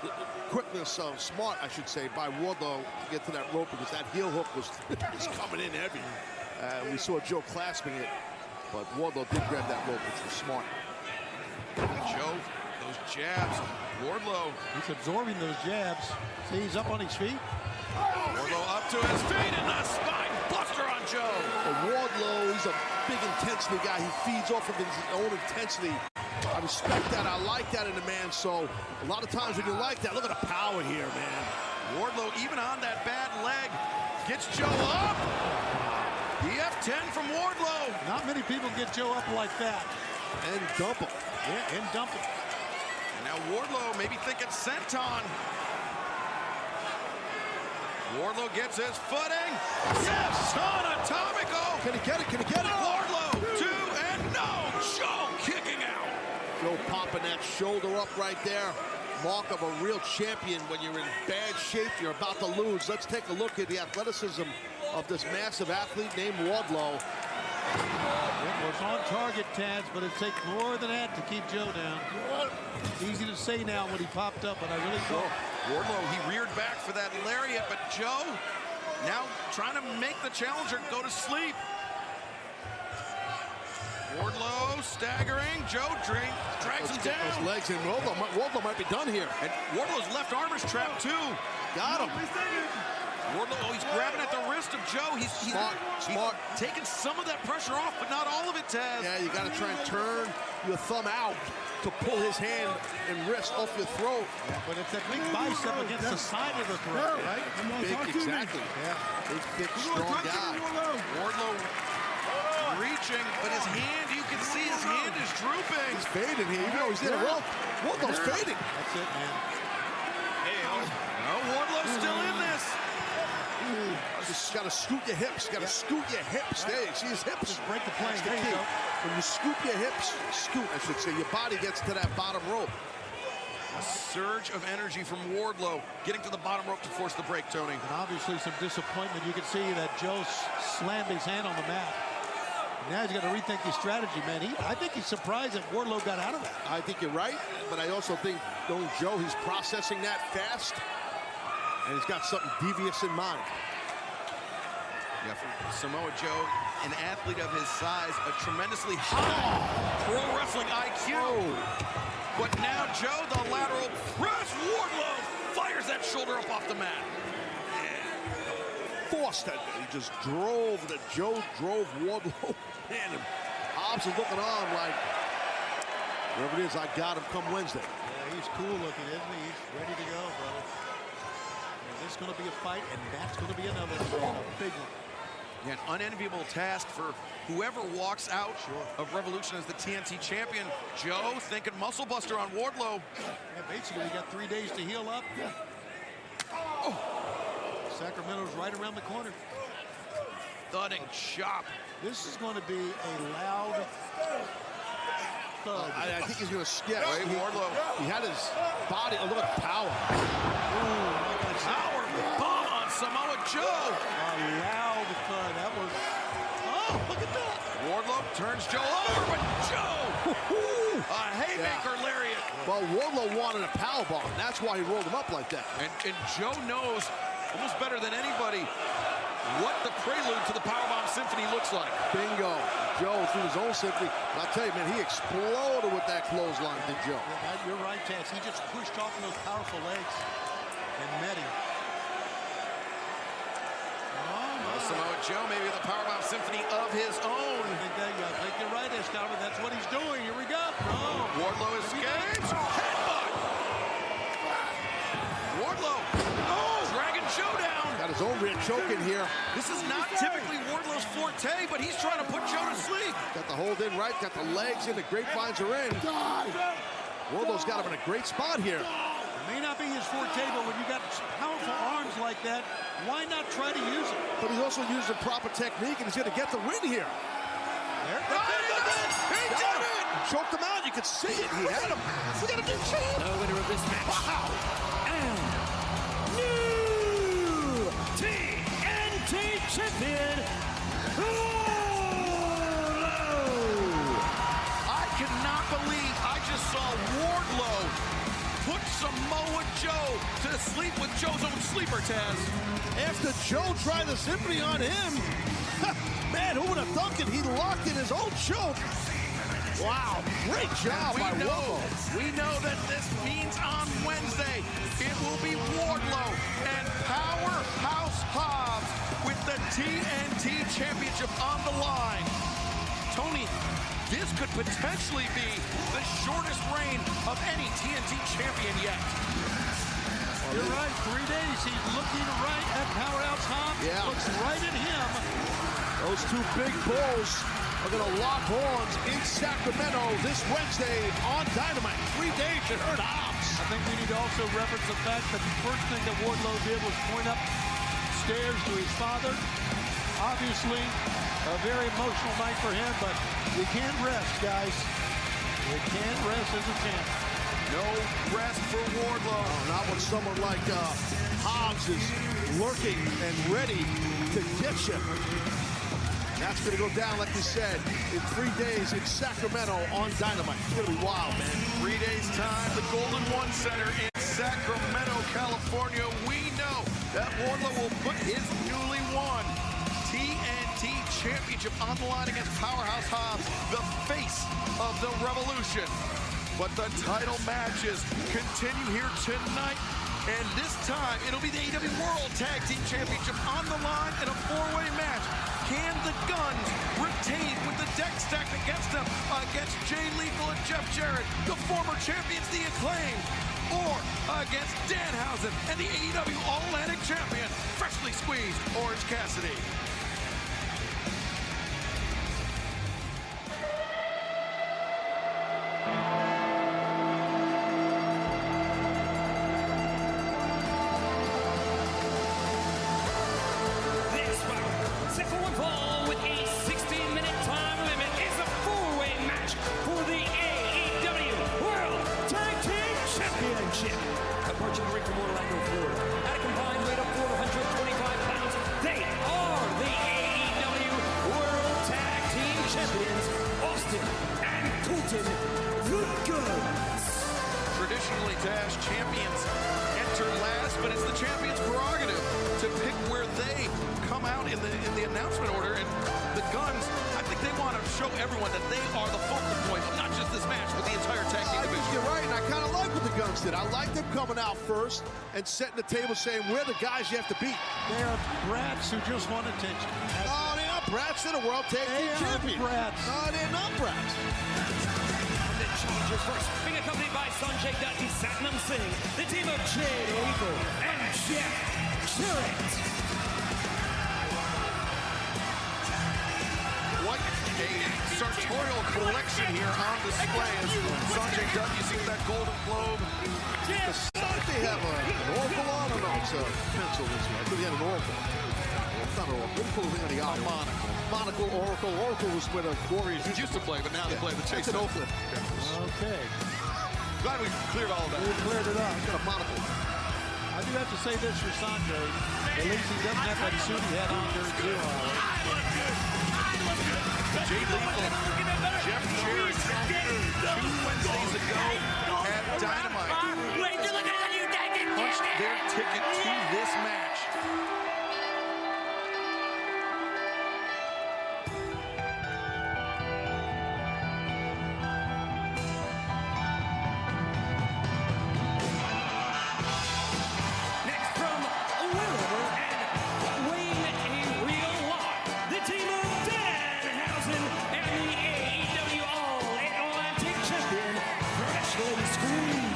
quickness, smart, I should say, by Wardlow to get to that rope, because that heel hook was coming in heavy. We saw Joe clasping it, but Wardlow did grab that rope, which was smart. Joe, those jabs. Wardlow. He's absorbing those jabs. See, he's up on his feet. Wardlow up to his feet, and the spine buster on Joe. Wardlow, he's a big intensity guy. He feeds off of his own intensity. I respect that. I like that in a man. So a lot of times when you like that, look at the power here, man. Wardlow, even on that bad leg, gets Joe up. The F10 from Wardlow. Not many people get Joe up like that. And dump him. Yeah, and dump him. And now Wardlow maybe thinking senton. Wardlow gets his footing. Senton Atomico. Can he get it? Can he get it? Wardlow, 2, and no. Joe kicking out. Joe popping that shoulder up right there. Mark of a real champion. When you're in bad shape, you're about to lose. Let's take a look at the athleticism of this massive athlete named Wardlow. It was on target, Taz, but it takes more than that to keep Joe down. Easy to say now when he popped up, but I really don't. Wardlow, he reared back for that lariat, but Joe now trying to make the challenger go to sleep. Wardlow staggering. Joe drags him down. His legs in. Wardlow might be done here. And Wardlow's left arm is trapped too. Got him. Wardlow, oh, he's grabbing at the wrist of Joe. He's smart. Taking some of that pressure off, but not all of it, Taz. Yeah, you got to try and turn your thumb out to pull his hand and wrist off your throat. Yeah, but it's that big bicep against the side of the throat, right? Big, exactly. Yeah. Big, thick, strong guy. Wardlow reaching, but his hand, you can see his hand is drooping. He's fading here, even though he's in a rope. Wardlow's fading. That's it, man. Hey, no, Wardlow's still in this. Just got to scoot your hips. Got to scoot your hips. There, you see his hips? Just break the plane. There you go. When you scoop your hips, scoot, I should say, your body gets to that bottom rope. A surge of energy from Wardlow, getting to the bottom rope to force the break, Tony. And obviously some disappointment. You can see that Joe slammed his hand on the mat. Now he's got to rethink his strategy, man. I think he's surprised that Wardlow got out of that. I think you're right, but I also think, knowing Joe, he's processing that fast, and he's got something devious in mind. Yeah, for Samoa Joe, an athlete of his size, a tremendously high pro wrestling IQ. But now Joe, the lateral press, Wardlow fires that shoulder up off the mat. Forced that. He just drove. Joe drove Wardlow. Man, and Hobbs is looking on like, whatever it is, I got him come Wednesday. Yeah, he's cool looking, isn't he? He's ready to go, brother. And this is going to be a fight, and that's going to be another big one. Yeah, an unenviable task for whoever walks out of Revolution as the TNT champion. Joe thinking muscle buster on Wardlow. Yeah, basically, we got 3 days to heal up. Oh. Sacramento's right around the corner. Thudding chop. This is going to be a loud thud. I think he's going to skip. Wardlow. He had his body, a little power. Power bomb on Samoa Joe. A loud thud. That was, oh, look at that. Wardlow turns Joe over, but Joe, a haymaker lariat. Well, Wardlow wanted a power bomb. That's why he rolled him up like that. And Joe knows almost better than anybody what the prelude to the Powerbomb Symphony looks like. Bingo. Joe through his own symphony. I'll tell you, man, he exploded with that clothesline, did Joe? Yeah, you're right, Taz. He just pushed off those powerful legs and met him. Samoa Joe, maybe the Powerbomb Symphony of his own. I think you're right, Escalver. That's what he's doing. Here we go. Oh. Wardlow escapes. Headbutt. Wardlow. Oh, Dragon Showdown. Got his own rear choke in here. This is not typically Wardlow's forte, but he's trying to put Joe to sleep. Got the hold in right, got the legs in, the grapevines are in. Wardlow's got him in a great spot here. It may not be his forte, but when you got powerful arms like that, why not try to use it? But he's also using proper technique, and he's going to get the win here. There. He did it! Choked him out. You could see it. He had him. We got a new champ. The winner of this match. Wow. And new TNT champion, Wardlow. I cannot believe I just saw Wardlow put Samoa Joe to sleep with Joe's own sleeper, Taz. After Joe tried the symphony on him, man, who would have thunk it? He locked in his own choke. Wow, great job by Wardlow. We know that this means on Wednesday it will be Wardlow and Powerhouse Hobbs with the TNT Championship on the line. Tony, this could potentially be the shortest reign of any TNT champion yet. You're right, 3 days. He's looking right at Powerhouse Hobbs. Yeah. Looks right at him. Those two big bulls are going to lock horns in Sacramento this Wednesday on Dynamite. 3 days to hurt Hobbs. I think we need to also reference the fact that the first thing that Wardlow did was point up stairs to his father. Obviously, a very emotional night for him, but you can't rest, guys. You can't rest as a champ. No rest for Wardlow. Oh, not when someone like Hobbs is lurking and ready to get you. That's going to go down, like you said, in 3 days in Sacramento on Dynamite. It's going to be wild, man. 3 days time, the Golden One Center in Sacramento, California. We know that Wardlow will put his newly won TNT Championship on the line against Powerhouse Hobbs, the face of the Revolution. But the title matches continue here tonight. And this time, it'll be the AEW World Tag Team Championship on the line in a four-way match. Can the Guns retain with the deck stacked against them against Jay Lethal and Jeff Jarrett, the former champions, the Acclaimed, or against Danhausen and the AEW All-Atlantic Champion, freshly squeezed Orange Cassidy? Approaching the ring from Orlando, Florida. At a combined weight of 425 pounds, they are the AEW World Tag Team Champions, Austin and Colton, the Guns. Traditionally, Dash, champions enter last, but it's the champion's prerogative to pick where they come out in the announcement order. And the Guns, I think they want to show everyone that they are the focal point of not just this match, but the entire tag team division. You're right, and I kind of like what the Guns did. I like them coming out first and setting the table, saying we're the guys you have to beat. They are brats who just want attention. No, they're not brats. They're the World Tag Team Champions. Brats. No, they're not brats. The challengers first, being accompanied by Sanjay Dutt and Satnam Singh, the team of Jay Lethal and Jeff Jarrett. What a sartorial collection here on display as Sanjay Dutt, you see that Golden Globe. They have an oracle on or no? It's a pencil this way. I thought he had an oracle. It's not an oracle. What do you call the eye? Monocle. Monocle, oracle. Oracle was where the Warriors used to play, but now they play the Chase. It's in Oakland. Okay. Glad we cleared all that. We cleared it up. He's got a monocle. I do have to say this for Sanjay. At least he doesn't have that suit he had on during 0 hour. Jay Lethal, Jeff Jarrett, 2 Wednesdays ago at Dynamite, punched their ticket to this match. Next from Wherever and weighing a real lot, the team of Danhausen and the AEW All-Atlantic Champion, freshly squeezed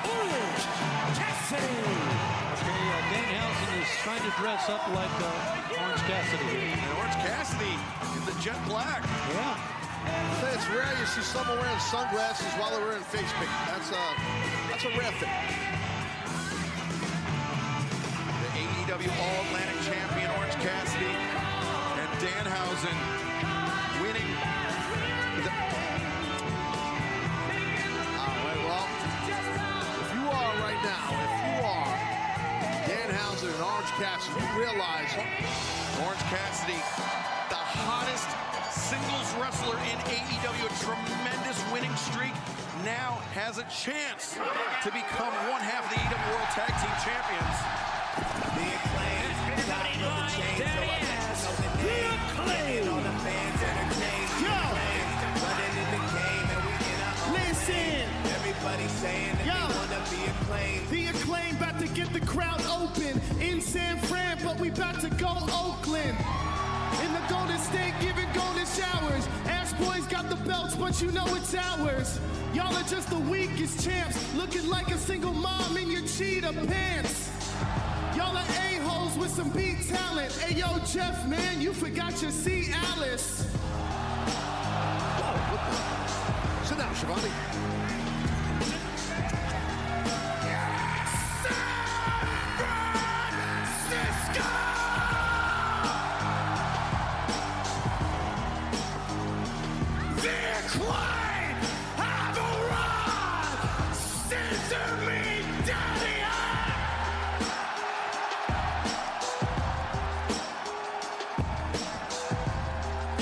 Orange Cassidy. Okay, Danhausen is trying to dress up like Orange Cassidy here. And Orange Cassidy in the jet black. Yeah. It's rare you see someone wearing sunglasses while they're wearing face paint. That's a rare thing. The AEW All-Atlantic Champion, Orange Cassidy, and Danhausen winning. Well, if you are right now, Danhausen and Orange Cassidy, you realize Orange Cassidy, the hottest singles wrestler in AEW, a tremendous winning streak, now has a chance to become one half of the AEW World Tag Team Champions. The Acclaimed. Listen. Everybody saying that they wanna be acclaimed. The Acclaimed about to get the crowd open in San Fran, but we about to go Oakland. In the Golden State, giving golden showers. Ash Boys got the belts, but you know it's ours. Y'all are just the weakest champs, looking like a single mom in your cheetah pants. Y'all are a-holes with some beat talent. Hey, yo, Jeff, man, you forgot your C. Alice. sit down, Shivani.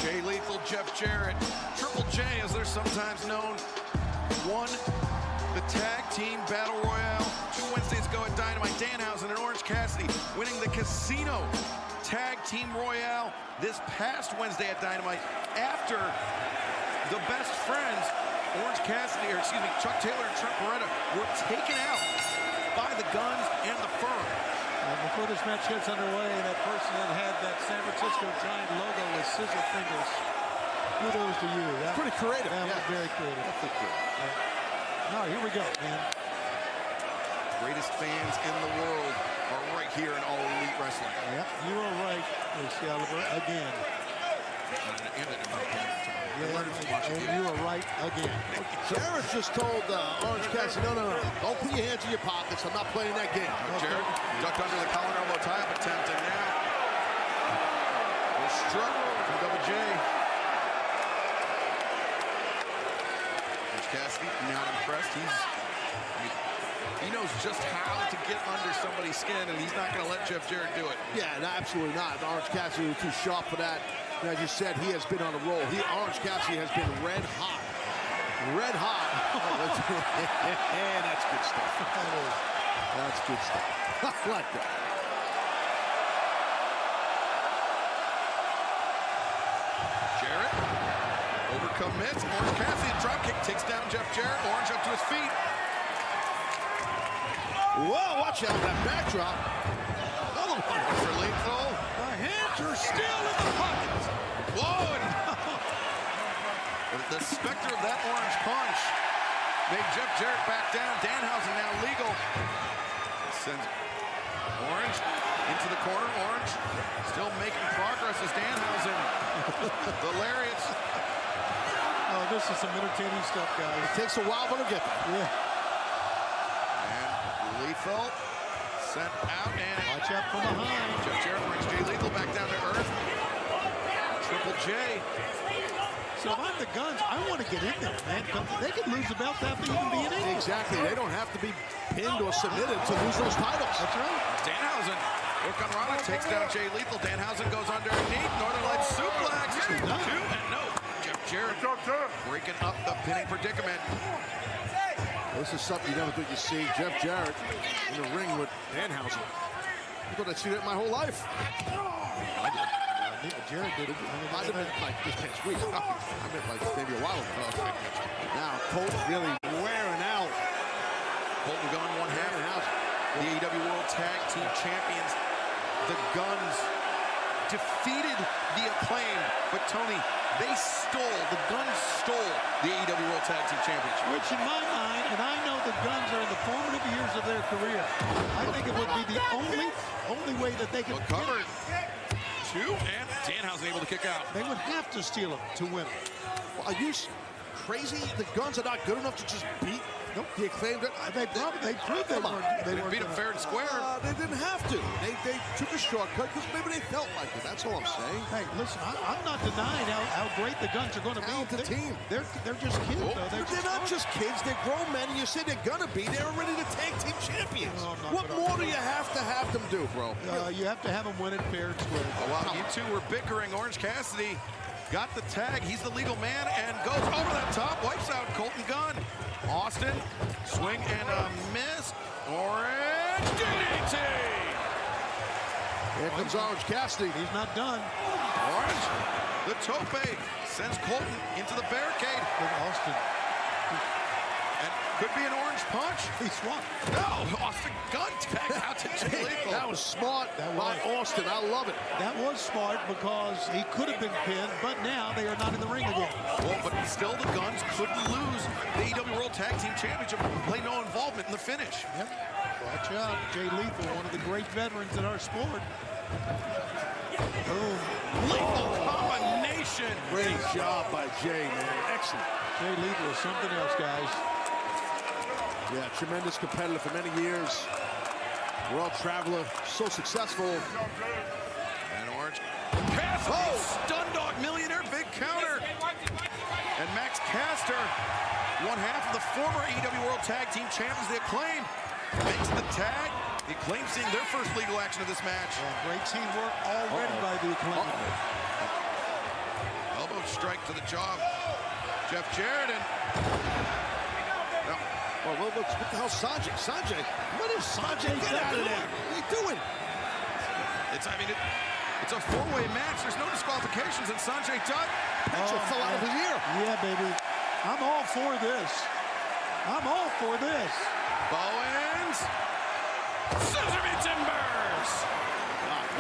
Jay Lethal, Jeff Jarrett, Triple J, as they're sometimes known, won the Tag Team Battle Royale 2 Wednesdays ago at Dynamite. Danhausen and Orange Cassidy winning the Casino Tag Team Royale this past Wednesday at Dynamite after the best friends, Orange Cassidy, or excuse me, Chuck Taylor and Trent Beretta, were taken out by the Guns and the firm. Before this match gets underway, that person that had that San Francisco Giant logo with scissor fingers, kudos to you. That's pretty creative. That was very creative. All right, here we go, man. Greatest fans in the world are right here in All Elite Wrestling. Yep, you are right, Excalibur, again. And you are right again. Jarrett just told Orange Cassidy, no, don't put your hands in your pockets. I'm not playing that game. Jarrett ducked under the collar elbow tie-up attempt, and now we're struck from Double J. Orange Cassidy not impressed. He knows just how to get under somebody's skin, and he's not going to let Jeff Jarrett do it. Yeah, no, absolutely not. Orange Cassidy was too sharp for that. And as you said, he has been on a roll. Orange Cassidy has been red hot. Red hot. That's good stuff. That's good stuff. I like that. Jarrett overcommits. Orange Cassidy dropkick takes down Jeff Jarrett. Orange up to his feet. Whoa, watch out, that backdrop. Another one for Lethal. The hands are still in the pockets. Whoa! The specter of that orange punch made Jeff Jarrett back down. Danhausen now legal. Sends Orange into the corner. Orange still making progress as Danhausen. The lariats. Oh, this is some entertaining stuff, guys. It takes a while, but it'll get there. Yeah. Lethal sent out, and watch out from behind. Jeff Jarrett brings Jay Lethal back down to earth. Triple J. So if I'm the Guns, I want to get in there, man. They could lose the belt after even being in. Exactly. They don't have to be pinned or submitted to lose those titles. That's right. Danhausen. Work on Rana takes down Jay Lethal. Danhausen goes underneath. Northern Lights suplex. 2 and no. Jeff Jarrett breaking up the pinning predicament. This is something you never thought you'd see. Jeff Jarrett in the ring with Danhausen. I thought I'd see that my whole life. I did. Jarrett did it. I meant like this past week. I meant like maybe a while ago. Now Colton really wearing out. Colton Gunn, one half. The AEW World Tag Team Champions. The Guns defeated the Acclaimed, but Tony, the Guns stole the AEW World Tag Team Championship. Which in my mind, and I know the Guns are in the formative years of their career, I think it would be the only way that they could cover 2, and Danhausen able to kick out. They would have to steal them to win. Well, are you crazy? The Guns are not good enough to just beat the Acclaimed. They proved they were beat them fair and square. They didn't have to. They took a shortcut because maybe they felt like it. That's all I'm saying. Hey, listen, I'm not denying how great the Guns are going to be. The team. They're just kids, though. They're not just kids. They're grown men, and you say they're going to be. They're already the tag team champions. What more do you have them do, bro? You have to have them win it fair and square. While you two were bickering, Orange Cassidy got the tag. He's the legal man and goes over the top, wipes out Colton Gunn. Austin, swing and a miss. Orange DDT. Here comes Orange Cassidy. He's not done. Orange, the tope, sends Colton into the barricade. With Austin. And could be an orange punch. He swung. No, Austin Gunn tags out to Jay Lethal. That was smart by Austin. I love it. That was smart because he could have been pinned, but now they are not in the ring again. Well, but still the Guns couldn't lose the AEW World Tag Team Championship. Play no involvement in the finish. Yep. Watch out. Jay Lethal, one of the great veterans in our sport. Boom. Lethal combination. Great job by Jay, man. Excellent. Jay Lethal is something else, guys. Yeah, tremendous competitor for many years. World traveler, so successful. And Orange Cassidy, stun dog millionaire, big counter. And Max Caster, one half of the former AEW World Tag Team Champions, the Acclaimed, makes the tag. The Acclaimed seeing their first legal action of this match. Great teamwork already by the Acclaimed. Elbow strike to the jaw. Jeff Jarrett and... Well, what the hell, Sanjay? Sanjay? What is Sanjay? Get out of there. What are you doing? It's a four-way match. There's no disqualifications, and Sanjay Dutt fell out of his ear. Yeah, baby. I'm all for this. I'm all for this. Bowens. Scissor me timbers!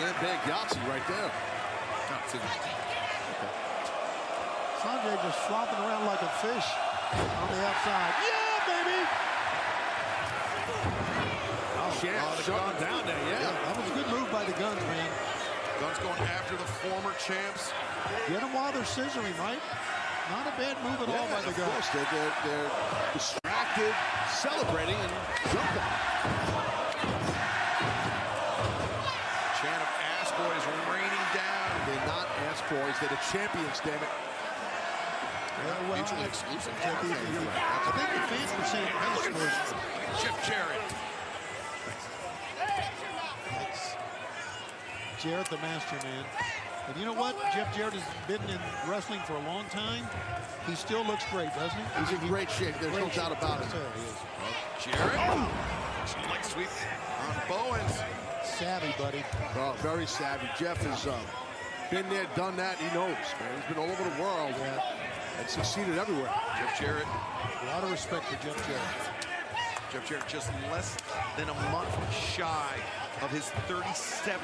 Yeah, big Yahtzee right there. Sanjay just flopping around like a fish on the outside. Yeah, baby! Shut down there, yeah. That was a good move by the Guns, man. Guns going after the former champs. Get them while they're scissoring, right? Not a bad move at all by the Of Guns. course, they're distracted, celebrating, and jumping. Chant of ass boys raining down. They're not ass boys, they're the champions, damn it. Well, mutually exclusive. I think the fans were saying ass boys. Jeff Jarrett. Jarrett, the master man. And you know what? Jeff Jarrett has been in wrestling for a long time. He still looks great, doesn't he? He's in great shape. There's no doubt about it. Jarrett. Leg sweep on Bowens. Savvy, buddy. Oh, very savvy. Jeff has been there, done that. He knows, man. He's been all over the world and succeeded everywhere. Jeff Jarrett. A lot of respect for Jeff Jarrett. Jeff Jarrett just less than a month shy of his 37th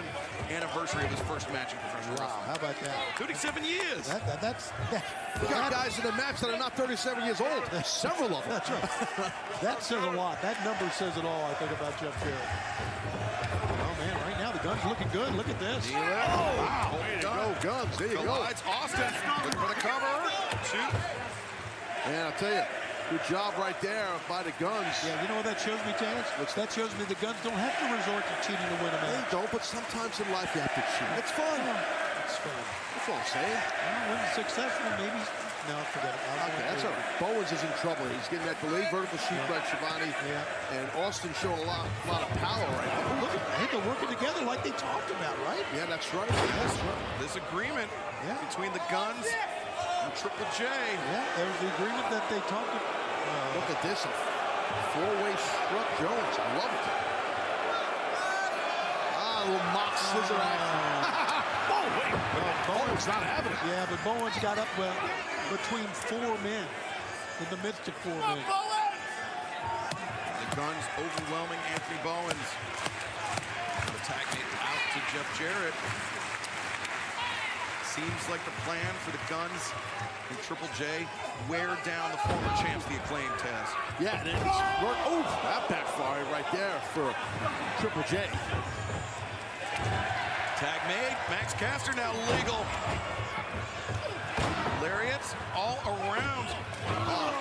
anniversary of his first match in professional wrestling. How about that? 37 years. We got guys in the match that are not 37 years old. Several of them. That's right. That says a lot. That number says it all, I think, about Jeff Jarrett. Oh, man, right now the Guns looking good. Look at this. Wow. Way to go, Guns. There you go. Collides Austin. Looking for the cover. Shoot. Man, I'll tell you. Good job right there by the Guns. Yeah, you know what that shows me, Terrence? That shows me the Guns don't have to resort to cheating to win a match. They don't, but sometimes in life you have to cheat. It's fun. It's fun. That's all I'm saying. Well, when successful, maybe. No, forget it. Okay, that's all right. Bowens is in trouble. He's getting that delayed vertical shoot by Shivani. Yeah. And Austin showing a lot of power right there. Look at that. They're working together like they talked about, right? Yeah, that's right. That's right. This agreement between the Guns and Triple J. Yeah, there's the agreement that they talked about. Look at this, a four-way struck Jones. I love it. A little mock scissor action. Oh, wait. Bowen's not having it. Yeah, but Bowens got up between four men, in the midst of four men. The Guns overwhelming Anthony Bowens. The tag made out to Jeff Jarrett. Seems like the plan for the Guns and Triple J wear down the former champs, the Acclaimed Taz. Yeah, and it's worked. Oh, that backfired right there for Triple J. Tag made. Max Caster now legal. Lariats all around.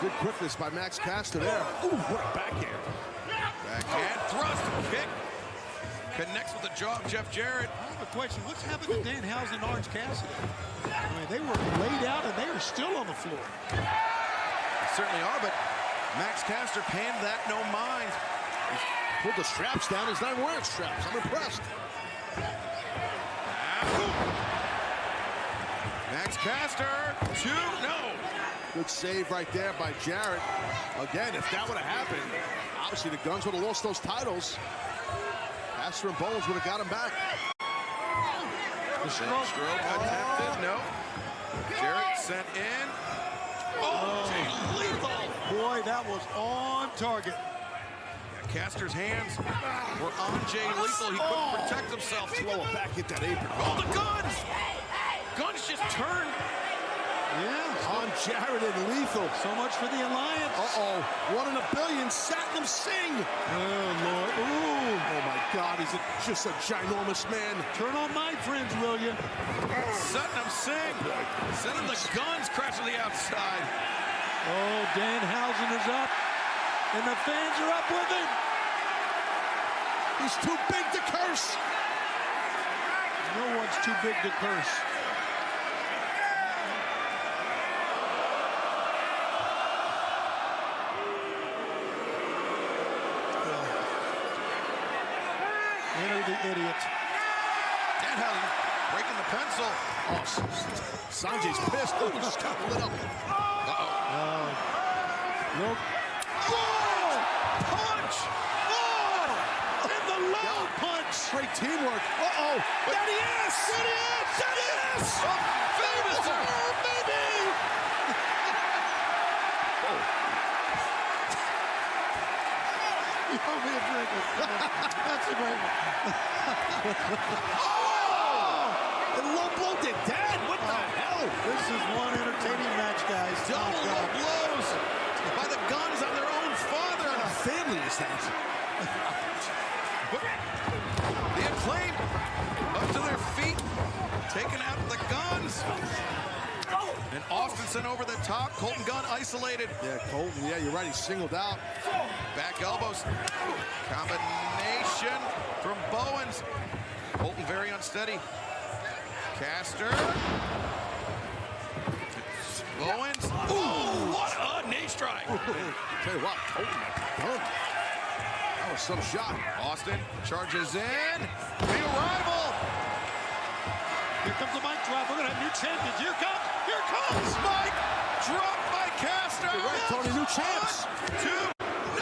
Good quickness by Max Caster there. Ooh, what a backhand. Backhand thrust kick. Connects with the jaw of Jeff Jarrett. I have a question. What's happened to Danhausen and Orange Cassidy? I mean, they were laid out and they are still on the floor. They certainly are, but Max Caster paying that no mind. He's pulled the straps down. He's not wearing straps. I'm impressed. Max Caster, 2-0. Good save right there by Jarrett. Again, if that would have happened, obviously the Guns would have lost those titles. Caster and Bowens would have got him back. The stroke attempted, no. Jarrett sent in. Oh, Jay Lethal. Boy, that was on target. Yeah, Caster's hands were on Jay Lethal. He couldn't protect himself. Throw it back, hit that apron. Oh, the Guns! Guns just turned. Yeah. On Jarrett and Lethal. So much for the alliance. Uh-oh. 1 in a billion. Satnam Singh. Oh, Lord. Ooh. Oh, my God. He's just a ginormous man. Turn on my friends, will you? Satnam Singh. Sending the Guns crashing to the outside. Oh, Danhausen is up. And the fans are up with him. He's too big to curse. No one's too big to curse. Enter the idiot. Danhausen breaking the pencil. Oh, Sanjay's pissed. Oh, he just got lit up. Uh-oh. Look. Oh! Punch! Oh! And the low punch. Great teamwork. Uh-oh. That he is! That he is! That he is! Famous! Oh, baby! You owe me a drink. That's a great one. And low blow to Dad. What the hell? This is one entertaining match, guys. Double low blows by the Guns on their own father. What kind of family is that? The Acclaim up to their feet, taking out the Guns. And Austin sent over the top. Colton Gunn isolated. Yeah, Colton. Yeah, you're right. He's singled out. Back elbows. Combination from Bowens. Colton very unsteady. Caster. Bowens. Ooh, what a knee strike. Tell you what, Colton done. That was some shot. Austin charges in. The arrival. Here comes the mic drop. We're going to have new champions. Here comes Mike. Drop by Caster. You're right, Tony. New champs. 2.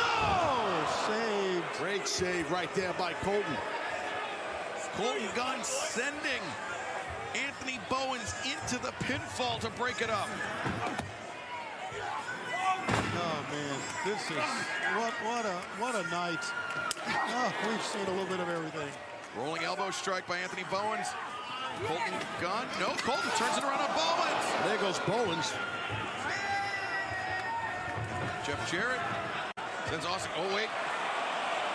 Oh, saved. Great save right there by Colton. Colton Gunn sending Anthony Bowens into the pinfall to break it up. Oh man, this is what a night. Oh, we've seen a little bit of everything. Rolling elbow strike by Anthony Bowens. Colton Gunn. No, Colton turns it around on Bowens. There goes Bowens. Jeff Jarrett sends Austin. Oh wait.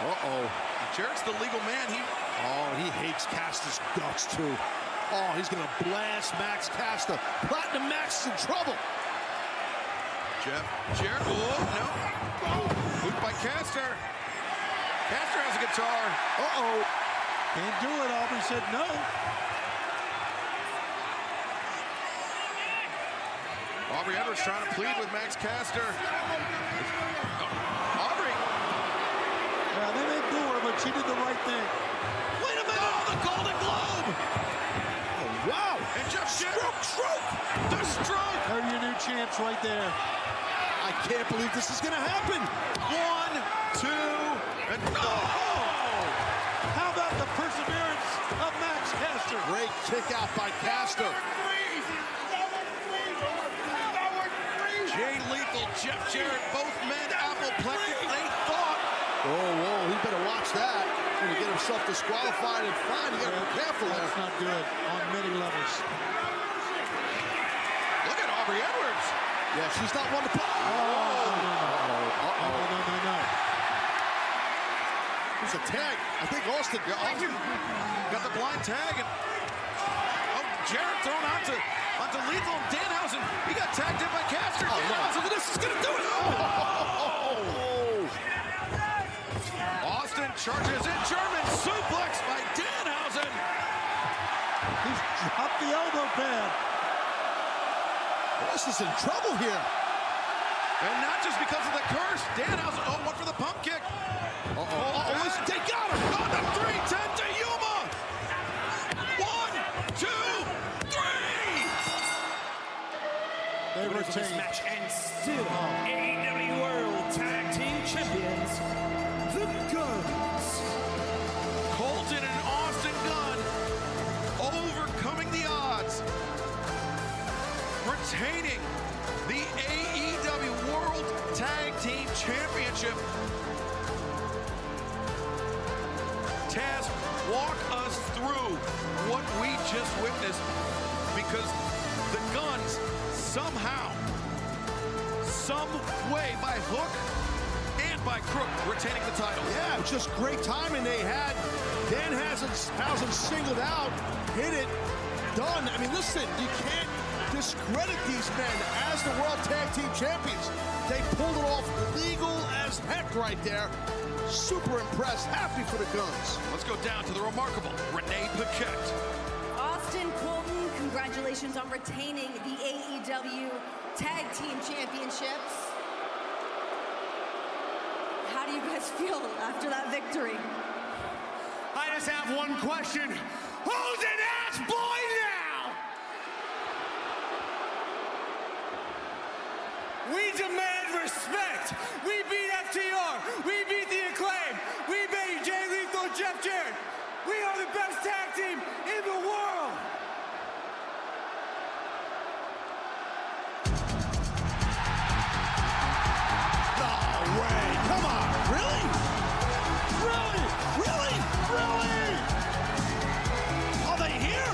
Uh-oh. Jarrett's the legal man. He hates Caster's guts too. Oh, he's gonna blast Max Caster. Platinum Max is in trouble. Jeff Jarrett. Oh no. Boot by Caster. Caster has a guitar. Uh-oh. Can't do it. Aubrey said no. Aubrey Edwards trying to plead with Max Caster. Aubrey. Yeah, they didn't do her, but she did the right thing. Wait a minute. Oh, the Golden Globe. Oh, wow. And Jeff Jarrett. Stroke. The stroke. They're your new champs right there. I can't believe this is going to happen. 1, 2, and no. How about the perseverance of Max Caster? Great kick out by Caster. Jay Lethal, Jeff Jarrett, both men apoplectic. They thought. Whoa, he better watch that. He's going to get himself disqualified and fined. You got to be careful there. That's not good on many levels. Look at Aubrey Edwards. Yeah, she's not one to play. No. There's a tag. I think Austin got the blind tag. And Jarrett thrown onto Lethal and Danhausen. He got tagged in by Caster. Danhausen, this is going to do it. Austin charges in. German suplex by Danhausen. He's dropped the elbow pad. Austin's in trouble here. And not just because of the curse. Danhausen, went for the pump kick. They got him. On the 310 to Yuma. 1, 2, 3. They Winners of this retain. match and still AEW World Tag Team Champions, the Guns. Colton and Austin Gunn overcoming the odds, retaining the AEW World Tag Team Championship. Taz, walk us through what we just witnessed, because the Guns somehow, some way, by hook and by crook, retaining the title. Yeah, it was just great timing. They had Danhausen singled out, hit it, done. I mean, listen, you can't discredit these men as the World Tag Team Champions. They pulled it off legal as heck right there. Super impressed, happy for the Guns. Let's go down to the remarkable Renee Paquette. Austin Colton, congratulations on retaining the AEW Tag Team Championships. How do you guys feel after that victory? I just have one question. Who's an ass boy now? We demand respect. We beat FTR. We beat the Acclaim. We beat Jay Lethal, Jeff Jarrett. We are the best tag team in the world. No way. Come on. Really? Really? Really? Really? Are they here?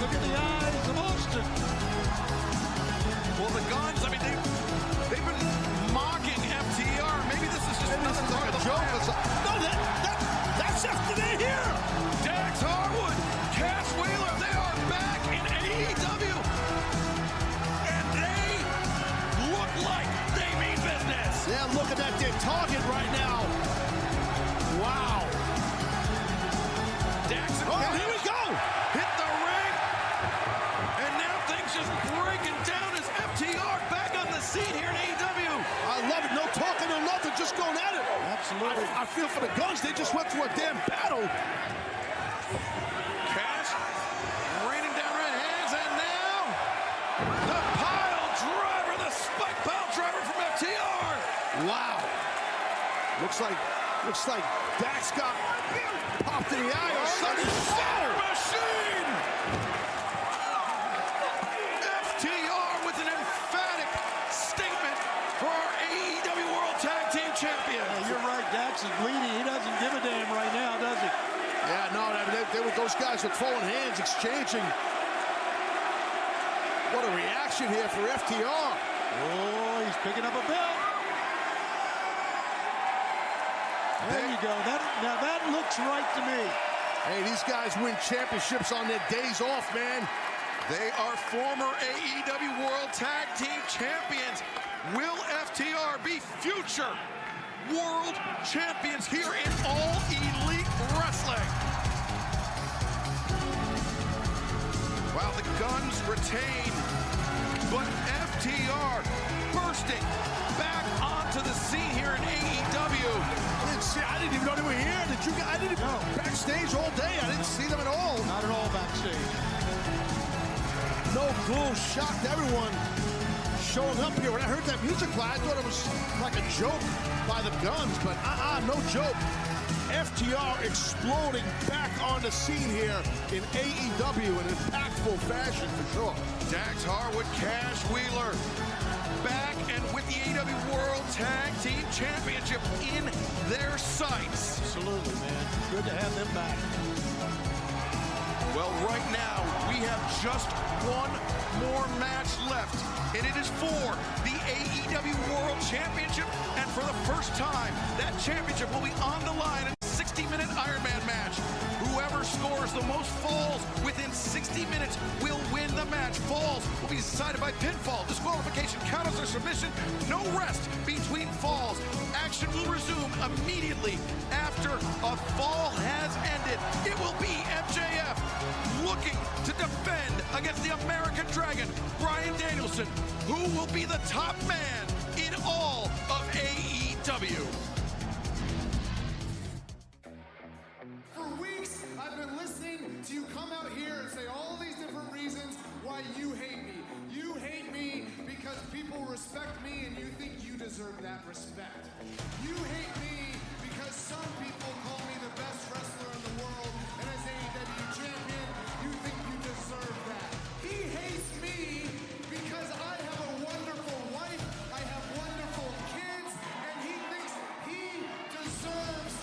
Look at the eyes of Austin. Well, the Guns, I mean, they've been mocking FTR. Maybe this is just another part of the joke. plan. No, that's after they're here. Dax Harwood, Cass Wheeler, they are back in AEW. And they look like they mean business. Yeah, look at that, their target right now. Wow. Dax and oh, here we go. Hit the ring. And now things just breaking down as FTR back on the scene here in AEW. I love it. No talking, no nothing, just going at it. Absolutely. I feel for the Guns. They just went through a damn battle. Cash raining down red hands, and now the pile driver, the spike pile driver from FTR. Wow. Looks like Dax got popped in the eye or something. Fire machine! FTR with an emphatic statement for our AEW World Tag Team Champions. Yeah, you're right, Dax is bleeding. He doesn't give a damn right now, does he? Yeah, no, those guys with throwing hands, exchanging. What a reaction here for FTR. Oh, he's picking up a belt. There you go. Now that looks right to me. Hey, these guys win championships on their days off, man. They are former AEW World Tag Team Champions. Will FTR be future World Champions here in All Elite Wrestling? While the Guns retain, but FTR bursting back onto the scene here in AEW. I didn't even know they were here. I didn't even know. Backstage all day. I didn't see them at all. Not at all backstage. No clue. Shocked everyone showing up here. When I heard that music play, I thought it was like a joke by the Guns, but no joke. FTR exploding back on the scene here in AEW in impactful fashion for sure. Dax Harwood, Cash Wheeler, back and with the AEW World Tag Team Championship in their sights. Absolutely, man. Good to have them back. Well, right now, we have just one more match left, and it is for the AEW World Championship, and for the first time, that championship will be on the line in a 60-minute Iron Man match. Whoever scores the most falls within 60 minutes will win the match. Falls will be decided by pinfall, disqualification, counters, or submission. No rest between falls. Action will resume immediately after a fall has ended. It will be MJF looking to defend against the American Dragon, Bryan Danielson, who will be the top man in all of AEW. For weeks, I've been listening to you come out here and say all these different reasons why you hate me. You hate me because people respect me and you think you deserve that respect. You hate me because some people call me the best wrestler in the world, and as AEW champion, you think you deserve that. He hates me because I have a wonderful wife, I have wonderful kids, and he thinks he deserves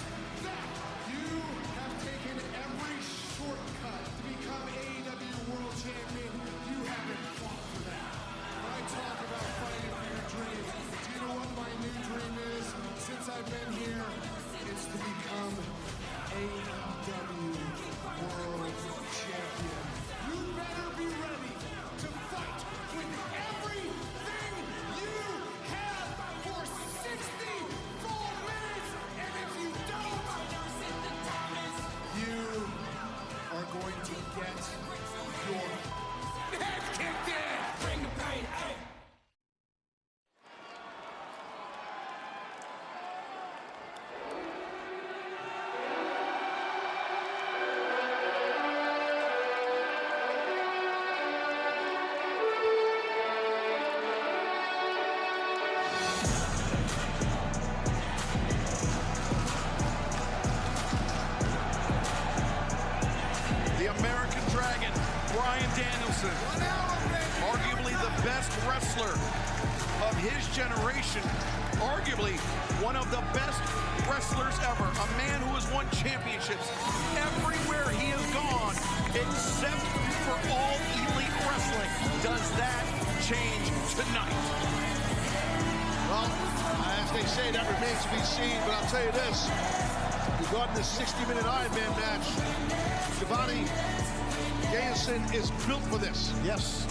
that. You have taken every shortcut to become AEW World Champion. You haven't fought for that. When I talk about fighting for your dream, do you know what my new dream is? Since I've been here, it's to become AEW World Champion. You better be ready to fight with everything you have for 60 full minutes, and if you don't, you are going to get your head kicked in. Bring the pain, hey! The American Dragon, Bryan Danielson, arguably the best wrestler of his generation, arguably one of the best wrestlers ever, a man who has won championships everywhere he has gone, except for All Elite Wrestling. Does that change tonight? Well, as they say, that remains to be seen, but I'll tell you this. Regarding this 60-minute Iron Man match, Giovanni Gainson is built for this. Yes.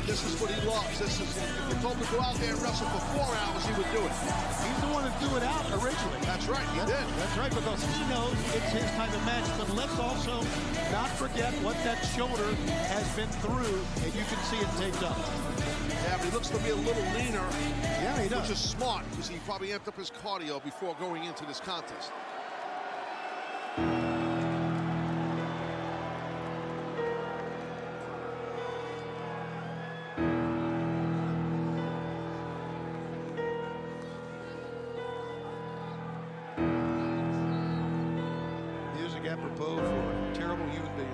This is what he loves. This is, if you told him to go out there and wrestle for 4 hours, he would do it. He's the one that threw it out originally. That's right, he did. That's right, because he knows it's his kind of match. But let's also not forget what that shoulder has been through, and you can see it taped up. Yeah, but he looks to be a little leaner. Yeah, he does. Which is smart, because he probably amped up his cardio before going into this contest. Music apropos for a terrible human being.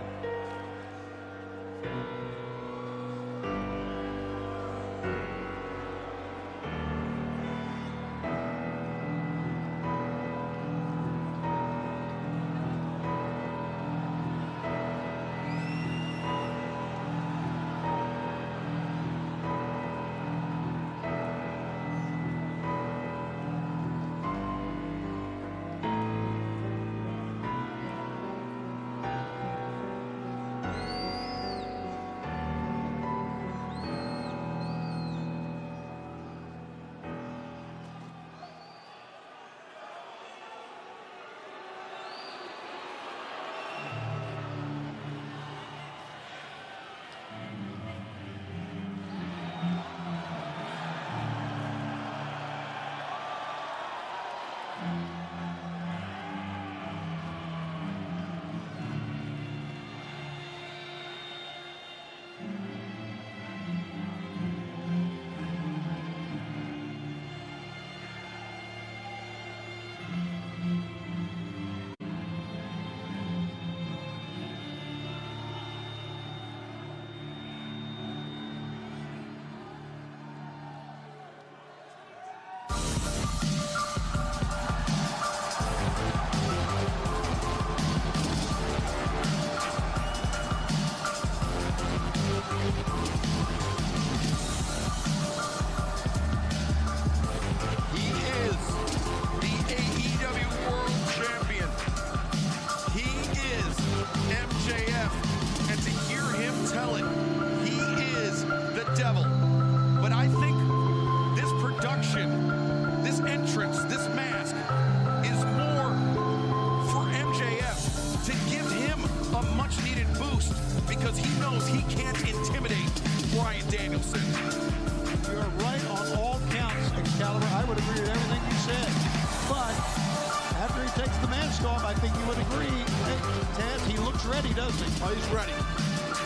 I think you would agree. Hey, Taz, he looks ready, doesn't he? Oh, he's ready.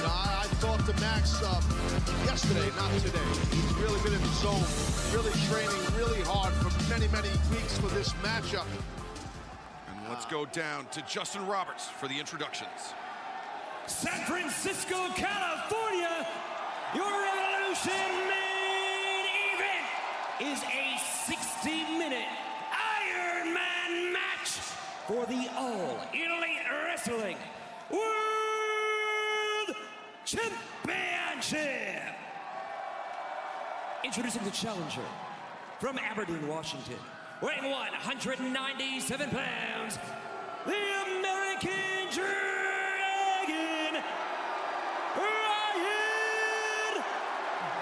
I talked to Max yesterday, not today. He's really been in the zone, really training really hard for many, many weeks for this matchup. And let's go down to Justin Roberts for the introductions. San Francisco, California, your Revolution main event is a 60-minute Iron Man match for the All Elite Wrestling World Championship. Introducing the challenger from Aberdeen, Washington, weighing 197 pounds, the American Dragon, Ryan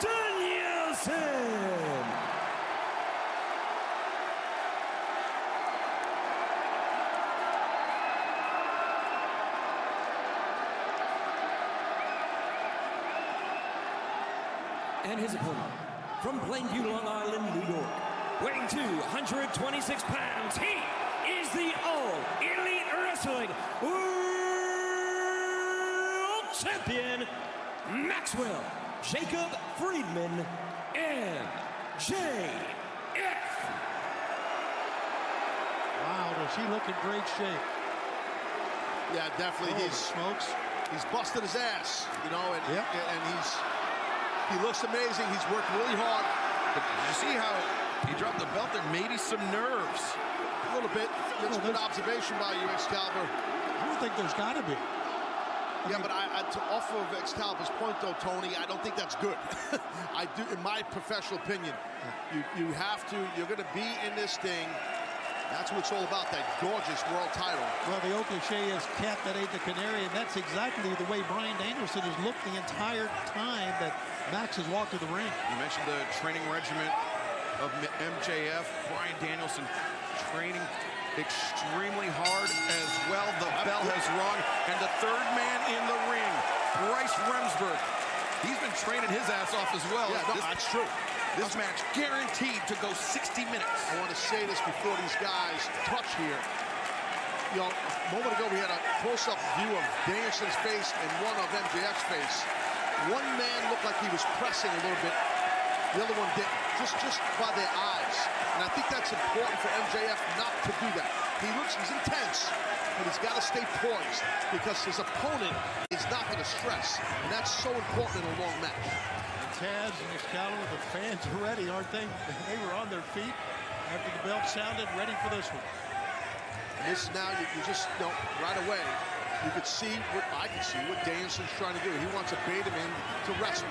Danielson. And his opponent, from Plainview, Long Island, New York, weighing 226 pounds, he is the All Elite Wrestling World Champion, Maxwell Jacob Friedman, MJF. Wow, does he look in great shape? Yeah, definitely. Holy smokes. He's busted his ass, you know, and he looks amazing. He's worked really hard. But did you see how he dropped the belt there? Maybe some nerves. A little bit. That's a good observation by you, Excalibur. I don't think there's got to be. But off of Excalibur's point, though, Tony, I don't think that's good. I do, in my professional opinion, you have to. You're going to be in this thing. That's what it's all about, that gorgeous world title. Well, the old cliche is cat that ate the canary, and that's exactly the way Bryan Danielson has looked the entire time that Max has walked to the ring. You mentioned the training regimen of MJF. Bryan Danielson training extremely hard as well. The bell has rung, and the third man in the ring, Bryce Remsburg. He's been training his ass off as well. Yeah, no, that's true. This match guaranteed to go 60 minutes. I want to say this before these guys touch here. You know, a moment ago we had a close-up view of Danielson's face and one of MJF's face. One man looked like he was pressing a little bit. The other one didn't, just by their eyes. And I think that's important for MJF not to do that. He's intense, but he's got to stay poised because his opponent is not going to stress. And that's so important in a long match. Taz and Excalibur, the fans are ready, aren't they? They were on their feet after the belt sounded, ready for this one. And this now, you just don't, right away, you could see what I can see what Danielson's trying to do. He wants to bait him in to wrestle.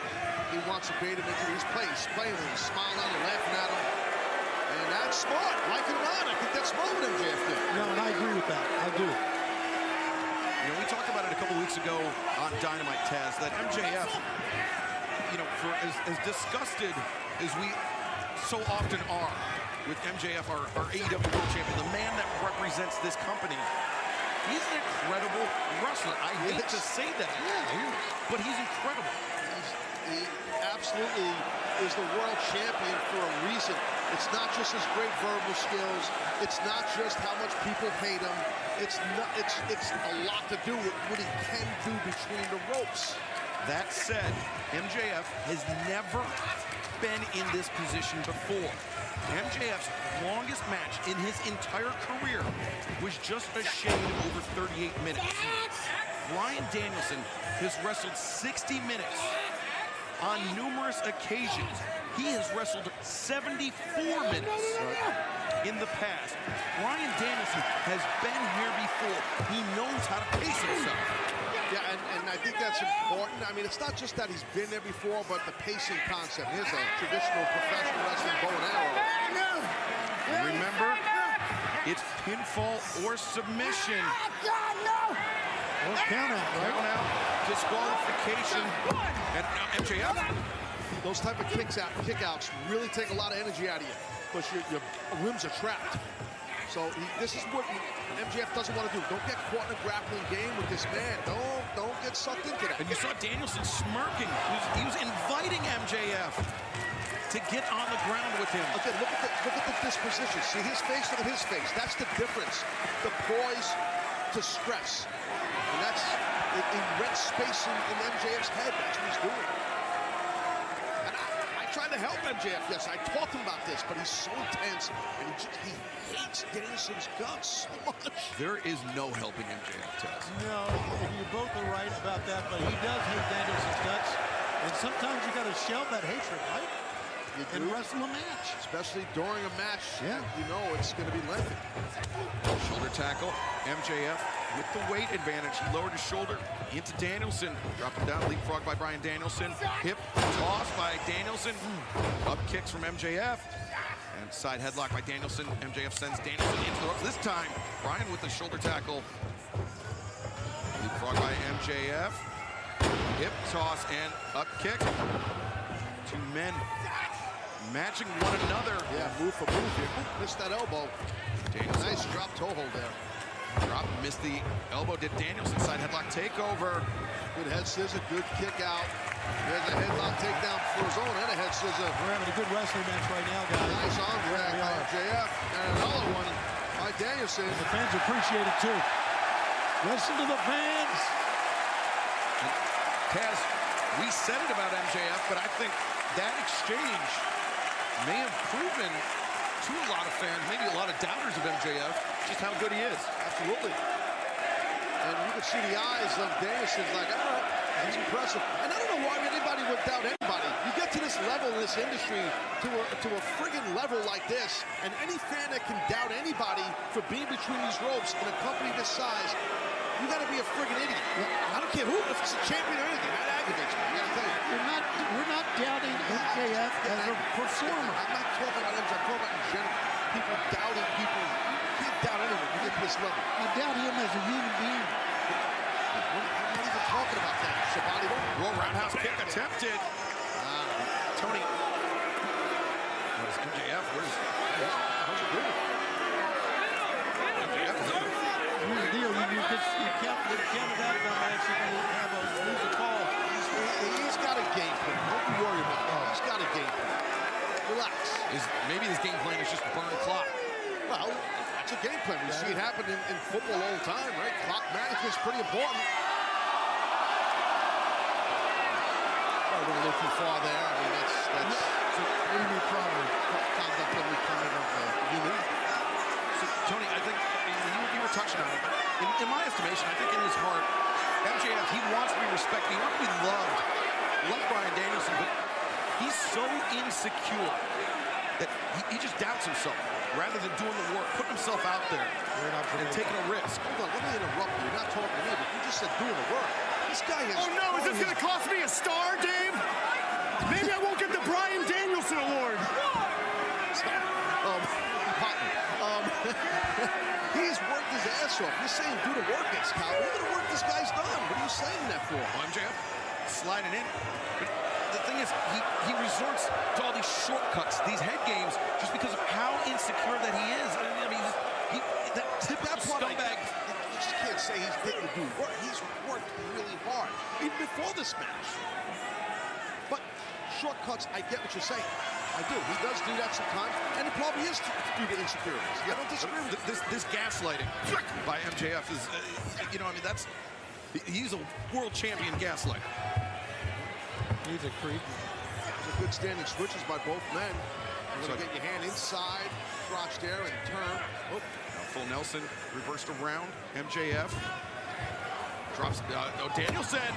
He wants to bait him into his place, playing with him, smiling at him, laughing at him. And that's smart. Like it or not, I think that's smart what MJF did. No, and I agree with that. I do. You know, we talked about it a couple weeks ago on Dynamite, Taz, that MJF, you know, for as disgusted as we so often are with MJF, our AEW World Champion, the man that represents this company, he's an incredible wrestler. I hate to say that, but he's incredible. He absolutely is the world champion for a reason. It's not just his great verbal skills. It's not just how much people hate him. It's a lot to do with what he can do between the ropes. That said, MJF has never been in this position before. MJF's longest match in his entire career was just a shade over 38 minutes. Bryan Danielson has wrestled 60 minutes on numerous occasions. He has wrestled 74 minutes in the past. Bryan Danielson has been here before. He knows how to pace himself. Yeah, and I think that's important. I mean, it's not just that he's been there before, but the pacing concept. Here's a traditional professional wrestling bow and arrow. Remember, it's pinfall or submission. Or count out, right? Count out, disqualification, and MJF. Those type of kickouts really take a lot of energy out of you because your limbs are trapped. So this is what MJF doesn't want to do. Don't get caught in a grappling game with this man. Don't get sucked into that. And you saw Danielson smirking. He was inviting MJF to get on the ground with him. Again, look at the disposition. See his face, look at his face. That's the difference. The poise to stress. And that's in red space in MJF's head. That's what he's doing. And I tried to help MJF. Yes, I talked to him about this, but he's so intense, and he hates Danielson's guts so much. There is no helping MJF, Taz. No, you both are right about that, but he does hate Danielson's guts. And sometimes you got to shelve that hatred, right? And wrestle a match. Especially during a match, you know it's going to be lengthy. Shoulder tackle, MJF with the weight advantage. He lowered his shoulder into Danielson. Drop him down, leapfrog by Bryan Danielson. Hip toss by Danielson. Up kicks from MJF. And side headlock by Danielson. MJF sends Danielson into the ropes. This time, Bryan with the shoulder tackle. Leapfrog by MJF. Hip toss and up kick. Two men matching one another. Yeah, move for move here. Missed that elbow. Danielson. Nice drop toe hold there. Drop, missed the elbow. Did Danielson side headlock takeover. Good head scissor, good kick out. There's a headlock takedown for his own and a head scissor. We're having a good wrestling match right now, guys. Nice arm drag by MJF. And another one by Danielson. The fans appreciate it too. Listen to the fans. And Taz, we said it about MJF, but I think that exchange may have proven to a lot of fans, maybe a lot of doubters of MJF, just how good he is. Absolutely. And you can see the eyes of Danielson like, all right. That's impressive. And I don't know why anybody would doubt anybody. You get to this level in this industry, to a friggin' level like this, and any fan that can doubt anybody for being between these ropes in a company this size, you gotta be a friggin' idiot. I don't care who, if it's a champion or anything, that aggravates me. I gotta tell you. We're not doubting MJF as a performer. I'm not talking about MJF, I'm talking about in general. People doubting people. You can't doubt anyone when you get to this level. I doubt him as a human being. I'm not even talking about that. Shabani, Whoa, roundhouse kick attempted. Tony. What is MJF? How's it doing? MJF is over. Here's the deal. You can't out that match if you have a lose a call. He's got a game plan. Don't you worry about it. He's got a game plan. Relax. Maybe his game plan is just burn clock. Well, that's a game plan. We see it happen in football all the time, right? Clock management's pretty important. I went a little too far there. I mean, that's maybe probably conduct every kind of human. So, Tony, I think you were touching on it. In my estimation, I think in his heart, MJF, he wants to be respected. He wants to be loved, like Bryan Danielson, but he's so insecure that he just doubts himself rather than doing the work, putting himself out there and taking a risk. Hold on, let me interrupt you. You're not talking to me, but you just said doing the work. This guy is... Oh, no, is this going to cost me a star, Dave? Maybe I won't get the Bryan Danielson Award. He's worked his ass off. You're saying do the work, Excalibur. Look at the work this guy's done. What are you saying that for? MJF sliding in. But the thing is, he resorts to all these shortcuts, these head games, just because of how insecure that he is. I mean, that typical scumbag. You just can't say he's didn't do work. He's worked really hard, even before this match. But shortcuts, I get what you're saying. I do. He does do that sometimes, and it probably is due to insecurities. I don't disagree with this gaslighting by MJF is, I mean, he's a world champion gaslighter. He's a creep. Those are good standing switches by both men. You're going to get your hand inside, crotch there, and turn. Oh, now full Nelson reversed around. MJF drops. Danielson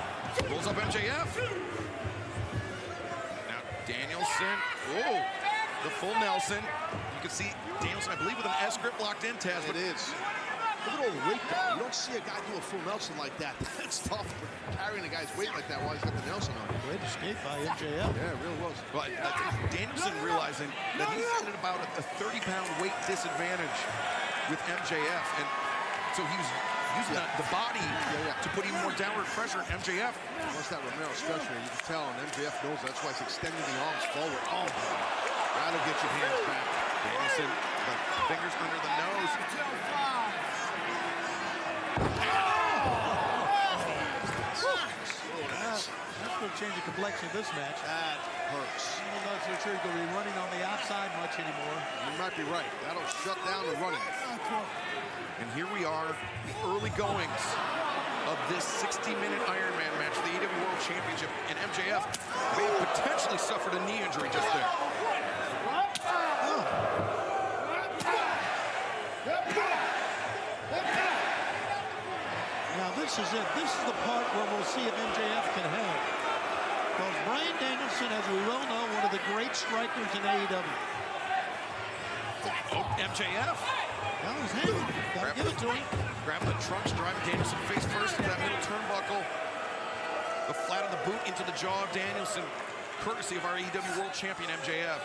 rolls up MJF. Danielson, oh, the full Nelson. You can see Danielson, I believe, with an S-grip locked in, Taz. It is. Look at all the weight though. You don't see a guy do a full Nelson like that. That's tough, carrying a guy's weight like that while he's got the Nelson on. Great escape by MJF. Yeah, it really was. Well, I think Danielson realizing that he's at about a 30-pound weight disadvantage with MJF, and so he was using the body to put even more downward pressure on MJF. Once that Romero special, you can tell, and MJF knows that's why he's extending the arms forward. Oh, that'll get your hands back. Danielson, the fingers under the nose. That's going to change the complexion of this match. That hurts. I'm not so sure he's going to be running on the outside much anymore. You might be right. That'll shut down the running. And here we are, the early goings of this 60-minute Ironman match, the AEW World Championship, and MJF may have potentially suffered a knee injury just there. Now this is it. This is the part where we'll see if MJF can hang. Because Bryan Danielson, as we well know, one of the great strikers in AEW. Oh, MJF. Well, he's hanging. Gotta give it to him. Grabbing the trunks, driving Danielson face first into that middle turnbuckle. The flat of the boot into the jaw of Danielson, courtesy of our AEW World Champion, MJF.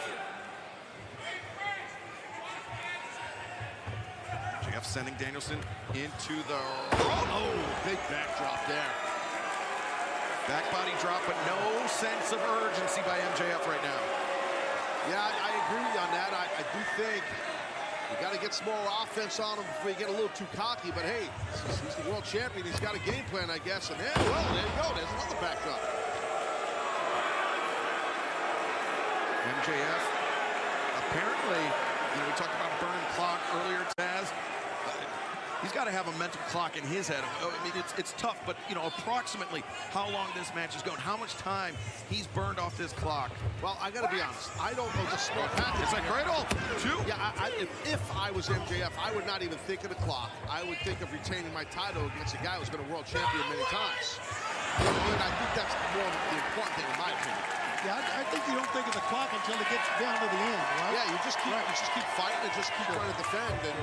MJF sending Danielson into the... Oh, big backdrop there. Back body drop, but no sense of urgency by MJF right now. Yeah, I agree with you on that. I do think you got to get some more offense on him before you get a little too cocky. But hey, he's the world champion. He's got a game plan, I guess. And there you go. There's another backdrop. MJF, apparently, we talked about burning clock earlier, Taz. He's got to have a mental clock in his head. I mean, it's tough, but, approximately how long this match is going, how much time he's burned off this clock. Well, I got to be honest. I don't know the smart package. It's like Cradle, two. Yeah, if I was MJF, I would not even think of the clock. I would think of retaining my title against a guy who's been a world champion many times. I think that's more the important thing, in my opinion. Yeah, I think you don't think of the clock until it gets down to the end, right? Yeah, you just keep fighting and just keep trying to defend. And,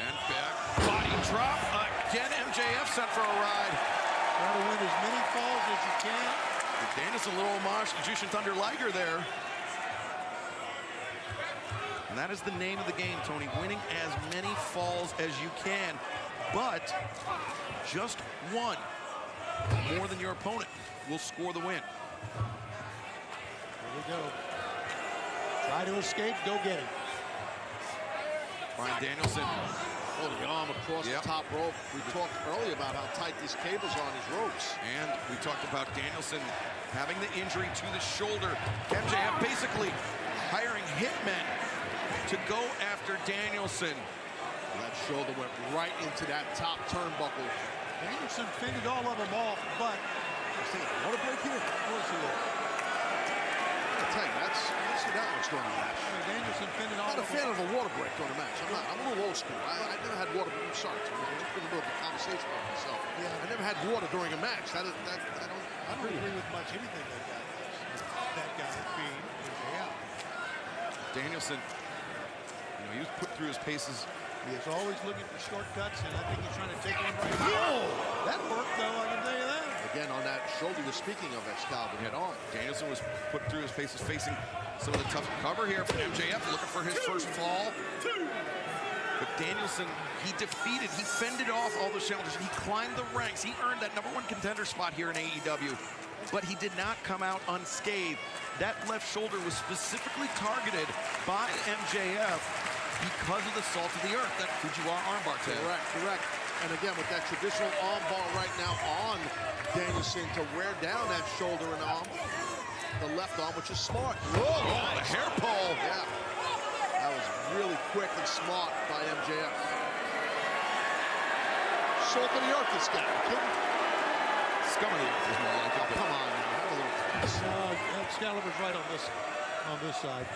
And back body drop. Again, MJF sent for a ride. Try to win as many falls as you can. Danielson, a little homage to Jushin Thunder Liger there. And that is the name of the game, Tony. Winning as many falls as you can, but just one more than your opponent will score the win. Here we go. Try to escape, go get him. Bryan Danielson. Oh, the arm across the top rope. We talked earlier about how tight these cables are on his ropes. And we talked about Danielson having the injury to the shoulder. MJF basically hiring hitmen to go after Danielson. That shoulder went right into that top turnbuckle. Danielson fended all of them off, but what a break here. We'll see that. I'll tell you, let's see that much during the match. Danielson fended all I'm not a fan of a water break during the match. I'm a little old school. I never had water. I'm sorry, I'm just in the middle of a conversation with myself. Yeah. I never had water during a match. I don't agree with much anything that guy being out. Danielson, you know, he was put through his paces. He is always looking for shortcuts, and I think he's trying to take one right now. That worked, though, I can tell you that. Again, on that shoulder, you're speaking of Excalibur head on. Danielson was put through his paces, facing some of the tough cover here from MJF, looking for his first fall. But Danielson, he fended off all those challenges. He climbed the ranks. He earned that #1 contender spot here in AEW. But he did not come out unscathed. That left shoulder was specifically targeted by MJF because of the salt of the earth, that Fujiwara armbar tail. Correct. And again, with that traditional armbar right now on Danielson to wear down that shoulder and arm, the left arm, which is smart. Whoa, the hair pull. Yeah. That was really quick and smart by MJF. Salt of the earth, this guy. Scum of the earth is more like it. Come on, have a little peace. Excalibur's right on this side.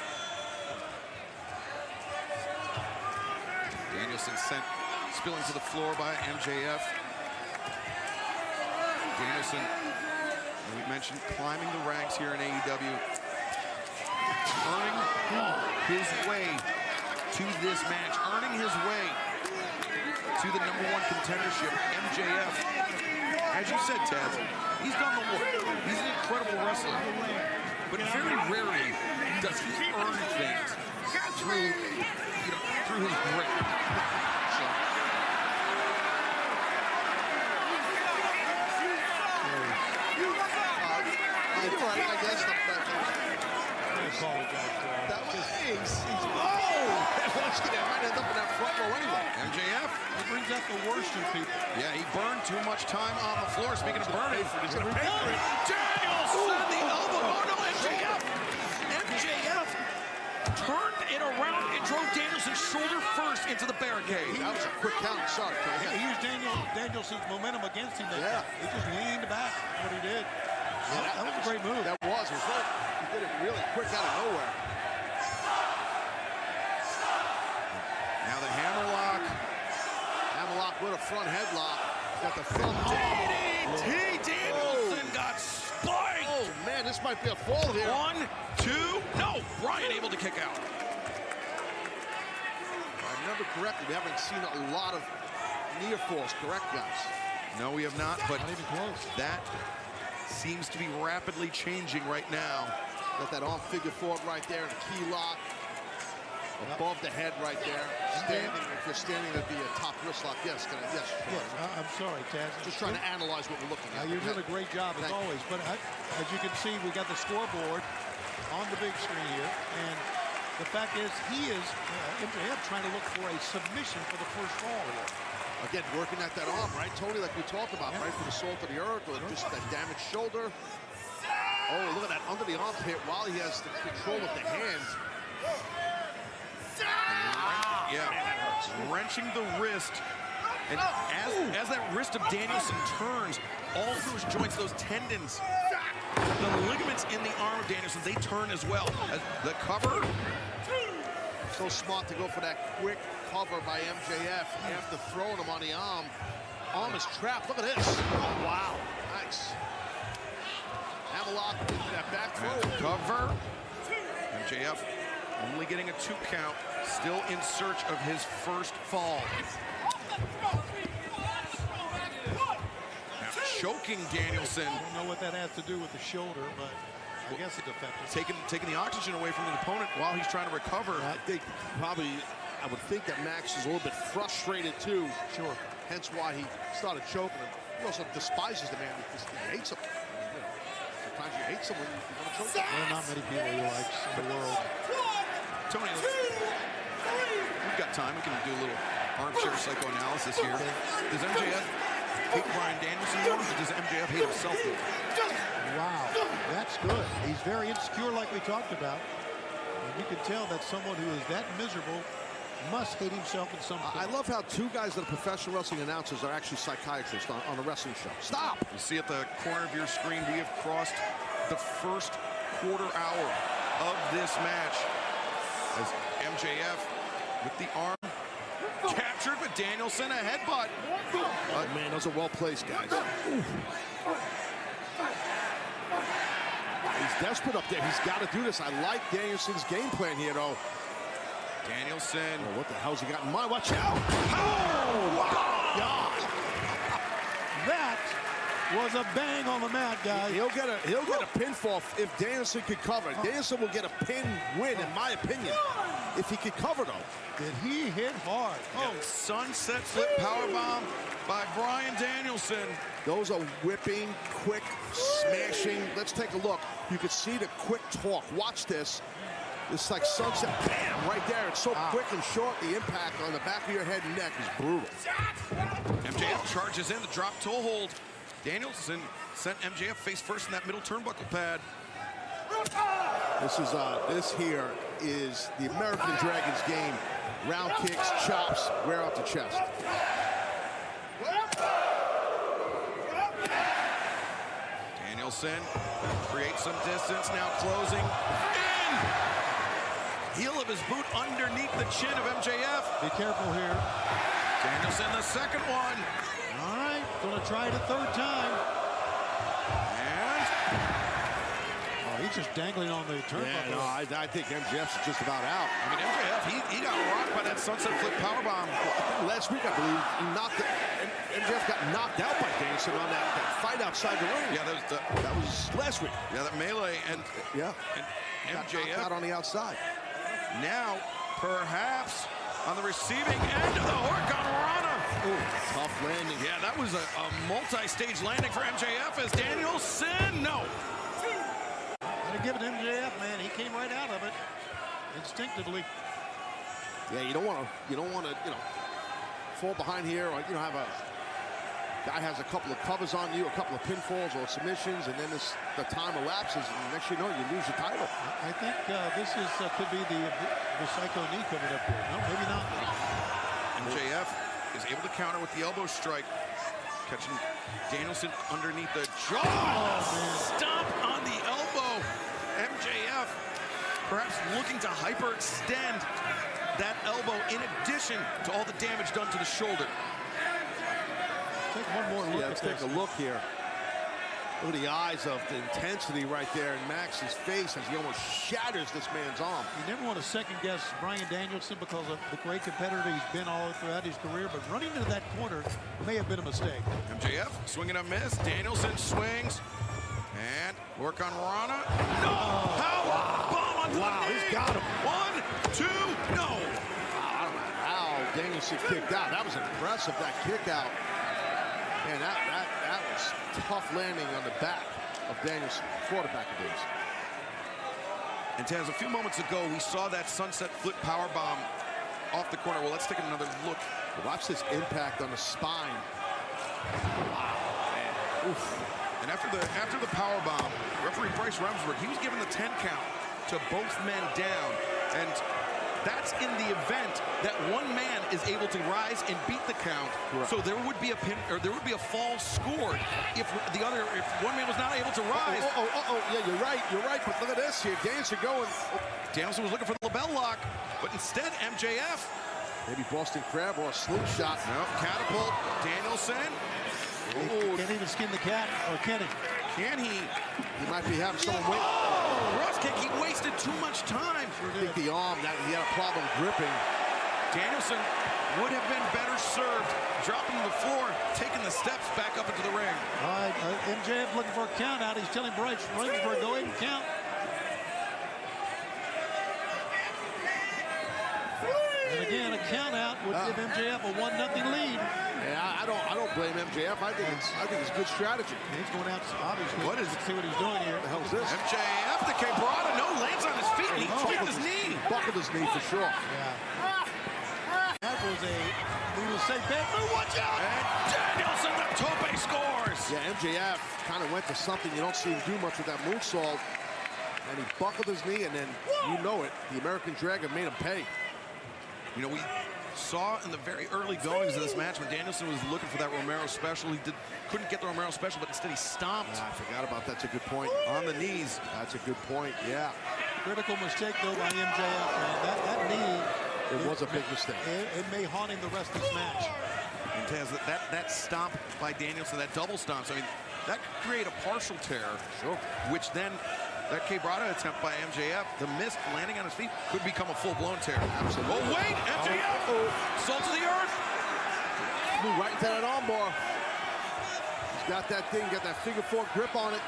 Danielson sent spilling to the floor by MJF. Danielson, we mentioned, climbing the ranks here in AEW, earning his way to this match, earning his way to the #1 contendership. MJF, as you said, Taz, he's done the work. He's an incredible wrestler, but very rarely does he earn things through his grit. You're right, I guess. That was watch it, might end up in that front row anyway. MJF. He brings out the worst in people. Yeah, he burned too much time on the floor. Speaking of burning, he's going to pay for it. Danielson, the elbow. Oh no, MJF turned it around and drove Danielson's shoulder first into the barricade. That was a quick count. Sorry. He used Danielson's momentum against him. He just leaned back. What he did. Yeah, that was a great move. That was. It was very, he did it really quick out of nowhere. Now the hammerlock. Hammerlock with a front headlock. Got the thumb. DDT. Danielson got spiked. Oh, man, this might be a fall here. 1, 2. No, Bryan able to kick out. If I remember correctly, we haven't seen a lot of near falls, correct, guys? No, we have not, but not even close. That seems to be rapidly changing right now. Got that arm figure four right there, the key lock. Above the head right there. Standing, if you're standing, it'd be a top wrist lock. Yes, I'm sorry, Taz. Just trying to analyze what we're looking at. You're doing a great job, as always. But as you can see, we got the scoreboard on the big screen here. And the fact is, he is, MJF, trying to look for a submission for the first fall here. Again, working at that arm, right, Tony, like we talked about, right, for the salt of the earth or just that damaged shoulder. Oh, look at that under the armpit while he has the control of the hand. Yeah, wrenching the wrist. And as that wrist of Danielson turns, all those joints, those tendons, the ligaments in the arm of Danielson, they turn as well. As the cover. So smart to go for that quick cover by MJF after throwing him on the arm. arm is trapped. Look at this. Oh, wow. Nice. Hammerlock, that back throw. Cover. MJF only getting a 2 count. Still in search of his first fall. Now choking Danielson. I don't know what that has to do with the shoulder, but I guess it's effective. Taking the oxygen away from the opponent while he's trying to recover. I think probably, I would think that Max is a little bit frustrated too. Sure. Hence why he started choking him. He also despises the man because he hates him. You know, sometimes you hate someone, you want to choke them. There are not many people he likes in the world. Tony, we've got time. We can do a little armchair psychoanalysis here. Does MJF hate Bryan Danielson more, or does MJF hate himself more? Wow, that's good. He's very insecure like we talked about. And you can tell that someone who is that miserable must hate himself in some I love how 2 guys that are professional wrestling announcers are actually psychiatrists on a wrestling show. Stop! You see at the corner of your screen, we have crossed the first quarter hour of this match as MJF with the arm captured, but Danielson a headbutt. Oh, man, those are well placed, guys. He's desperate up there. He's got to do this. I like Danielson's game plan here, though. Danielson. Oh, what the hell's he got in mind? Watch out! Oh, wow! God. That was a bang on the mat, guys. He'll get a pinfall if Danielson could cover. Danielson will get a pin win, in my opinion, if he could cover, though. Did he hit hard? Oh, sunset flip powerbomb by Bryan Danielson. Those are whipping, quick, smashing. Let's take a look. You can see the quick torque. Watch this. It's like sunset, bam, right there. It's so quick and short. The impact on the back of your head and neck is brutal. MJF charges in the drop toe hold. Danielson sent MJF face first in that middle turnbuckle pad. This here is the American Dragon's game. Round kicks, chops, wear out the chest. Danielson creates some distance, now closing in. Heel of his boot underneath the chin of MJF. Be careful here. Danielson the second one. All right, gonna try it a 3rd time. And he's just dangling on the turnbuckle. Yeah, no, I think MJF's just about out. I mean, MJF, he got rocked by that sunset flip powerbomb. Last week, I believe, MJF got knocked out by Danielson on that fight outside the ring. Yeah, that was last week. Yeah, that melee and MJF out on the outside. Now, perhaps on the receiving end of the Hurricanrana. Ooh, tough landing. Yeah, that was a multi-stage landing for MJF as Danielson. No. Gotta give it to MJF, man. He came right out of it instinctively. Yeah, you don't want to, fall behind here, or have a guy has a couple of covers on you, a couple of pinfalls or submissions, and then the time elapses, and next you know, you lose your title. I think this could be the Psycho knee coming up here. No, maybe not. MJF is able to counter with the elbow strike, catching Danielson underneath the jaw. Stomp on the elbow. MJF perhaps looking to hyperextend that elbow in addition to all the damage done to the shoulder. Take one more look. Yeah, let's take a look here. Look at the eyes of the intensity right there in Max's face as he almost shatters this man's arm. You never want to second-guess Bryan Danielson because of the great competitor he's been all throughout his career, but running into that corner may have been a mistake. MJF swinging a miss. Danielson swings. And work on Rana. No! Power bomb onto the knee. He's got him. 1, 2, no! I don't know how Danielson kicked out. That was impressive, that kick out. Man, that was tough landing on the back of Danielson, quarterback of Danielson. And Taz, a few moments ago, we saw that sunset flip powerbomb off the corner. Well, let's take another look. Watch this impact on the spine. Wow, man. Oof. And after the powerbomb, referee Bryce Remsburg, he was given the 10 count to both men down. And that's in the event that one man is able to rise and beat the count. Correct. So there would be a pin, or there would be a fall scored if one man was not able to rise. Yeah, you're right. But look at this here, Danielson going. Danielson was looking for the label lock, but instead MJF Maybe Boston Crab or a slingshot. No, catapult. Danielson. He can't even skin the cat, or can he? Can he? He might be having someone wait. Cross kick, he wasted too much time. I think the arm, he had a problem gripping. Danielson would have been better served dropping to the floor, taking the steps back up into the ring. All right, MJF looking for a count out. He's telling Bryce Remsburg, go ahead and count. And again, a count out would give MJF a 1-0 lead. Yeah, I don't blame MJF. I think it's good strategy. He's going out, obviously. What is it? See what he's doing here. What the hell is this? MJF, the Quebrada, no, lands on his feet, and he tweaked his knee. Buckled his knee for sure. Yeah. That was a, needless to say, bad move. Watch out! And Danielson, the tope scores. Yeah, MJF kind of went to something you don't see him do much with that moonsault. And he buckled his knee, and then, you know it, the American Dragon made him pay. You know, we saw in the very early goings of this match when Danielson was looking for that Romero special. He couldn't get the Romero special, but instead he stomped. I forgot about that. That's a good point. On the knees. That's a good point, yeah. Critical mistake, though, by MJF, man. That knee. It was a big mistake. It may haunt him the rest of this match. And Taz, that stomp by Danielson, that double stomp, I mean, that could create a partial tear. Sure. Which then, that Quebrada attempt by MJF, the miss landing on his feet, could become a full-blown tear. Absolutely. Oh, wait, MJF! Salt to the earth! Flew right into that armbar. He's got that thing, got that figure four grip on it.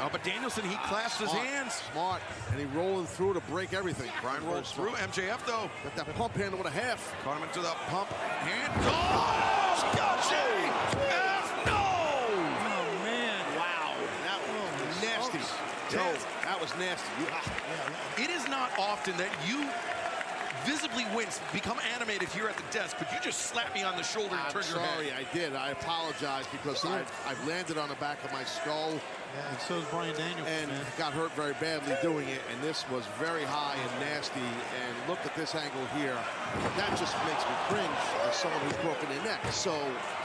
Oh, but Danielson, he clasped his hands. Smart. And he rolling through to break everything. Brian rolls through. MJF, though. Got that pump handle with a half. Caught him into the pump hand. Oh, MJF, no! Oh, man. Wow. That was nasty. No, that was nasty. It is not often that you visibly wince, become animated here at the desk, but you just slapped me on the shoulder and turned your head. Sorry, I did. I apologize because I've landed on the back of my skull. Yeah, and so is Brian Danielson. And got hurt very badly doing it, and this was very high and nasty. And look at this angle here. That just makes me cringe as someone who's broken their neck. So,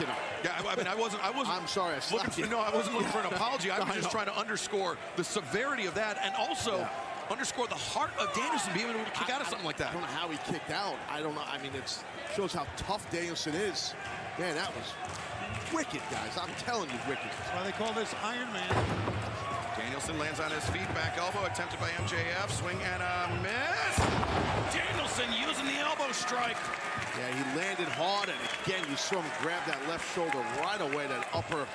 you know. Yeah, I mean, I wasn't. I'm sorry, I slapped you. No, I wasn't looking for an apology. I was just trying to underscore the severity of that, and also underscore the heart of Danielson being able to kick out of something like that. I don't know how he kicked out. I don't know. I mean, it shows how tough Danielson is. Man, that was wicked, guys. I'm telling you, wicked. That's why they call this Iron Man. Danielson lands on his feet, back elbow, attempted by MJF, swing and a miss. Danielson using the elbow strike. Yeah, he landed hard, and again, you saw him grab that left shoulder right away, that upper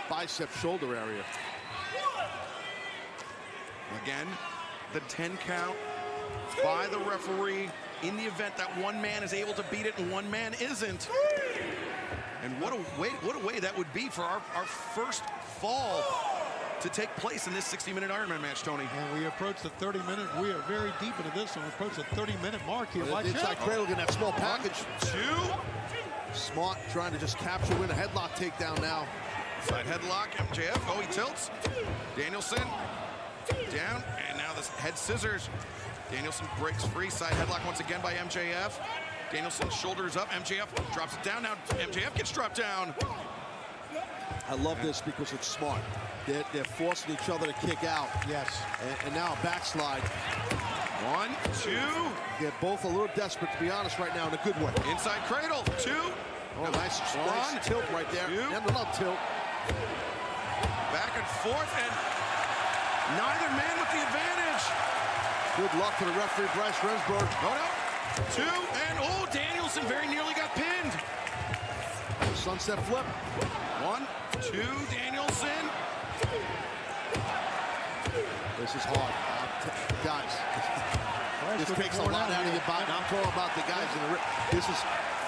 bicep shoulder area. Again, the 10 count by the referee in the event that one man is able to beat it and one man isn't. And what a way that would be for our first fall to take place in this 60-minute Ironman match, Tony. And we approach the 30-minute. We are very deep into this one. We approach the 30-minute mark here. Inside cradle in that small package. 2. Smart trying to just capture, win a headlock takedown now. Side headlock, MJF. Oh, he tilts. Danielson down, and now this head scissors. Danielson breaks free. Side headlock once again by MJF. Danielson shoulders up. MJF drops it down. Now MJF gets dropped down. I love this because it's smart. They're forcing each other to kick out. Yes. And now a backslide. 1, 2. They're both a little desperate, to be honest, right now, in a good way. Inside cradle. 2. Oh, nice tilt right there. 2. And another tilt. Back and forth, and neither man with the advantage. Good luck to the referee, Bryce Remsburg. Oh, no. 2, and oh, Danielson very nearly got pinned. Sunset flip. 1, 2, Danielson. This is hard. Guys, this takes a lot out of your body. I'm talking about the guys in the ring. This is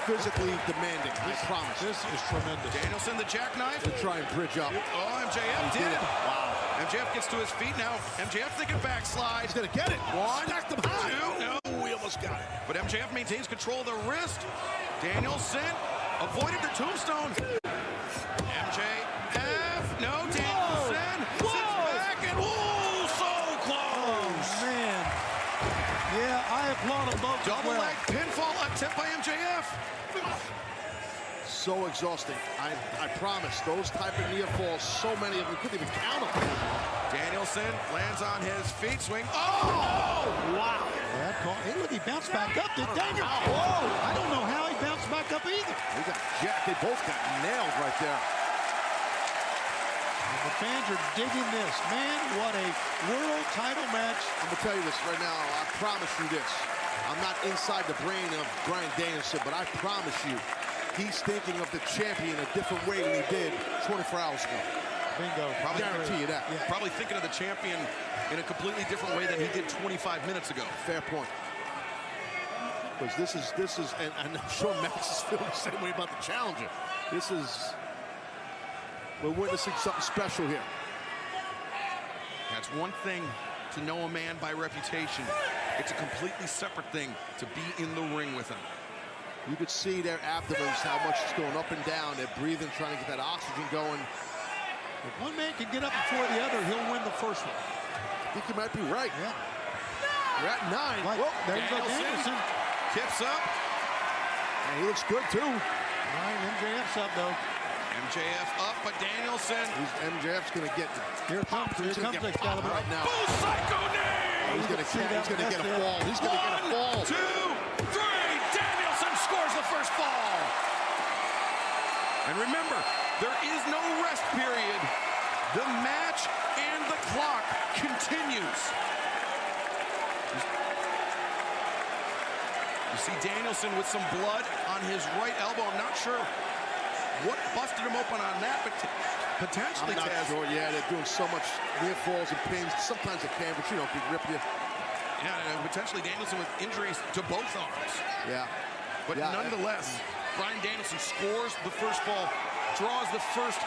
physically demanding, I promise. This is tremendous. Danielson, the jackknife. To try and bridge up. Oh, MJF did it. Wow. MJF gets to his feet now. MJF thinking backslide. He's going to get it. 1, Stacked him high. 2. No, we almost got it. But MJF maintains control of the wrist. Danielson avoided the tombstone. MJF. No, Danielson sits back and so close. Oh, man. Yeah, I applaud them both. Double leg pinfall attempt by MJF. So exhausting. I promise. Those type of near falls, so many of them, couldn't even count them. Danielson lands on his feet, swing. Oh! Wow. That call. Hey, look, he bounced back up. Did Daniel? Whoa! I don't know how he bounced back up either. They both got nailed right there. And the fans are digging this. Man, what a world title match. I'm going to tell you this right now. I promise you this. I'm not inside the brain of Bryan Danielson, but I promise you, he's thinking of the champion a different way than he did 24 hours ago. Bingo. Probably guarantee you that. Yeah. Probably thinking of the champion in a completely different way than he did 25 minutes ago. Fair point. Because this is, and I'm sure Max is feeling the same way about the challenger. We're witnessing something special here. That's one thing to know a man by reputation. It's a completely separate thing to be in the ring with him. You could see their abdomens, how much it's going up and down. They're breathing, trying to get that oxygen going. If one man can get up before the other, he'll win the first one. I think you might be right. Yeah. We're at 9. Right. Whoa, There you go, Danielson. Tips up. And he looks good, too. All right, MJF's up, though. MJF up, but Danielson. MJF's going to get... Here comes Excalibur. Right now. Bull Psycho knee! He's going to get a fall. He's going to get a fall. 1, 2, 3. Danielson scores the first fall. And remember, there is no rest period. The match and the clock continues. You see Danielson with some blood on his right elbow. I'm not sure what busted him open on that, but potentially, I'm not Taz. sure. Yeah, they're doing so much near falls and pins. Sometimes they can, but you know, they rip you. Yeah, potentially Danielson with injuries to both arms. Yeah. But nonetheless, Bryan Danielson scores the first fall, draws the first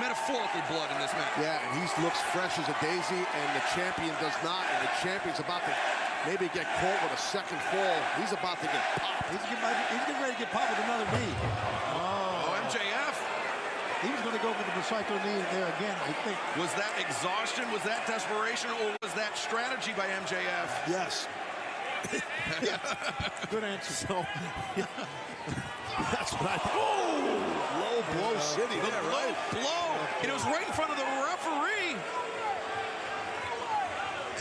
metaphorical blood in this match. Yeah, and he looks fresh as a daisy, and the champion does not. And the champion's about to maybe get caught with a second fall. He's about to get popped. He's getting ready to get popped with another knee. Oh, MJF. He was going to go for the Psycho knee there again, I think. Was that exhaustion? Was that desperation? Or was that strategy by MJF? Yes. Yeah. Good answer. So, that's what I thought. Oh! Low blow city The there, low right? blow. It was right in front of the referee.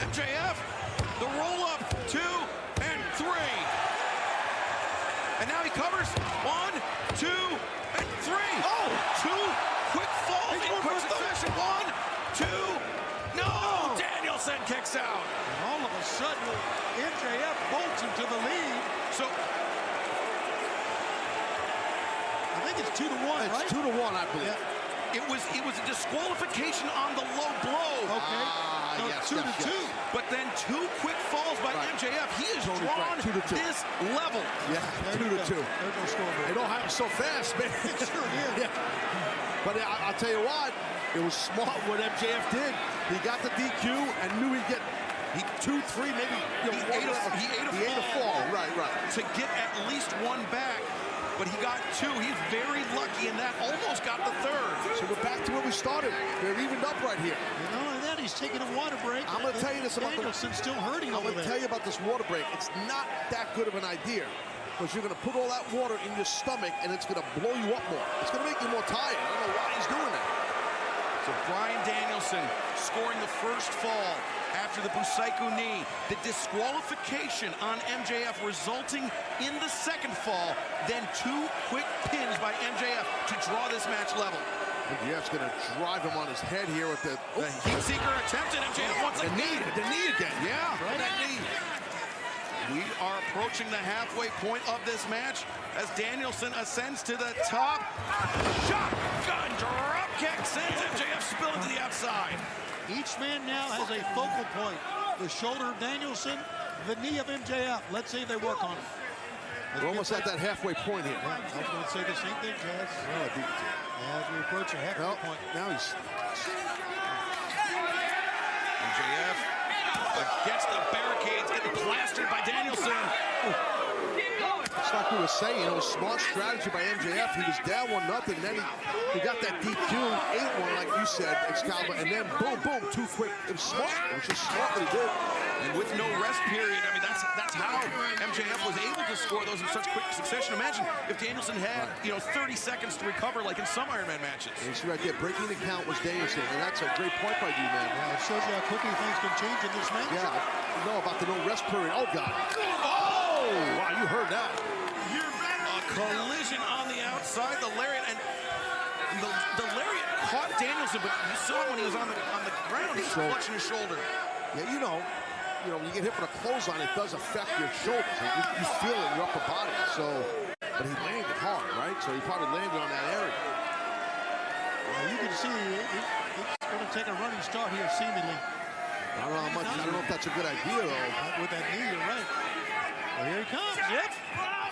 MJF, the roll up, 2 and 3. And now he covers 1, 2, and 3. Oh! 2 quick falls in quick succession. 1, 2. No! Danielson kicks out. And all of a sudden, MJF bolts into the lead. So I think it's 2-1, right? It's 2-1, I believe. Yeah. It was a disqualification on the low blow. Okay. So yes, 2-2. yes. But then 2 quick falls by MJF. He has drawn 2-2. this level. Yeah, 2-2. There's no scoreboard. It don't happen so fast, man. It sure is. Yeah. But I'll tell you what, it was smart what MJF did. He got the DQ and knew he'd get 2, 3, maybe. He ate a fall. Right. To get at least 1 back. But he got 2. He's very lucky, and that almost got the 3rd. So we're back to where we started. They're evened up right here. Not only that, he's taking a water break. I'm going to tell you this about Danielson's still hurting I'm over going to there. tell you about this water break. It's not that good of an idea. Because you're going to put all that water in your stomach, and it's going to blow you up more. It's going to make you more tired. I don't know why he's doing that. So Bryan Danielson scoring the first fall after the Busaiku knee. The disqualification on MJF resulting in the second fall. Then 2 quick pins by MJF to draw this match level. MJF's going to drive him on his head here with the heat seeker attempted. MJF once again. The knee again. Yeah, right. that knee. We are approaching the halfway point of this match as Danielson ascends to the top. Shotgun drop kick sends MJF spilling to the outside. Each man now has a focal point. The shoulder of Danielson, the knee of MJF. Let's see if they work on it. We're almost at that halfway point here. Yeah, I was going to say the same thing, Chaz. As we approach a halfway point. Now he's... MJF against the barricades, getting plastered by Danielson. It's like we were saying, it was smart strategy by MJF. He was down 1-0, then he got that DQ, 8-1, like you said, Excalibur, and then boom, 2 quick. It was smart. It was just smart what he did. And with no rest period, I mean, that's how MJF was able to to score those in such quick succession. Imagine if Danielson had, 30 seconds to recover like in some Ironman matches. And you see right there, breaking the count was Danielson, and that's a great point by you, man. Yeah, it shows you how quickly things can change in this match. Yeah, you know about the no rest period. Oh, God. Oh! Wow, you heard that. A collision on the outside, the lariat, and the lariat caught Danielson, but you saw when he was on the ground, he was clutching his shoulder. Yeah, you know, when you get hit with a clothesline, it does affect your shoulders. You feel it in your upper body. So, but he landed hard, right? So he probably landed on that area. Well, you can see it's going to take a running start here, seemingly. I don't know how much. I don't know if that's a good idea, though. With that knee, you're right. Well, here he comes. Yep.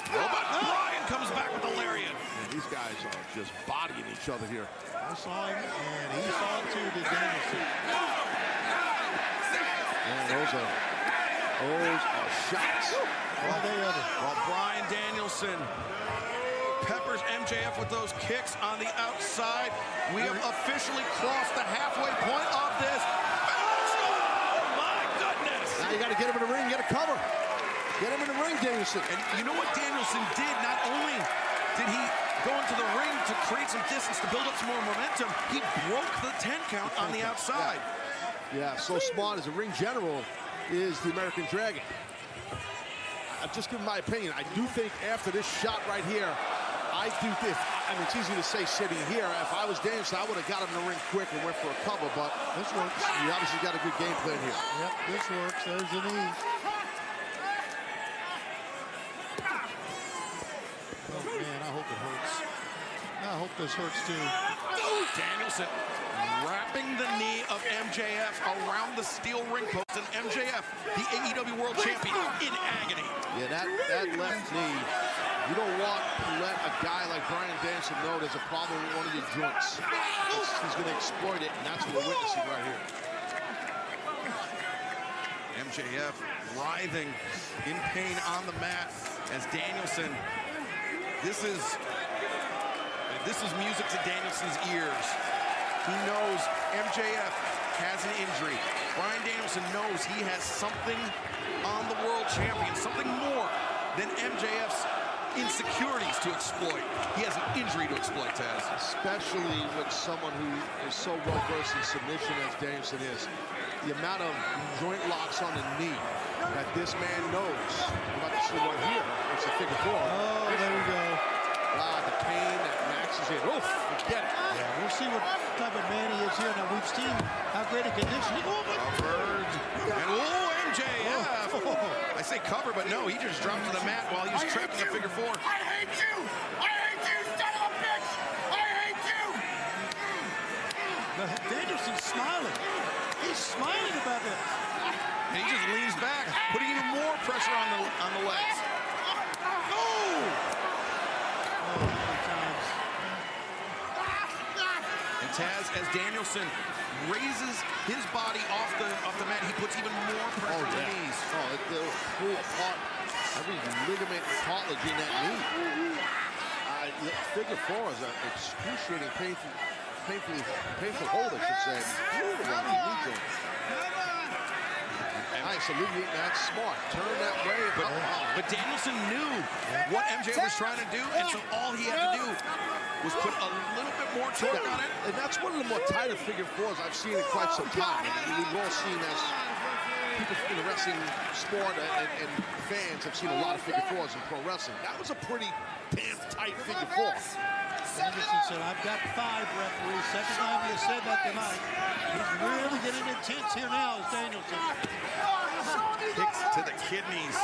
Robot Brian comes back with the lariat. Man, these guys are just bodying each other here. I saw him, and he saw it too, did Danielson. Man, those are shots. All day ever. Well, Brian Danielson peppers MJF with those kicks on the outside. We have officially crossed the halfway point of this. Oh, my goodness. Now you got to get him in the ring, get a cover. Get him in the ring, Danielson. And you know what Danielson did? Not only did he go into the ring to create some distance, to build up some more momentum, he broke the 10 count on the outside. Yeah, so smart as a ring general is the American Dragon. I'm just giving my opinion. I do think after this shot right here, I do think, I mean, it's easy to say sitting here. If I was Danielson, I would have got him in the ring quick and went for a cover, but this works. You obviously got a good game plan here. Yep, this works. There's the knee. Oh, man, I hope it hurts. I hope this hurts, too. Danielson wrapping the knee of MJF around the steel ring post, and MJF, the AEW World Champion, in agony. Yeah, that left knee, you don't want to let a guy like Brian Danielson know there's a problem with one of your joints. He's going to exploit it, and that's what we're witnessing right here. MJF writhing in pain on the mat as Danielson, this is music to Danielson's ears. He knows MJF has an injury. Brian Danielson knows he has something on the world champion, something more than MJF's insecurities to exploit. He has an injury to exploit, Taz. Especially with someone who is so well-versed in submission as Danielson is. The amount of joint locks on the knee that this man knows. We're about to see one here. It's a figure four. Oh, there we go. The pain that Max is in. Oof, forget it. Yeah, we'll see what type of man he is here. Now, we've seen how great a condition. Covered. And MJF. I say cover, but no, he just dropped to the mat while he was trapped in a figure four. I hate you! I hate you, son of a bitch! I hate you! Danielson's smiling. He's smiling about this. And he just leans back, putting even more pressure on the legs. And Taz, as Danielson raises his body off the mat, he puts even more pressure on the knees. Oh, it'll pull apart every ligament and cartilage in that knee. Figure four is an excruciating, painful hold, I should say. Brutal on the knee joint. Nice, alleviating that smart. Turn that way. But Danielson knew what MJF was trying to do, and so all he had to do was put a little bit more torque on it. And that's one of the more tighter figure fours I've seen in quite some time. And we've all seen, as people in the wrestling sport and fans have seen a lot of figure fours in pro wrestling. That was a pretty damn tight figure four. Danielson said, I've got 5 referees. Second time he has said that tonight. He's really getting intense here now, as Danielson. Kicks to the kidneys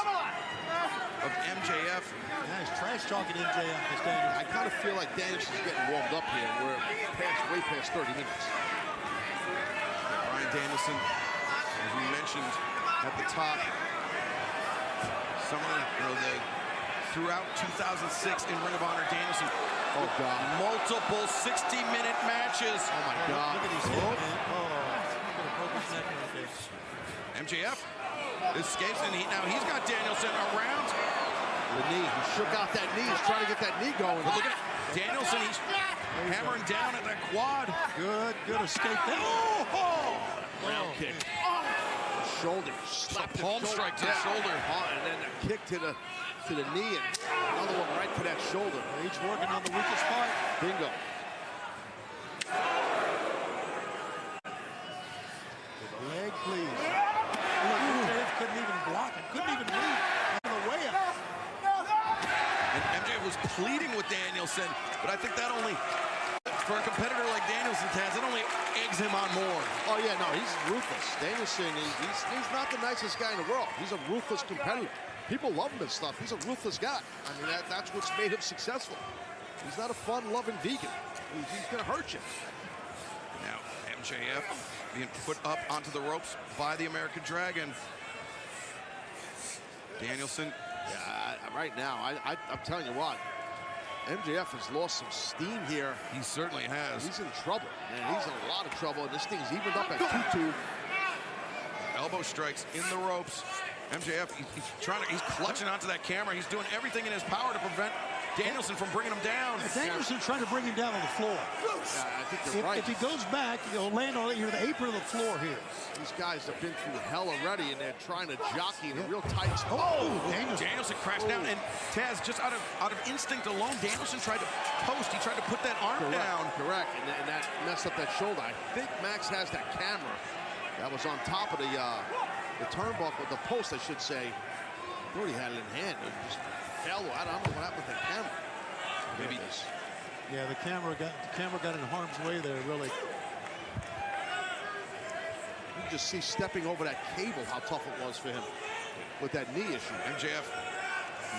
of MJF. Yeah, he's trash talking MJF, as Danielson. I kind of feel like Danielson's getting warmed up here. We're way past 30 minutes. Brian Danielson, as we mentioned at the top, throughout 2006 in Ring of Honor, Danielson. Oh, God. Multiple 60-minute matches. Oh, my God. Look at his head, man. Oh, he's going to broke his neck right there. MJF escapes, and now he's got Danielson around. The knee. He shook out that knee. He's trying to get that knee going. But look at Danielson. He's hammering down at that quad. Good escape there. Round kick. shoulder. Slap the palm strike to the shoulder. And then a kick to the knee, and another one right to that shoulder. He's working on the weakest part. Bingo. Leg, please. Look, MJF couldn't even block it. Couldn't even leave on the way up. And MJF was pleading with Danielson, but I think that only, for a competitor like Danielson, Taz, it only eggs him on more. Oh, yeah, no, he's ruthless. Danielson, he's not the nicest guy in the world. He's a ruthless competitor. People love him and stuff. He's a ruthless guy. I mean, that's what's made him successful. He's not a fun-loving vegan. He's going to hurt you. Now, MJF being put up onto the ropes by the American Dragon. Danielson. Yeah, right now, I'm telling you what, MJF has lost some steam here. He certainly has. He's in trouble, man. He's in a lot of trouble, and this thing's evened up at 2-2. Elbow strikes in the ropes. MJF, he's clutching onto that camera. He's doing everything in his power to prevent Danielson from bringing him down. Danielson's trying to bring him down on the floor. Yeah, I think you're right. If he goes back, he'll land on the apron of the floor here. These guys have been through hell already, and they're trying to jockey in a real tight spot. Oh, Danielson crashed down, and Taz, just out of instinct alone, Danielson tried to post. He tried to put that arm down. Correct, and that messed up that shoulder. I think Max has that camera that was on top of the turnbuckle, the post, I should say. He already had it in hand. It just fell. I don't know what happened with the camera. Maybe. Yeah, the camera got in harm's way there, really. You can just see stepping over that cable how tough it was for him with that knee issue. MJF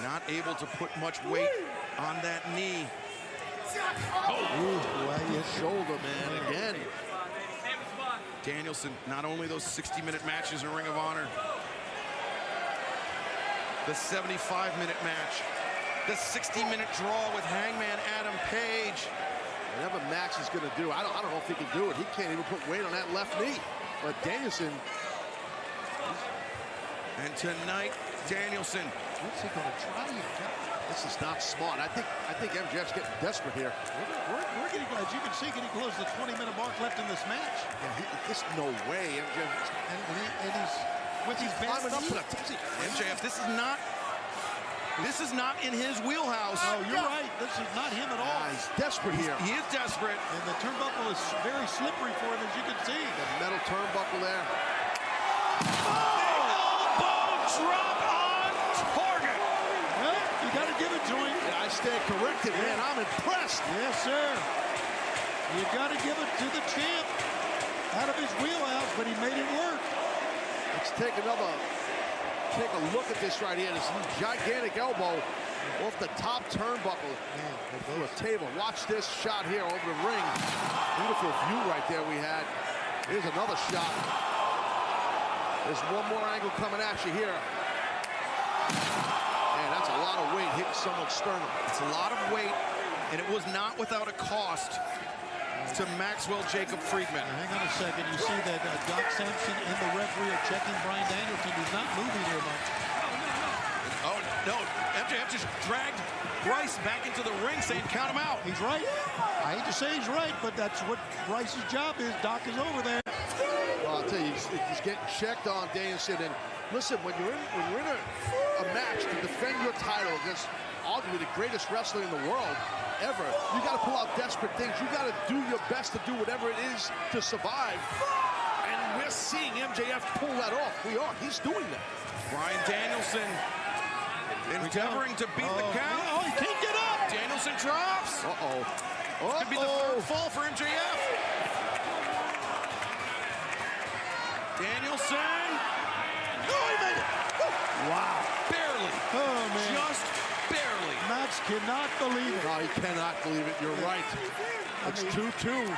not able to put much weight on that knee. Shoulder, man, again. Danielson, not only those 60-minute matches in Ring of Honor, the 75-minute match, the 60-minute draw with Hangman Adam Page. Whatever Max is going to do, I don't know if he can do it. He can't even put weight on that left knee. But Danielson. And tonight, Danielson. What's he going to try here? This is not smart. I think MJF's getting desperate here. We're getting, as you can see, getting close to the 20-minute mark left in this match. Yeah, there's no way MJF. And he's with his climbing up to the MJF, this is not in his wheelhouse. Oh, you're right. This is not him at all. He's desperate here. He is desperate. And the turnbuckle is very slippery for him, as you can see. The metal turnbuckle there. Elbow drop on target. Well, you got to give it to him. Yeah, I stand corrected, man. I'm impressed. Yes, sir. You got to give it to the champ. Out of his wheelhouse, but he made it work. Let's take a look at this right here. This gigantic elbow off the top turnbuckle through a table. Watch this shot here over the ring. Beautiful view right there we had. Here's another shot. There's one more angle coming at you here. Man, that's a lot of weight hitting someone's sternum. It's a lot of weight, and it was not without a cost to Maxwell Jacob Friedman. Now, hang on a second. You see that Doc Sampson and the referee are checking Bryan Danielson. He's not moving here much. Oh, no. MJF just dragged Bryce back into the ring saying, count him out. He's right. I hate to say he's right, but that's what Bryce's job is. Doc is over there. Well, I'll tell you, he's getting checked on, Danielson. And listen, when you're in a match to defend your title against arguably the greatest wrestler in the world ever, you got to pull out desperate things. You got to do your best to do whatever it is to survive. And we're seeing MJF pull that off. We are. He's doing that. Bryan Danielson endeavoring to beat the count. Oh, he can't get up. Danielson drops. This could be the third fall for MJF. Danielson. Oh, he made it. Wow. Barely. Oh, man. Just barely. Max cannot believe it. No, he cannot believe it. You're right. It's 2-2.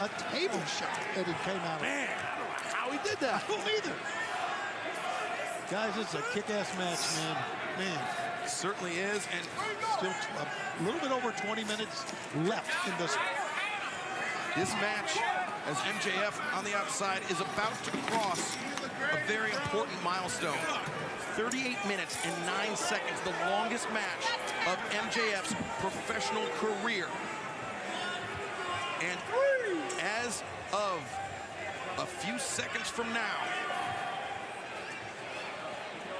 A table shot that he came out of. Man, I don't know how he did that. Who either? Guys, it's a kick-ass match, man. It certainly is. And still a little bit over 20 minutes left in this. This match, as MJF on the outside, is about to cross a very important milestone. 38 minutes and 9 seconds, the longest match of MJF's professional career. And as of a few seconds from now,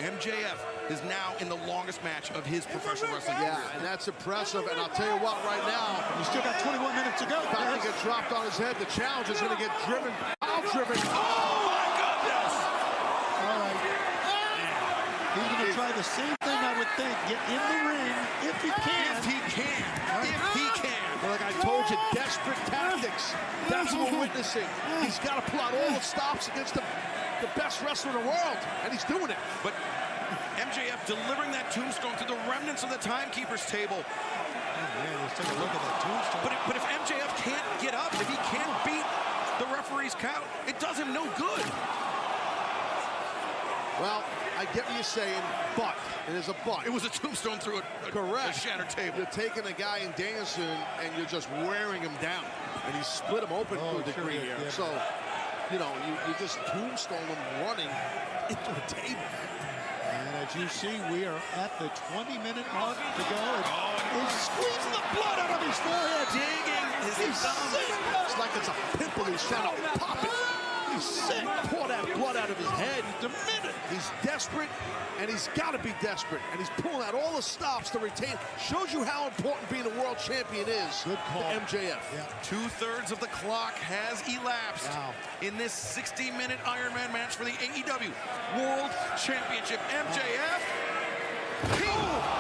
MJF is now in the longest match of his professional wrestling career. Yeah, and that's impressive. And I'll tell you what, right now, you still got 21 minutes to go. About to get dropped on his head. The challenge is going to get driven, out-driven. Oh my goodness! All right. He's going to try the same thing, I would think. Get in the ring if he can. If he can. If he can. Like I told you, desperate tactics. That's what we're witnessing. He's got to pull out all the stops against the best wrestler in the world, and he's doing it. But MJF delivering that tombstone to the remnants of the timekeeper's table. Oh man, let's take a look at that tombstone. But if MJF can't get up, if he can't beat the referee's count, it does him no good. Well, I get what you're saying, but, and there's a but. It was a tombstone through a shattered table. You're taking a guy in Danielson and you're just wearing him down. And you split him open to a degree here. Yeah. So, you know, you just tombstone him running into a table. And as you see, we are at the 20-minute mark to go. He's squeezing the blood out of his forehead. Digging his thumb. It's like it's a pimple. He's trying to pop it. He's sick. Pour that blood out of his head. He's desperate, and he's got to be desperate. And he's pulling out all the stops to retain. Shows you how important being a world champion is. Good call. To MJF. Yeah. 2/3 of the clock has elapsed in this 60-minute Iron Man match for the AEW World Championship. MJF,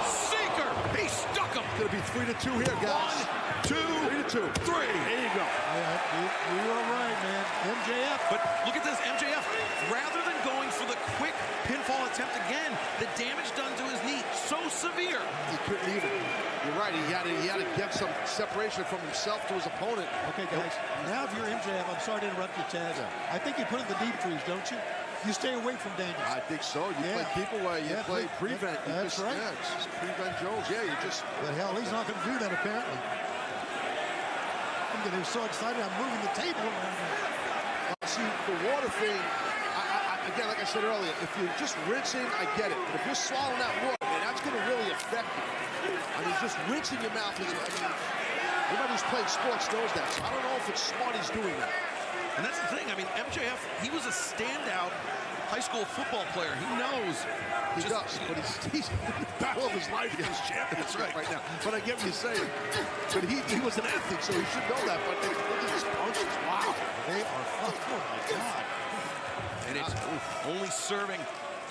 Seeker, he stuck him. It's going to be 3-2 here, guys. 1, 2, 3-2. 3. There you go. You were right, man. MJF. But look at this, MJF, rather than going for the quick pinfall attempt again, the damage done to his knee so severe. He couldn't even. You're right. He had to get some separation from himself to his opponent. Okay, guys. Now if you're MJF, I'm sorry to interrupt you, Taz. I think you put in the deep freeze, don't you? You stay away from Daniels. I think so. You play keep away. You play prevent. That's right. Yeah, just prevent Jones. Yeah, you just. But hell, he's not going to do that apparently. I'm getting so excited. I'm moving the table around here. See, the water thing. Again, like I said earlier, if you're just rinsing, I get it. But if you're swallowing that water, man, that's going to really affect you. I mean, just rinsing your mouth is. I mean, everybody who's playing sports knows that. So I don't know if it's smart he's doing that. And that's the thing. I mean, MJF, he was a standout high school football player. He knows. He does, but he's in the battle of his life against champions right now. But I get what you're saying. But he was an athlete, so he should know that. But look at his punches. Wow. They are fucking, oh my God. And it's only serving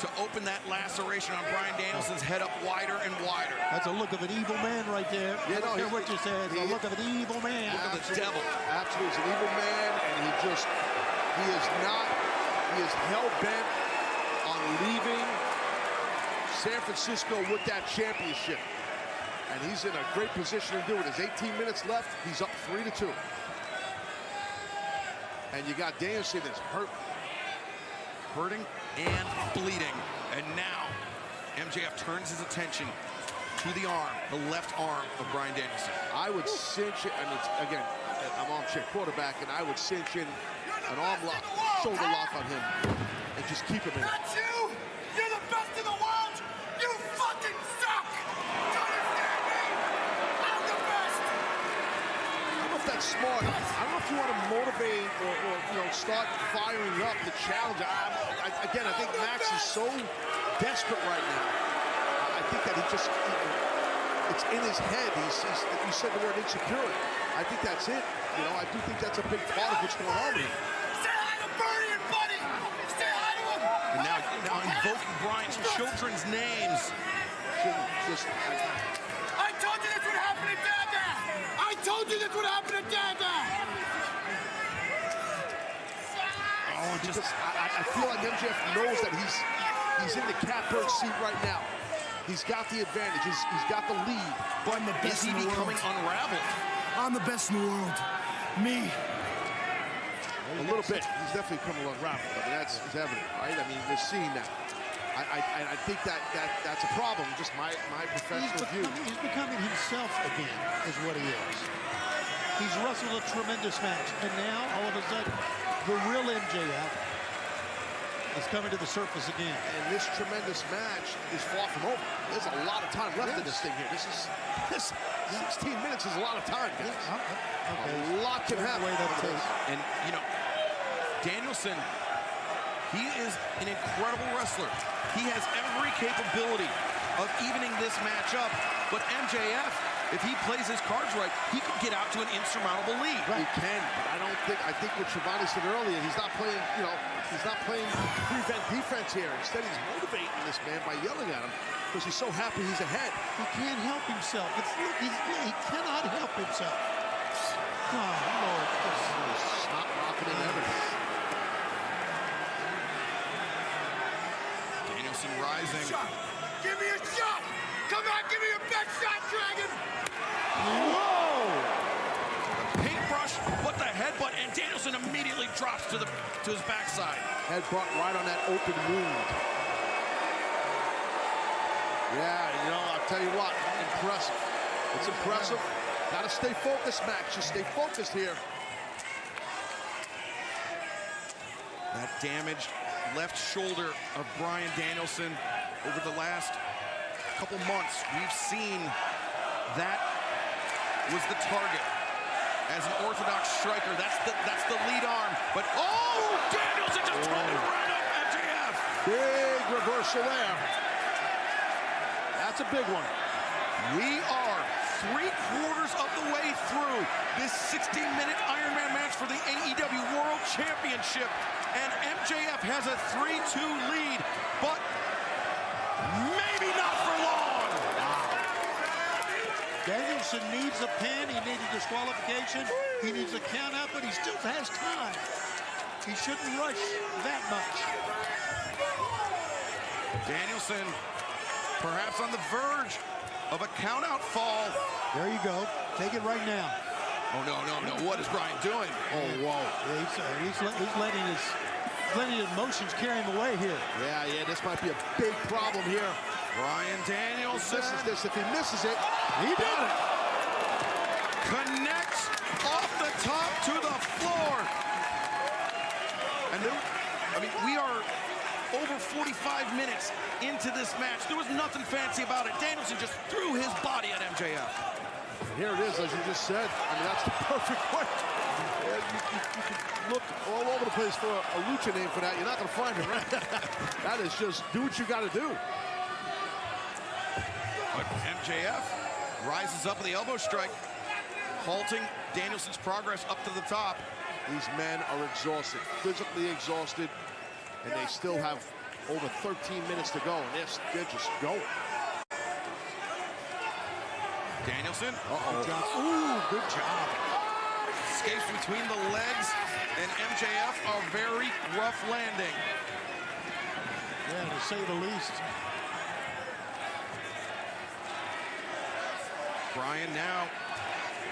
to open that laceration on Bryan Danielson's head up wider and wider. That's a look of an evil man right there. Yeah, I don't care what you say. It's a look of an evil man. Look of the devil. Absolutely. He's an evil man, and he is hell-bent on leaving San Francisco with that championship. And he's in a great position to do it. There's 18 minutes left. He's up 3-2. And you got Danielson that's hurting and bleeding. And now MJF turns his attention to the arm, the left arm of Bryan Danielson. I would cinch it, and it's, again, I'm armchair quarterback, and I would cinch in an arm lock, shoulder lock on him, and just keep him in. Not you! You're the best in the world! You fucking suck! Do you understand me? I'm the best! I don't know if that's smart. I don't know if you want to motivate or you know, start firing up the challenge. Again, I think Max is so desperate right now. I think that it's in his head. You said the word insecure. I think that's it. You know, I do think that's a big part of what's going on with him. Say hi to Bernie and Buddy! Say hi to him! And now invoking Bryan's children's names. I told you this would happen to Dada! I told you this would happen to Dada! I feel like MJF knows that he's in the catbird seat right now. He's got the advantage. He's got the lead. But is he becoming unraveled? I'm the best in the world. Me. A little bit. He's definitely becoming unraveled. I mean, that's evident, right? I mean, we're seeing that. I think that's a problem. Just my professional view. He's becoming himself again, is what he is. He's wrestled a tremendous match, and now all of a sudden, the real MJF is coming to the surface again. And this tremendous match is far from over. There's a lot of time left in this thing here. This 16 minutes is a lot of time. A lot can happen. And, you know, Danielson, He is an incredible wrestler. He has every capability of evening this match up, but MJF, if he plays his cards right, he could get out to an insurmountable lead. He can, but I think what Shivani said earlier, he's not playing, he's not playing prevent defense here. Instead, he's motivating this man by yelling at him because he's so happy he's ahead. He can't help himself. He cannot help himself. Oh, Lord. He's not rocking and everything. Danielson rising. Shot. Give me a shot! Come on, give me a big shot, Dragon! Whoa! The paintbrush, but the headbutt, and Danielson immediately drops to his backside. Headbutt right on that open wound. Yeah, I'll tell you what, impressive. It's impressive. Gotta stay focused, Max. Just stay focused here. That damaged left shoulder of Bryan Danielson over the last couple months. We've seen that was the target. As an orthodox striker, that's the lead arm. But Danielson just turned it right up MJF. Big reversal there. That's a big one. We are 3/4 of the way through this 60-minute Iron Man match for the AEW World Championship. And MJF has a 3-2 lead, but maybe not for long. Danielson needs a pin. He needs a disqualification. He needs a count out, but he still has time. He shouldn't rush that much. Danielson perhaps on the verge of a count-out fall. There you go. Take it right now. Oh, no. What is Bryan doing? Oh, whoa. Yeah, he's letting his emotions carry him away here. Yeah, this might be a big problem here. Bryan Danielson. If he misses it, he did it. Connects off the top to the floor. And we are over 45 minutes into this match. There was nothing fancy about it. Danielson just threw his body at MJF. Here it is, as you just said. That's the perfect way. You can look all over the place for a lucha name for that. You're not going to find it, right? That is just do what you got to do. But MJF rises up with the elbow strike, halting Danielson's progress up to the top. These men are exhausted, physically exhausted, and they still have over 13 minutes to go, and they're just going. Danielson. Uh-oh. Good job. Escapes between the legs, and MJF a very rough landing. Yeah, to say the least. Bryan now.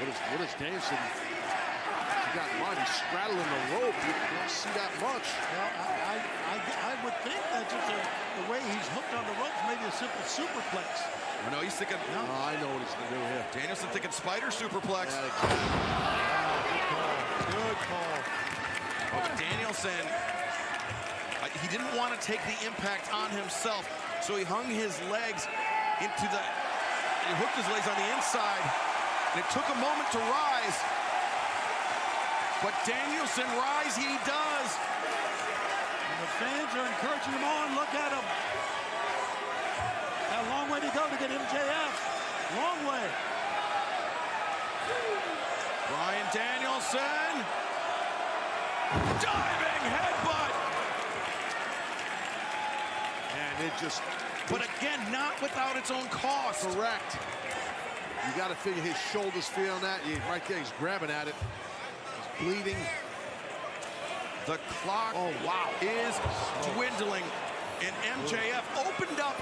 What is Danielson? He got mud. He's straddling the rope. You don't see that much. Well, I would think that just the way he's hooked on the ropes, maybe a simple superplex. Oh, no, he's thinking. No, I know what he's going to do here. Danielson thinking spider superplex. Good call. Oh, but Danielson, he didn't want to take the impact on himself, so he hung his legs into the. He hooked his legs on the inside, and it took a moment to rise. But Danielson rise he does. And the fans are encouraging him on. Look at him. A long way to go to get MJF. Long way. Bryan Danielson. Diving headbutt. And it just. But again, not without its own cost. Correct. You got to figure his shoulders feeling that. Right there, he's grabbing at it. He's bleeding. The clock is dwindling, and MJF opened up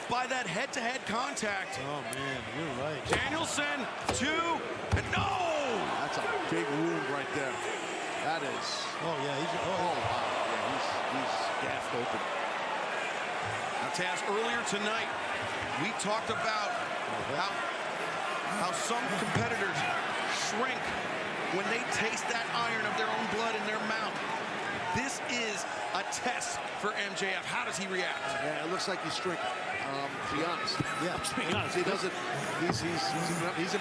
by that head-to-head contact. Oh, man, you're right. Danielson, 2, and no! That's a big wound right there. That is. Oh, yeah, he's. Oh, wow. Yeah, he's gaffed open. Now, Taz, earlier tonight, we talked about how some competitors shrink when they taste that iron of their own blood in their mouth. This is a test for MJF. How does he react? Yeah, it looks like he's shrinking. To be honest. Yeah, to be honest. He doesn't. He's in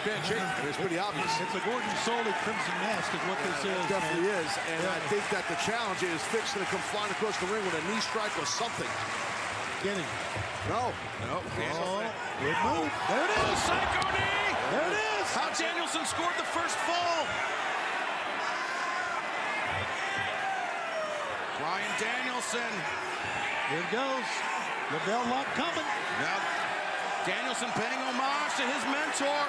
bad shape. It's pretty obvious. It's a Gordon Soley Crimson Mask is what this is. It definitely is. And I think that the challenge is fixing to come flying across the ring with a knee strike or something. Get him. No. No. Oh, good move. There it is. Psycho knee. There it is. How Danielson scored the first fall. Bryan Danielson. Here it goes. The bell lock coming. Now, Danielson paying homage to his mentor.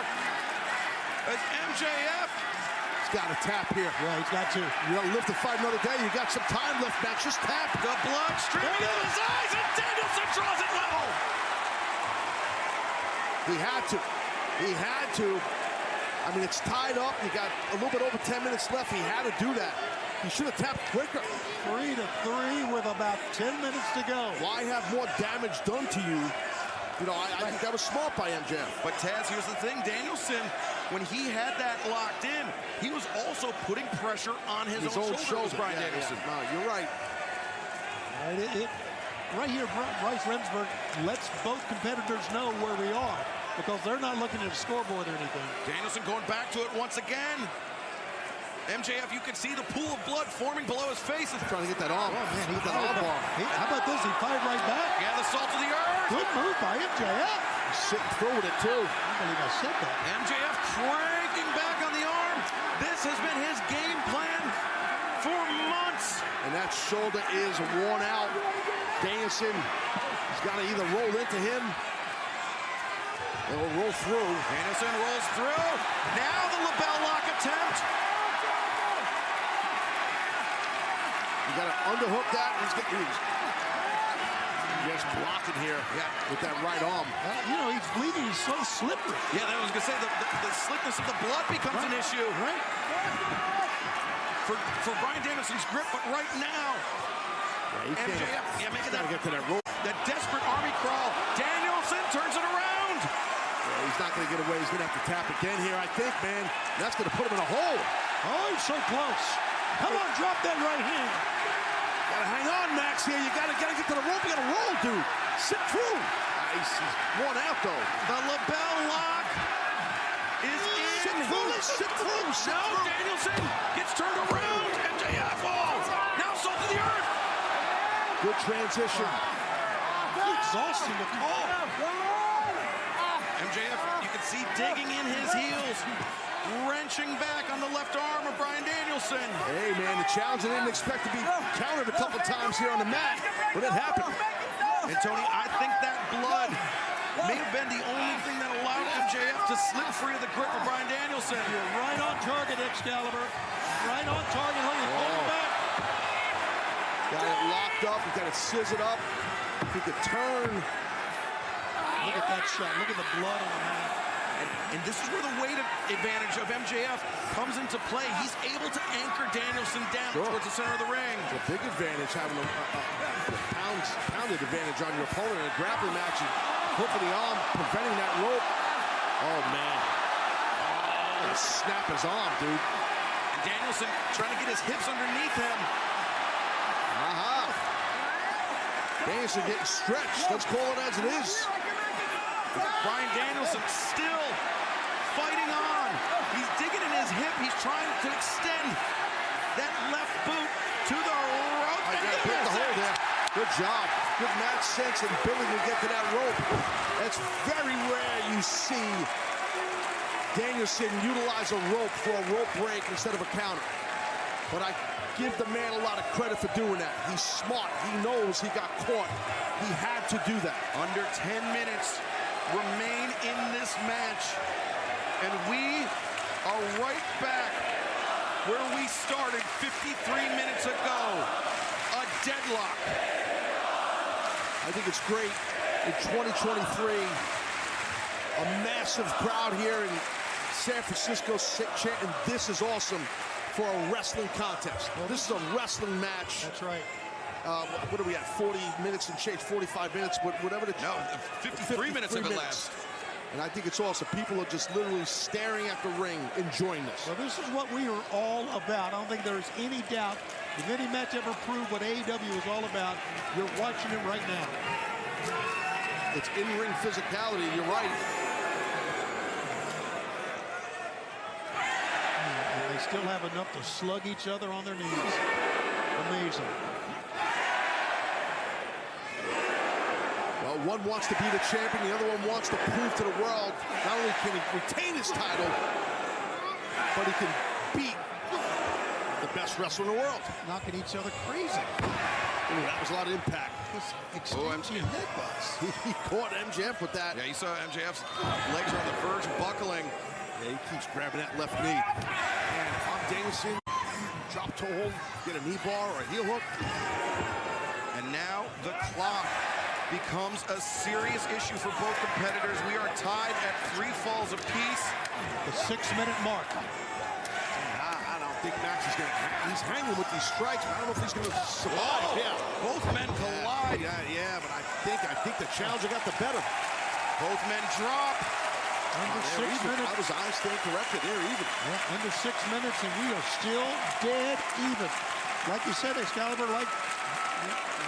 As MJF. He's got to tap here. Yeah, he's got to. You got to live to fight another day. You got some time left, Max. Just tap. The blood streaming in his eyes, and Danielson draws it level. He had to. He had to. I mean, it's tied up. You got a little bit over 10 minutes left. He had to do that. He should have tapped quicker. 3-3 with about 10 minutes to go. Why have more damage done to you? You know, I think that was smart by MJF. But Taz, here's the thing. Danielson, when he had that locked in, he was also putting pressure on his own shoulders, Bryan Danielson. No, you're right. Right here, Bryce Remsburg lets both competitors know where we are because they're not looking at a scoreboard or anything. Danielson going back to it once again. MJF, you can see the pool of blood forming below his face. Trying to get that arm. Oh, man, he got that arm bar. How about this? He fired right back. Yeah, the salt of the earth. Good move by MJF. He's sitting through with it, too. I believe I said that. MJF cranking back on the arm. This has been his game plan for months. And that shoulder is worn out. Danielson, he's got to either roll into him or roll through. Danielson rolls through. Now the lapel lock attempt. You got to underhook that. He's just blocking here with that right arm. You know, he's bleeding. He's so slippery. Yeah, I was going to say, the slickness of the blood becomes an issue. Right. For Bryan Danielson's grip, but right now, MJF, making that, get to that rope. That desperate army crawl. Danielson turns it around. Yeah, he's not going to get away. He's going to have to tap again here, I think, man. That's going to put him in a hole. Oh, he's so close. Come on, drop that right hand. Gotta hang on, Max, here. You gotta get to the rope. You gotta roll, dude. Sit through. Nice. He's worn out, though. The lapel lock is in. Sit through. Danielson gets turned around. MJF falls. Now salt to the earth. Good transition. Exhausting to call. MJF, you can see digging in his heels. Wrenching back on the left arm of Bryan Danielson. Hey, man, the challenger didn't expect to be countered a couple times here on the mat, but it happened. And Tony, I think that blood may have been the only thing that allowed MJF to slip free of the grip of Bryan Danielson. You're right on target, Excalibur. Right on target. Look at pulling back. Got it locked up. He got it scissored up. If he could turn. Look at that shot. Look at the blood on the mat. And this is where the weight advantage of MJF comes into play. He's able to anchor Danielson down towards the center of the ring. It's a big advantage having a pounded advantage on your opponent in a grappling match and hook of the arm, preventing that rope. Oh, man. Snap his arm, dude. And Danielson trying to get his hips underneath him. Danielson getting stretched. Let's call it as it is. Bryan Danielson still fighting on. He's digging in his hip. He's trying to extend that left boot to the rope. I got to pick the hole there. Good job. Good match sense and ability to get to that rope. That's very rare you see Danielson utilize a rope for a rope break instead of a counter. But I give the man a lot of credit for doing that. He's smart. He knows he got caught. He had to do that. Under 10 minutes remain in this match. And we are right back where we started 53 minutes ago. A deadlock. I think it's great in 2023. A massive crowd here in San Francisco chanting, "This is awesome," for a wrestling contest. This is a wrestling match. That's right. What are we at? 40 minutes and change, 45 minutes, whatever. 53 minutes of it last. And I think it's awesome. People are just literally staring at the ring, enjoying this. Well, this is what we are all about. I don't think there's any doubt If any match ever proved what AEW is all about, you're watching it right now. It's in-ring physicality, you're right. And they still have enough to slug each other on their knees. Amazing. Well, one wants to be the champion, the other one wants to prove to the world not only can he retain his title, but he can beat the best wrestler in the world. Knocking each other crazy. Ooh, that was a lot of impact. Exchanging headbutts. He caught MJF with that. Yeah, you saw MJF's legs are on the verge of buckling. Yeah, he keeps grabbing that left knee. And if I'm Danielson, drop toe hold, get a knee bar or a heel hook. And now the clock becomes a serious issue for both competitors. We are tied at 3 falls apiece. The 6-minute mark. I don't think Max is going to... He's hanging with these strikes, but I don't know if he's going to survive. Oh, yeah. Both men collide. Yeah, but I think the challenger got the better. Both men drop. Under 6 minutes. I stand corrected. They're even. Yeah, under 6 minutes, and we are still dead even. Like you said, Excalibur, like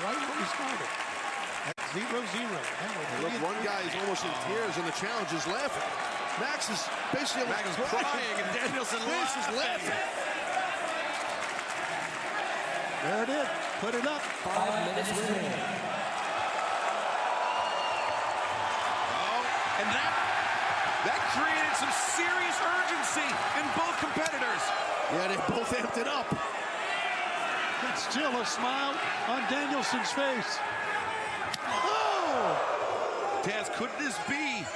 right where we started. At 0-0. Look, one guy is almost in tears, and the challenger's laughing. Max is basically Max is crying, and Danielson laughing. There it is. Put it up. 5 minutes remaining. Oh, and that created some serious urgency in both competitors. Yeah, they both amped it up. But still a smile on Danielson's face. Oh! Taz, could this be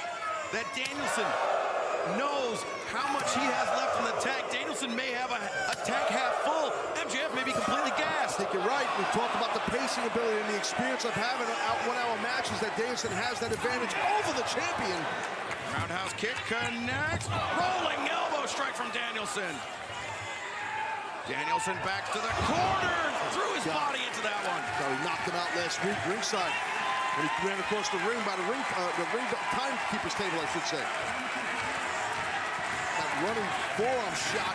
that Danielson knows how much he has left in the tank? Danielson may have a tank half full. MJF may be completely gassed. I think you're right. We talked about the pacing ability and the experience of having one-hour matches that Danielson has that advantage over the champion. Roundhouse kick connects. Rolling elbow strike from Danielson. Danielson back to the corner. Threw his body into that one. So he knocked him out last week, ringside. When he ran across the ring by the ring timekeeper's table, I should say. That running forearm shot.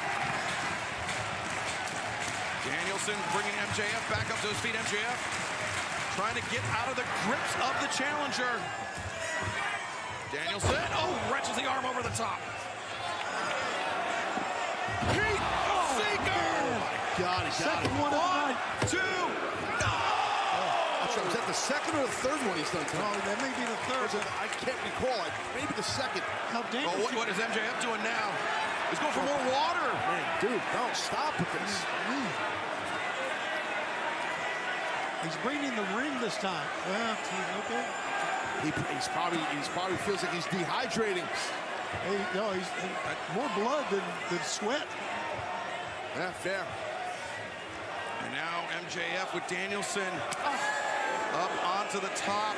Danielson bringing MJF back up to his feet. MJF trying to get out of the grips of the challenger. Danielson, wrenches the arm over the top. Heat seeker! Oh my God, he got it. Second one of the night. 2. That's right. Was that the second or the third one he's done tonight? Oh, that may be the third. I can't recall. Maybe the second. How dangerous. What is MJF doing now? He's going for more water. Man, dude, don't stop with this. He's bringing the ring this time. Well, okay. He probably feels like he's dehydrating. He's more blood than sweat. Yeah, fair. And now MJF with Danielson up onto the top.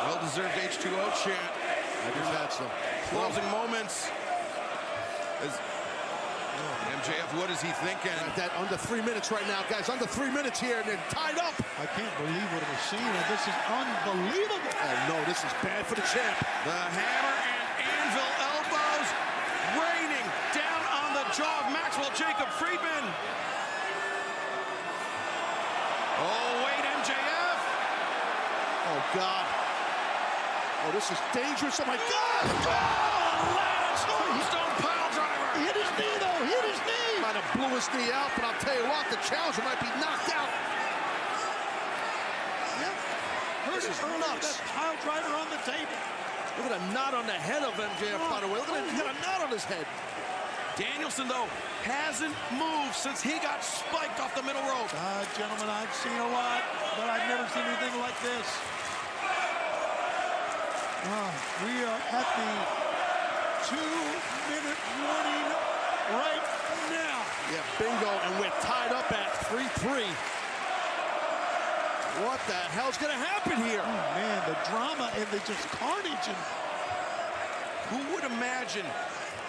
Well-deserved H2O chant. I just had some closing moments. MJF, what is he thinking? That under 3 minutes right now, guys. Under 3 minutes here, and they're tied up. I can't believe what we're seeing. This is unbelievable. Oh, no, this is bad for the champ. The hammer and anvil elbows raining down on the jaw of Maxwell Jacob Friedman. Oh, wait, MJF. Oh, God. Oh, this is dangerous. Oh, my God. Stone pile driver. He hit his knee, though. He hit his knee. Might have blew his knee out, but I'll tell you what, the challenger might be knocked out. Yep. This is nuts. That pile driver on the table. Look at a knot on the head of MJF, by the way. Look at him. He's got a knot on his head. Danielson, though, hasn't moved since he got spiked off the middle rope. Gentlemen, I've seen a lot, but I've never seen anything like this. We are at the 2-minute warning right now. Yeah, bingo, and we're tied up at 3-3. What the hell's gonna happen here? Oh, man, the drama and the just carnage. And who would imagine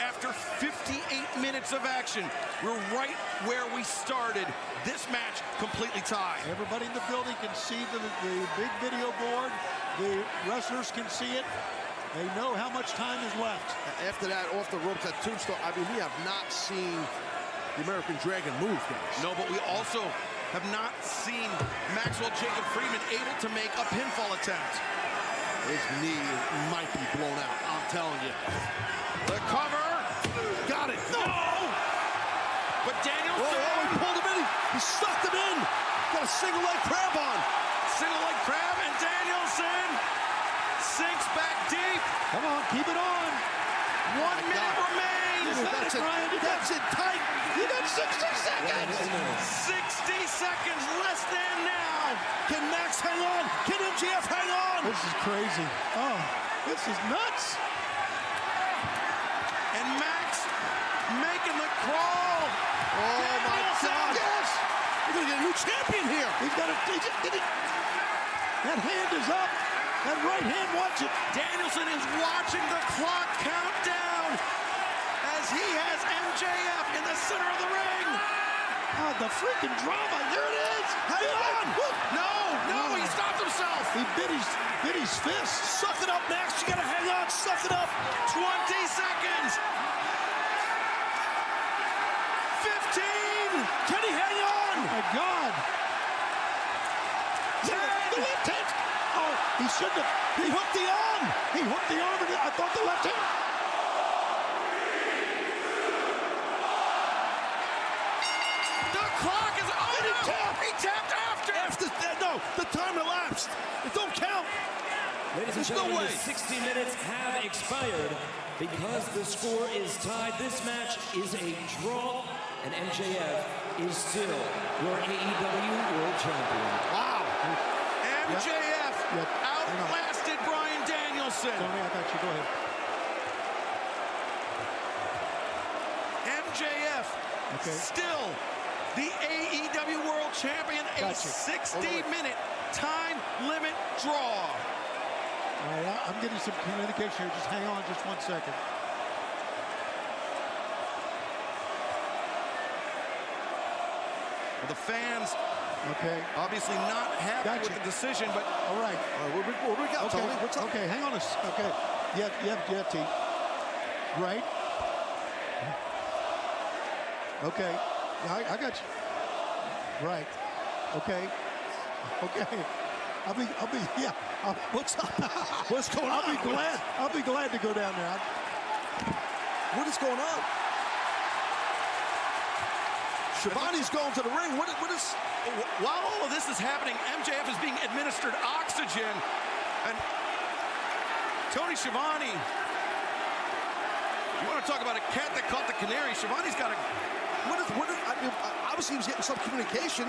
after 58 minutes of action, we're right where we started. This match completely tied. Everybody in the building can see the big video board. The wrestlers can see it. They know how much time is left. After that, off the ropes, that tombstone, I mean, we have not seen the American Dragon move, guys. No, but we also have not seen Maxwell Jacob Friedman able to make a pinfall attempt. His knee might be blown out, I'm telling you. The cover. Got it. No! But Danielson. Oh, he pulled him in. He sucked him in. Got a single leg crab on. Single leg crab, and Danielson sinks back deep. Come on, keep it on. 1 minute remains. That's it tight. You got 60 seconds. 60 seconds less than now. Can Max hang on? Can MJF hang on? This is crazy. Oh, this is nuts. And Max making the crawl. Oh, my God. Yes. We're going to get a new champion here. He's got a... That hand is up. That right hand wants it. Danielson is watching the clock count down as he has MJF in the center of the ring. Oh, the freaking drama. There it is. Hang on. No, he stopped himself. He bit his fist. Suck it up, Max. You got to hang on. Suck it up. 20 seconds. 15. Can he hang on? Oh, my God. 10. The left hand. Oh, he shouldn't have. He hooked the arm. He hooked the arm. I thought the left hand. The clock is on. He tapped after. No, the time elapsed. It don't count. Ladies and gentlemen, the 60 minutes have expired. Because the score is tied, this match is a draw, and MJF is still your AEW World Champion. Wow. MJF outlasted Bryan Danielson. Tony, I got you. Go ahead. MJF still the AEW World Champion, a 60-minute time limit draw. All right, I'm getting some communication here. Just hang on just 1 second. Well, the fans obviously not happy with the decision, but all right. What do we got, Tony? What's up? Okay, hang on okay. Yeah, T. Right? Okay. I got you. Right. Okay. What's up? What's going on? I'll be glad to go down there. What is going on? Shivani's going to the ring. What is? While all of this is happening, MJF is being administered oxygen, and Tony Schiavone. You want to talk about a cat that caught the canary? Shivani's got a. I mean, obviously he was getting some communication.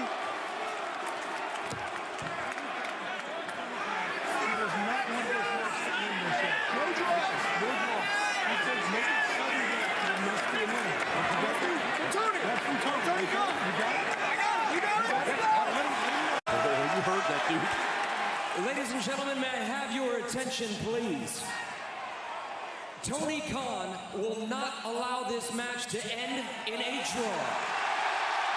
You heard that, dude. Ladies and gentlemen, may I have your attention, please? Tony Khan will not allow this match to end in a draw.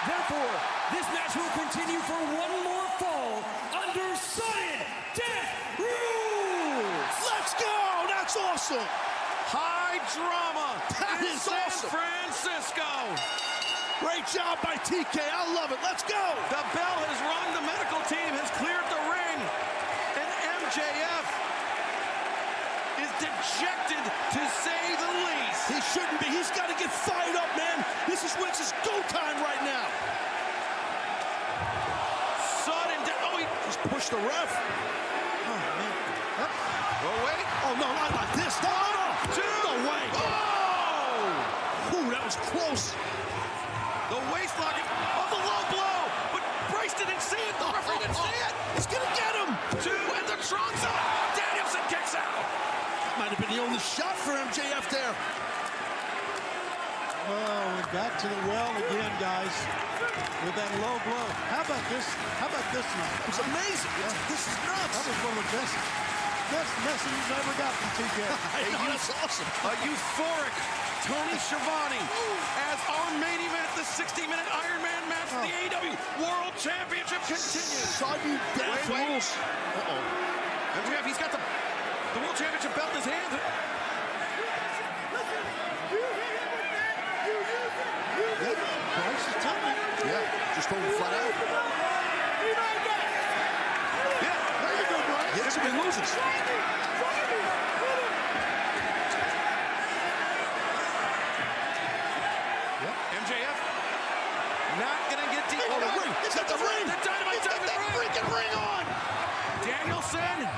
Therefore, this match will continue for one more fall under sudden death rules. Let's go! That's awesome. High drama in San awesome. Francisco. Great job by TK. I love it. Let's go. The bell has rung. The medical team has cleared the ring. And MJF is dejected, to say the least. He shouldn't be. He's got to get fired up, man. This is go time right now. Sudden death. Oh, he just pushed the ref. Oh, man. Oh, wait. Oh, no, not like this. No. No way. Oh! Ooh, that was close. The waist lock of the low blow, but Bryce didn't see it. The referee didn't see it. He's going to get him. Two, and the trunks up. Danielson kicks out. Might have been the only shot for MJF there. Oh, we're back to the well again, guys, with that low blow. How about this? It's amazing. This is nuts. That was one of the best messages I ever got from TK. That's awesome. A euphoric Tony Schiavone as our main event, the 60-minute Iron Man match for the AEW World Championship continues. Sudden death rules. MJF, he's got the World Championship belt in his hand. Go Yeah, just told him flat out. Yeah, there you go, Brian. Yes, he loses. MJF not gonna get the ring. He's got the ring. The Dynamite Diamond ring. Freaking ring on. Danielson.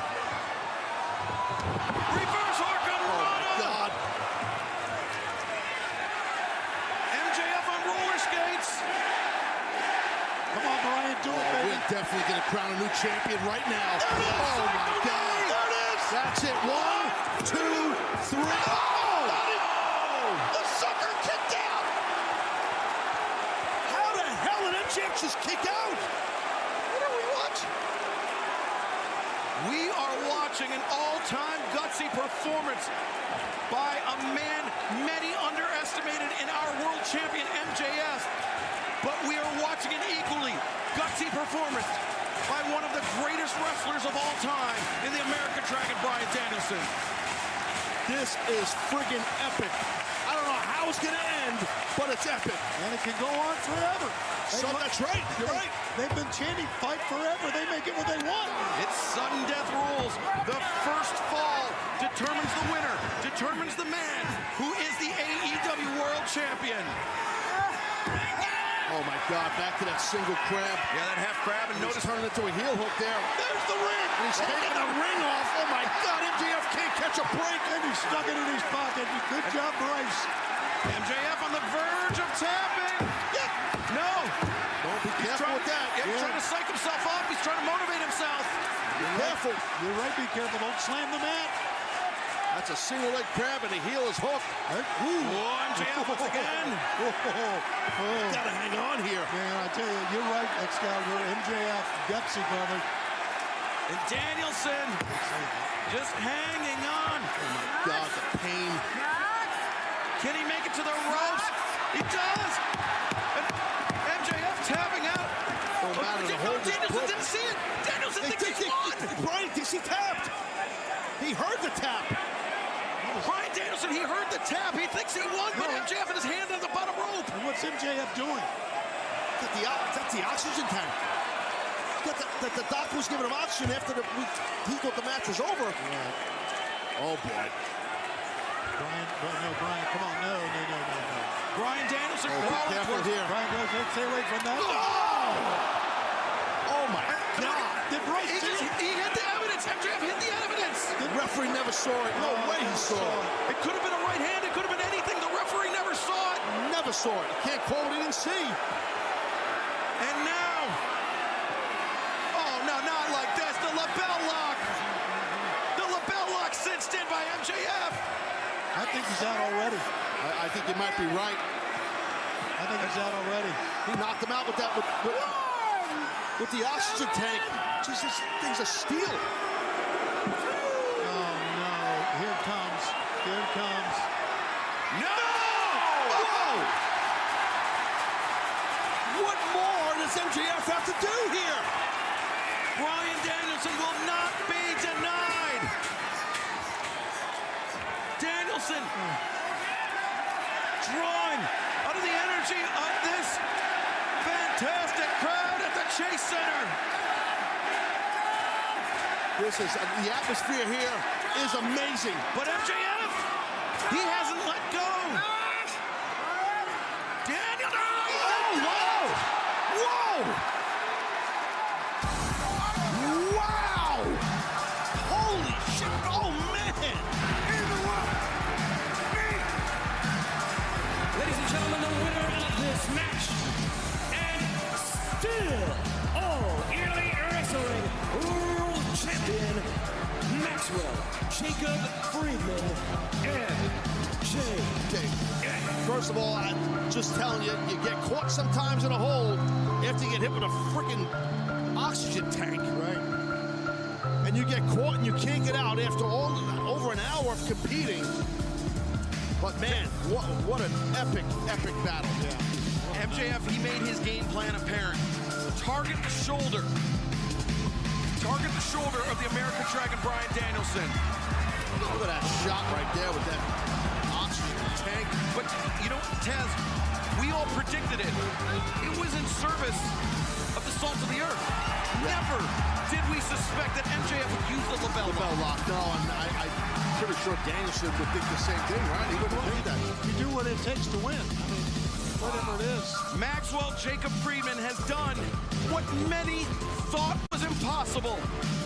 Reverse Hurricane Rana. God. MJF on roller skates. Come on, Brian, do it, baby. We're definitely going to crown a new champion right now. Oh, my God. There it is. That's it. 1, 2, 3. Oh! The sucker kicked out. How the hell did MJF just kick out? What are we watching? We are watching an all-time gutsy performance by a man many underestimated in our world champion MJF. But we are watching an equally gutsy performance by one of the greatest wrestlers of all time in the American Dragon, Bryan Danielson. This is friggin' epic. I don't know how it's going to end, but it's epic. And it can go on forever. That's right. You're right. They've been chanting fight forever. They make it what they want. It's sudden death rules. The first fall determines the winner, determines the man who is the AEW World Champion. Oh, my God. Back to that single crab. Yeah, that half crab, and notice turning into a heel hook there. There's the ring. And he's taking the ring off. Oh, my God. MJF can't catch a break. And he stuck it in his pocket. Good job, Bryce. MJF on the verge of tapping. Yeah. No. Don't be careful with that. He's trying to psych himself up. He's trying to motivate himself. Be careful. You're right. Be careful. Don't slam the mat. That's a single leg crab, and the heel is hooked. MJF once again. Gotta hang on here. Man, I tell you, you're right, Excalibur. MJF, gutsy, brother. And Danielson just hanging on. Oh, my God, the pain. Can he make it to the ropes? He does. And MJF tapping out. Danielson didn't see it. Danielson thinks he won. Brian thinks he tapped. He heard the tap. Bryan Danielson, he heard the tap. He thinks he won, but MJF in his hand on the bottom rope. And what's MJF doing? That's the oxygen tank. The doctor was giving him oxygen after he thought the match was over. Yeah. Oh, boy. Brian, come on. No. Bryan Danielson crawling towards here. Brian, stay away from that. Oh, my God. Did Bryce see it? He hit the evidence. MJF hit the evidence. The referee never saw it. No way he saw it. It could have been a right hand. It could have been anything. The referee never saw it. Never saw it. You can't call what he didn't see. And now, oh, no, not like this. The lapel lock. The lapel lock cinched in by MJF. I think he's out already. I think you might be right. I think he's out already. He knocked him out with that, with the oxygen tank. Just this thing's a steel. Oh, no. Here it comes. Here it comes. No! Whoa! What more does MJF have to do here? Bryan Danielson will not be denied. Danielson drawing out of the energy of this fantastic crowd at the Chase Center. This is the atmosphere here is amazing. But MJF, he hasn't let go. Daniel, oh, wow! Whoa! Wow! Holy shit! Oh, man! Ladies and gentlemen, the winner of this match, and still all Elite Wrestling World Champion, Maxwell Jacob Friedman, MJF. First of all, I'm just telling you, you get caught sometimes in a hold after you get hit with a freaking oxygen tank, right? And you get caught and you can't get out after over an hour of competing. But man, what an epic battle. Yeah. MJF, he made his game plan apparent. Target the shoulder. Target the shoulder of the American Dragon, Bryan Danielson. Look at that shot right there with that oxygen. tank. But, you know, Taz, we all predicted it. It was in service of the salt of the earth. Never did we suspect that MJF would use the label lock. No, and I'm pretty sure Danielson would think the same thing, right? He wouldn't think that. You do what it takes to win. I mean, whatever it is. Maxwell Jacob Friedman has done what many thought was impossible.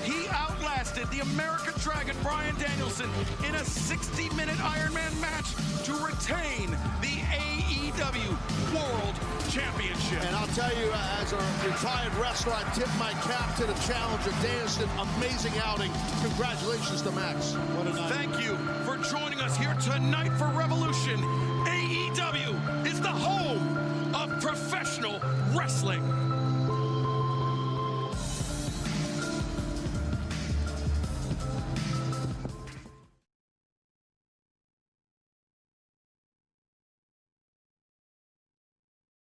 He outlasted the American Dragon Bryan Danielson in a 60-minute Iron Man match to retain the AEW World Championship. And I'll tell you, as a retired wrestler, I tip my cap to the challenger, Danielson. Amazing outing. Congratulations to Max. What a night. Thank you for joining us here tonight for Revolution. AEW is the home of professional wrestling.